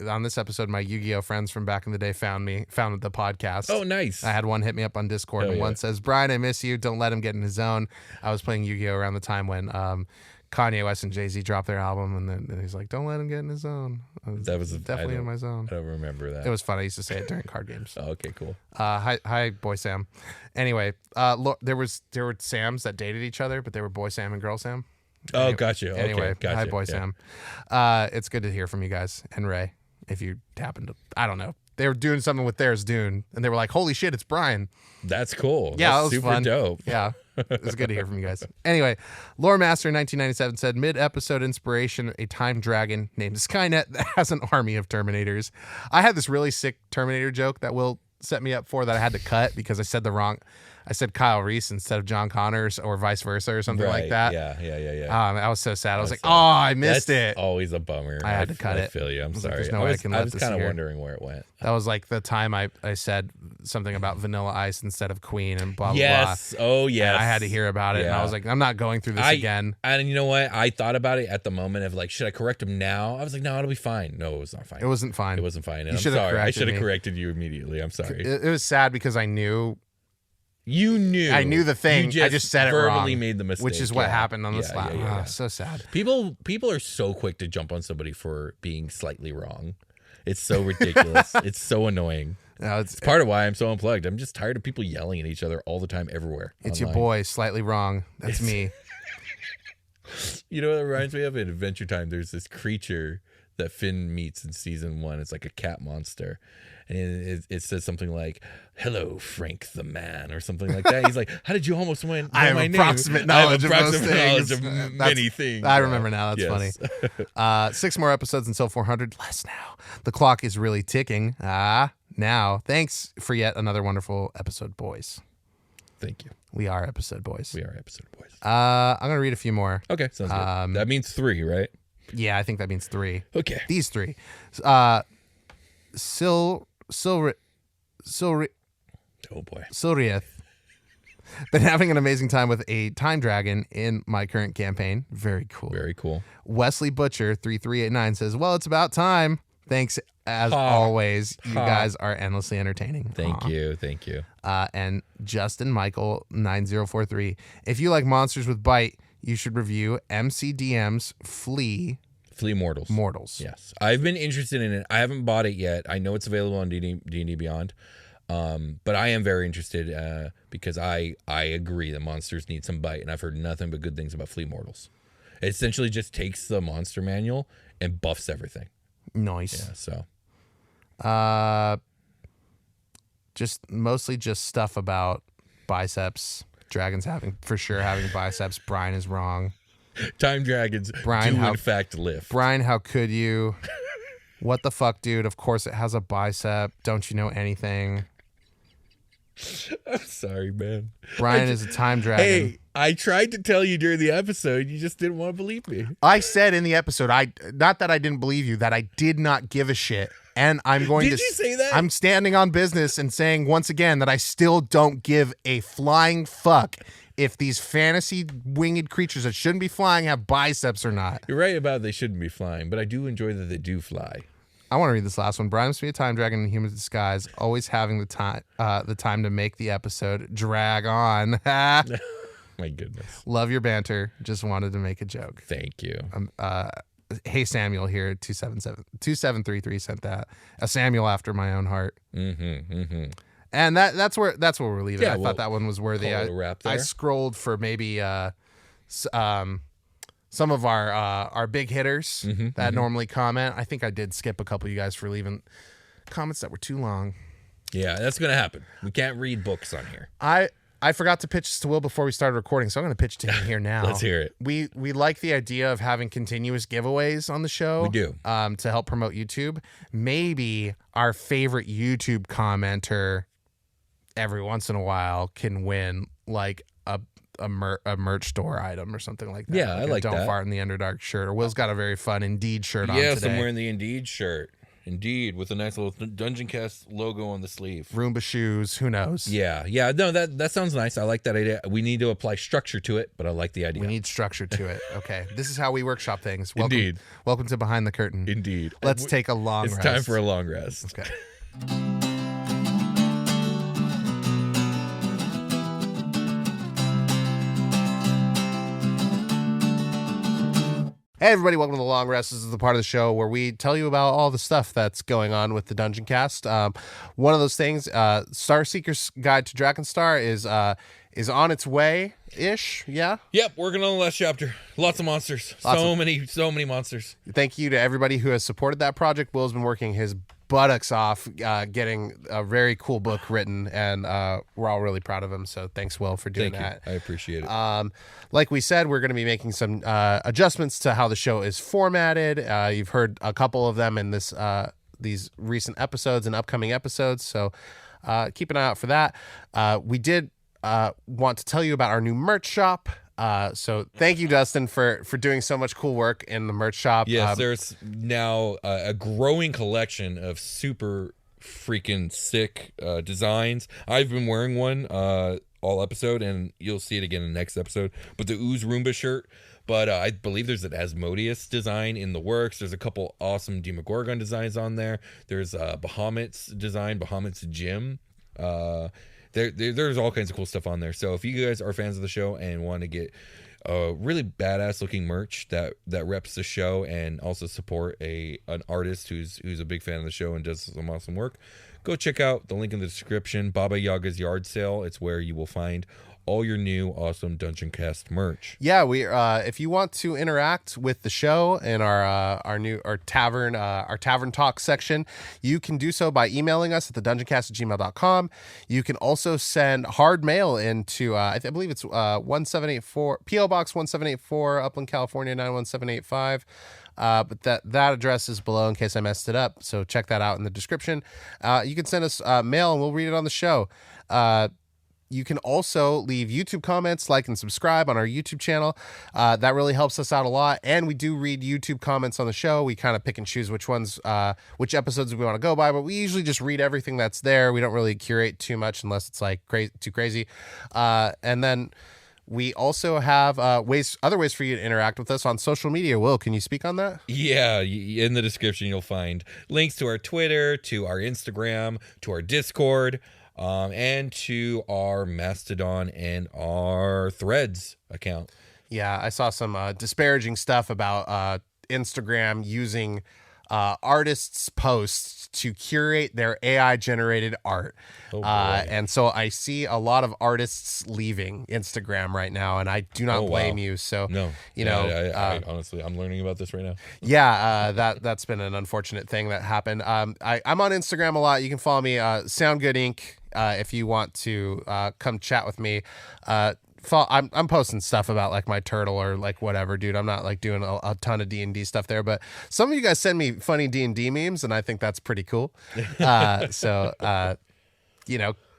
on this episode, my Yu-Gi-Oh friends from back in the day found the podcast. Oh, nice. I had one hit me up on Discord, and one says, "Brian, I miss you. Don't let him get in his zone." I was playing Yu-Gi-Oh around the time when Kanye West and Jay-Z dropped their album, and then he's like, "Don't let him get in his zone." That was definitely in my zone. I don't remember that. It was fun. I used to say it during card games. Oh, okay, cool. Hi, boy Sam. Anyway, there were Sams that dated each other, but they were boy Sam and girl Sam. Oh, gotcha. Anyway, Okay, gotcha. hi, boy Sam. It's good to hear from you guys. And Ray, if you happen to, I don't know. They were doing something with theirs, Dune, and they were like, "Holy shit, it's Brian." That's cool. Yeah, That's that was super fun. dope. Yeah, it's good to hear from you guys. Anyway, Lore Master in 1997 said, mid-episode inspiration, a time dragon named Skynet that has an army of Terminators. I had this really sick Terminator joke that Will set me up for that I had to cut because I said Kyle Reese instead of John Connors or vice versa or something like that. Yeah. I was so sad. I was like, oh, I missed That's it. always a bummer. I had to cut it. I feel you. I'm like, sorry. there's no way I can let was this kind of here. wondering where it went. That was like the time I said something about Vanilla Ice instead of Queen and blah, blah, Yes. blah. Oh, yes. And I had to hear about it. And I Yeah. was like, I'm not going through this again. And you know what? I thought about it at the moment of like, should I correct him now? I was like, no, it'll be fine. No, it was not fine. It wasn't fine. It wasn't fine. And You I'm should have sorry. I corrected should have me. corrected you immediately. I'm sorry. It was sad because I knew. You knew. I knew the thing. I just said it wrong. Verbally made the mistake. Which is what Yeah. happened on this lap. Yeah. So sad. People are so quick to jump on somebody for being slightly wrong. It's so ridiculous. It's so annoying. No, It's part of why I'm so unplugged. I'm just tired of people yelling at each other all the time everywhere. It's online. your boy, slightly wrong. That's me. You know what it reminds me of? In Adventure Time, there's this creature that Finn meets in season 1. It's like a cat monster. And it says something like, "Hello, Frank the Man," or something like that. He's like, "How did you almost know I have my name?" approximate knowledge of those knowledge things. of many things. I remember now. That's Yes. funny. 6 more episodes until 400. Less now. The clock is really ticking. Now. Thanks for yet another wonderful episode, boys. Thank you. We are episode boys. We are episode boys. I'm going to read a few more. Okay, sounds good. That means 3, right? Yeah, I think that means 3. Okay. These 3. Oh boy. Sorieth. Been having an amazing time with a time dragon in my current campaign. Very cool. Very cool. Wesley Butcher 3389 says, "Well, it's about time. Thanks as always. You guys are endlessly entertaining." Thank you. Thank you. And Justin Michael 9043. If you like monsters with bite, you should review MCDM's Flea Mortals. Yes. I've been interested in it. I haven't bought it yet. I know it's available on D&D Beyond. But I am very interested because I agree that monsters need some bite, and I've heard nothing but good things about Flea Mortals. It essentially just takes the monster manual and buffs everything. Nice. Yeah, so. Just mostly just stuff about biceps. Dragons having biceps. Brian is wrong. Time dragons Brian, do in fact lift. Brian, how could you? What the fuck, dude? Of course it has a bicep. Don't you know anything? I'm sorry, man. Brian is a time dragon. Hey, I tried to tell you during the episode. You just didn't want to believe me. I said in the episode, not that I didn't believe you, that I did not give a shit. And I'm going to. Did you say that? I'm standing on business and saying once again that I still don't give a flying fuck if these fantasy winged creatures that shouldn't be flying have biceps or not. You're right about they shouldn't be flying, but I do enjoy that they do fly. I want to read this last one. Brian must be a time dragon in human disguise, always having the time to make the episode drag on. My goodness. Love your banter. Just wanted to make a joke. Thank you. Hey Samuel here, 2733 sent that. A Samuel after my own heart. And that's where we'll leave it. Yeah, I thought that one was worthy. call it a wrap there. I scrolled for maybe some of our big hitters that normally comment. I think I did skip a couple of you guys for leaving comments that were too long. Yeah, that's going to happen. We can't read books on here. I forgot to pitch this to Will before we started recording, so I'm going to pitch to him here now. Let's hear it. We like the idea of having continuous giveaways on the show. We do. To help promote YouTube. Maybe our favorite YouTube commenter every once in a while can win like a merch store item or something like that. Yeah, I like Don't that. Fart in the Underdark shirt. Or Will's got a very fun Indeed shirt on today. Yes, I'm wearing the Indeed shirt. Indeed, with a nice little Dungeoncast logo on the sleeve. Roomba shoes, who knows? Yeah. No, that sounds nice. I like that idea. We need to apply structure to it, but I like the idea. We need structure to it. Okay, this is how we workshop things. Welcome, Indeed. Welcome to Behind the Curtain. Indeed. Let's take a long rest. It's time for a long rest. Okay. Hey everybody, welcome to The Long Rest. This is the part of the show where we tell you about all the stuff that's going on with the Dungeoncast. One of those things, Starseeker's Guide to Drakenstar is on its way-ish, yeah? Yep, working on the last chapter. Lots of monsters. So many monsters. Thank you to everybody who has supported that project. Will's been working his buttocks off getting a very cool book written, and we're all really proud of him, so thanks, Will, for doing that. I appreciate it. Like we said, we're going to be making some adjustments to how the show is formatted. You've heard a couple of them in these recent episodes and upcoming episodes, so keep an eye out for that. We did want to tell you about our new merch shop. So thank you, Dustin, for doing so much cool work in the merch shop. Yes, there's now a growing collection of super freaking sick designs. I've been wearing one all episode, and you'll see it again in the next episode. But the Ooze Roomba shirt. But I believe there's an Asmodeus design in the works. There's a couple awesome Demogorgon designs on there. There's Bahamut's design, Bahamut's Gym. There's all kinds of cool stuff on there. So if you guys are fans of the show and want to get really badass looking merch that reps the show and also support an artist who's a big fan of the show and does some awesome work, go check out the link in the description, Baba Yaga's Yard Sale. It's where you will find all your new awesome Dungeoncast merch. Yeah, we if you want to interact with the show in our tavern talk section, you can do so by emailing us at thedungeoncast@gmail.com. You can also send hard mail into I believe it's 1784 PO Box 1784, Upland, California 91785. But that address is below in case I messed it up. So check that out in the description. You can send us mail and we'll read it on the show. You can also leave YouTube comments, like and subscribe on our YouTube channel. That really helps us out a lot. And we do read YouTube comments on the show. We kind of pick and choose which episodes we want to go by, but we usually just read everything that's there. We don't really curate too much unless it's like too crazy. And then we also have other ways for you to interact with us on social media. Will, can you speak on that? Yeah, in the description you'll find links to our Twitter, to our Instagram, to our Discord, and to our Mastodon and our Threads account. Yeah, I saw some disparaging stuff about Instagram using artists' posts to curate their AI-generated art. Oh, and so I see a lot of artists leaving Instagram right now, and I do not blame you. So, no, I honestly, I'm learning about this right now. Yeah, that's been an unfortunate thing that happened. I'm on Instagram a lot. You can follow me, Sound Good Inc. If you want to come chat with me. I'm posting stuff about like my turtle or like whatever, dude. I'm not like doing a ton of D&D stuff there, but some of you guys send me funny D&D memes, and I think that's pretty cool. So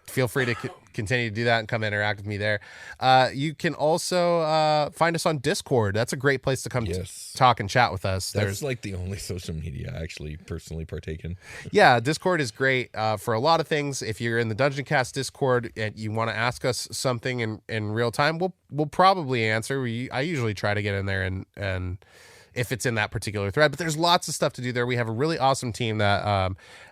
feel free to continue to do that and come interact with me there. You can also find us on Discord. That's a great place to come talk and chat with us. That's like the only social media I actually personally partake in. Yeah, Discord is great for a lot of things. If you're in the Dungeoncast Discord and you want to ask us something in real time, we'll probably answer. I usually try to get in there and if it's in that particular thread, but there's lots of stuff to do there. We have a really awesome team that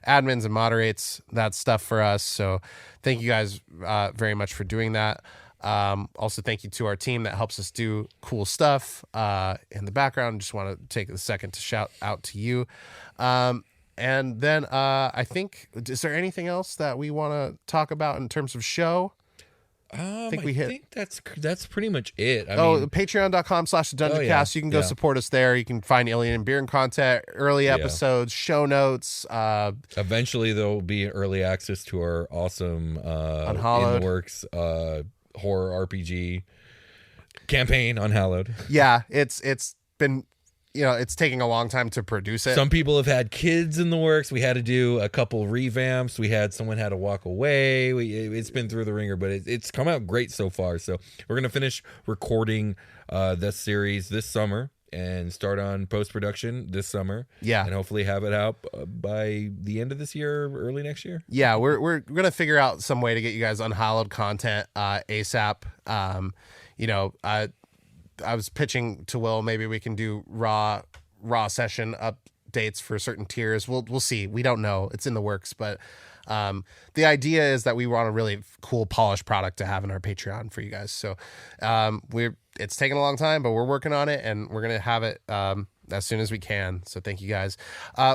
admins and moderates that stuff for us. So thank you guys very much for doing that. Also, thank you to our team that helps us do cool stuff in the background. Just want to take a second to shout out to you. And then I think, is there anything else that we want to talk about in terms of show? I think that's pretty much it. I mean, patreon.com/Dungeoncast. You can go support us there. You can find Alien and Beer content, early episodes, show notes. Eventually, there will be early access to our awesome Unhallowed. in the works horror RPG campaign, Unhallowed. Yeah, it's been. It's taking a long time to produce it. Some people have had kids in the works. We had to do a couple revamps. Someone had to walk away. It's been through the ringer, but it's come out great so far. So we're going to finish recording this series this summer. and start on post-production this summer. Yeah. And hopefully have it out by the end of this year, or early next year. Yeah, we're going to figure out some way to get you guys unhallowed content ASAP. I was pitching to Will, maybe we can do raw session updates for certain tiers. We'll see. We don't know. It's in the works, but the idea is that we want a really cool, polished product to have in our Patreon for you guys. So it's taken a long time, but we're working on it, and we're going to have it as soon as we can. So thank you guys.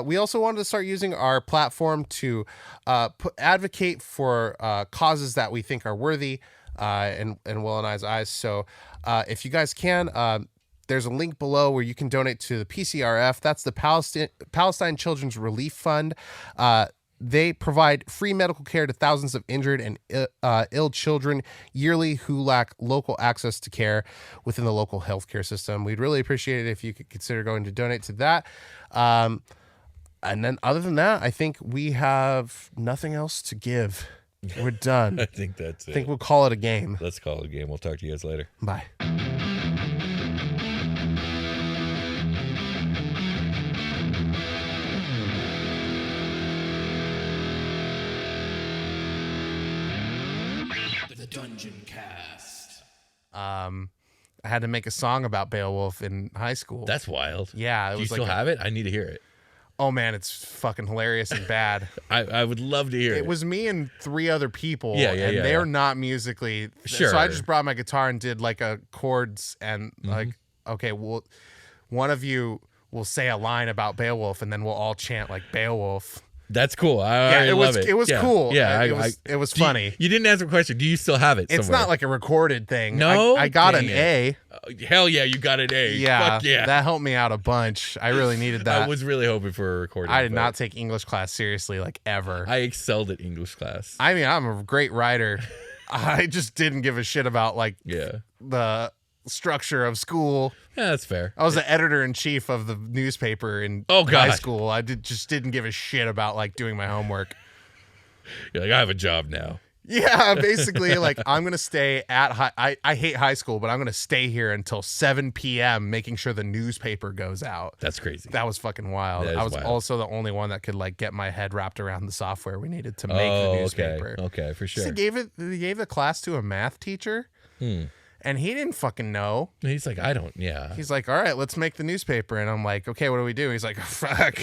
We also wanted to start using our platform to advocate for causes that we think are worthy in Will and I's eyes. So if you guys can, there's a link below where you can donate to the PCRF. That's the Palestine Children's Relief Fund. They provide free medical care to thousands of injured and ill children yearly who lack local access to care within the local healthcare system. We'd really appreciate it if you could consider going to donate to that. And then other than that, I think we have nothing else to give. We're done. I think that's it. I think we'll call it a game. Let's call it a game. We'll talk to you guys later. Bye. Dungeoncast. I had to make a song about Beowulf in high school. That's wild. Yeah. Do you still have it? I need to hear it. Oh man, it's fucking hilarious and bad. I would love to hear it. It was me and 3 other people. Yeah, and they're not musically. Sure. So I just brought my guitar and did like a chords and like, okay, well, one of you will say a line about Beowulf and then we'll all chant like Beowulf. That's cool. It was cool. Yeah, it was funny. You didn't answer a question. Do you still have it? It's somewhere? not like a recorded thing. No, I got Dang an it. A. Hell yeah, you got an A. Yeah, Fuck yeah. That helped me out a bunch. I really needed that. I was really hoping for a recording. I did not take English class seriously, like ever. I excelled at English class. I mean, I'm a great writer. I just didn't give a shit about like the structure of school. Yeah, that's fair. I was the editor-in-chief of the newspaper in high school. I just didn't give a shit about like doing my homework. You're like, I have a job now. Yeah, basically, like I'm gonna stay at I hate high school, but I'm gonna stay here until 7 p.m. making sure the newspaper goes out. That's crazy. That was fucking wild. I was also the only one that could like get my head wrapped around the software we needed to make the newspaper. Okay, for sure. So he gave the class to a math teacher. And he didn't fucking know. He's like, I don't, yeah. He's like, all right, let's make the newspaper. And I'm like, okay, what do we do? He's like, fuck.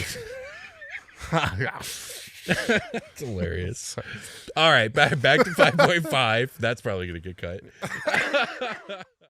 It's hilarious. All right, back to 5.5. That's probably going to get cut.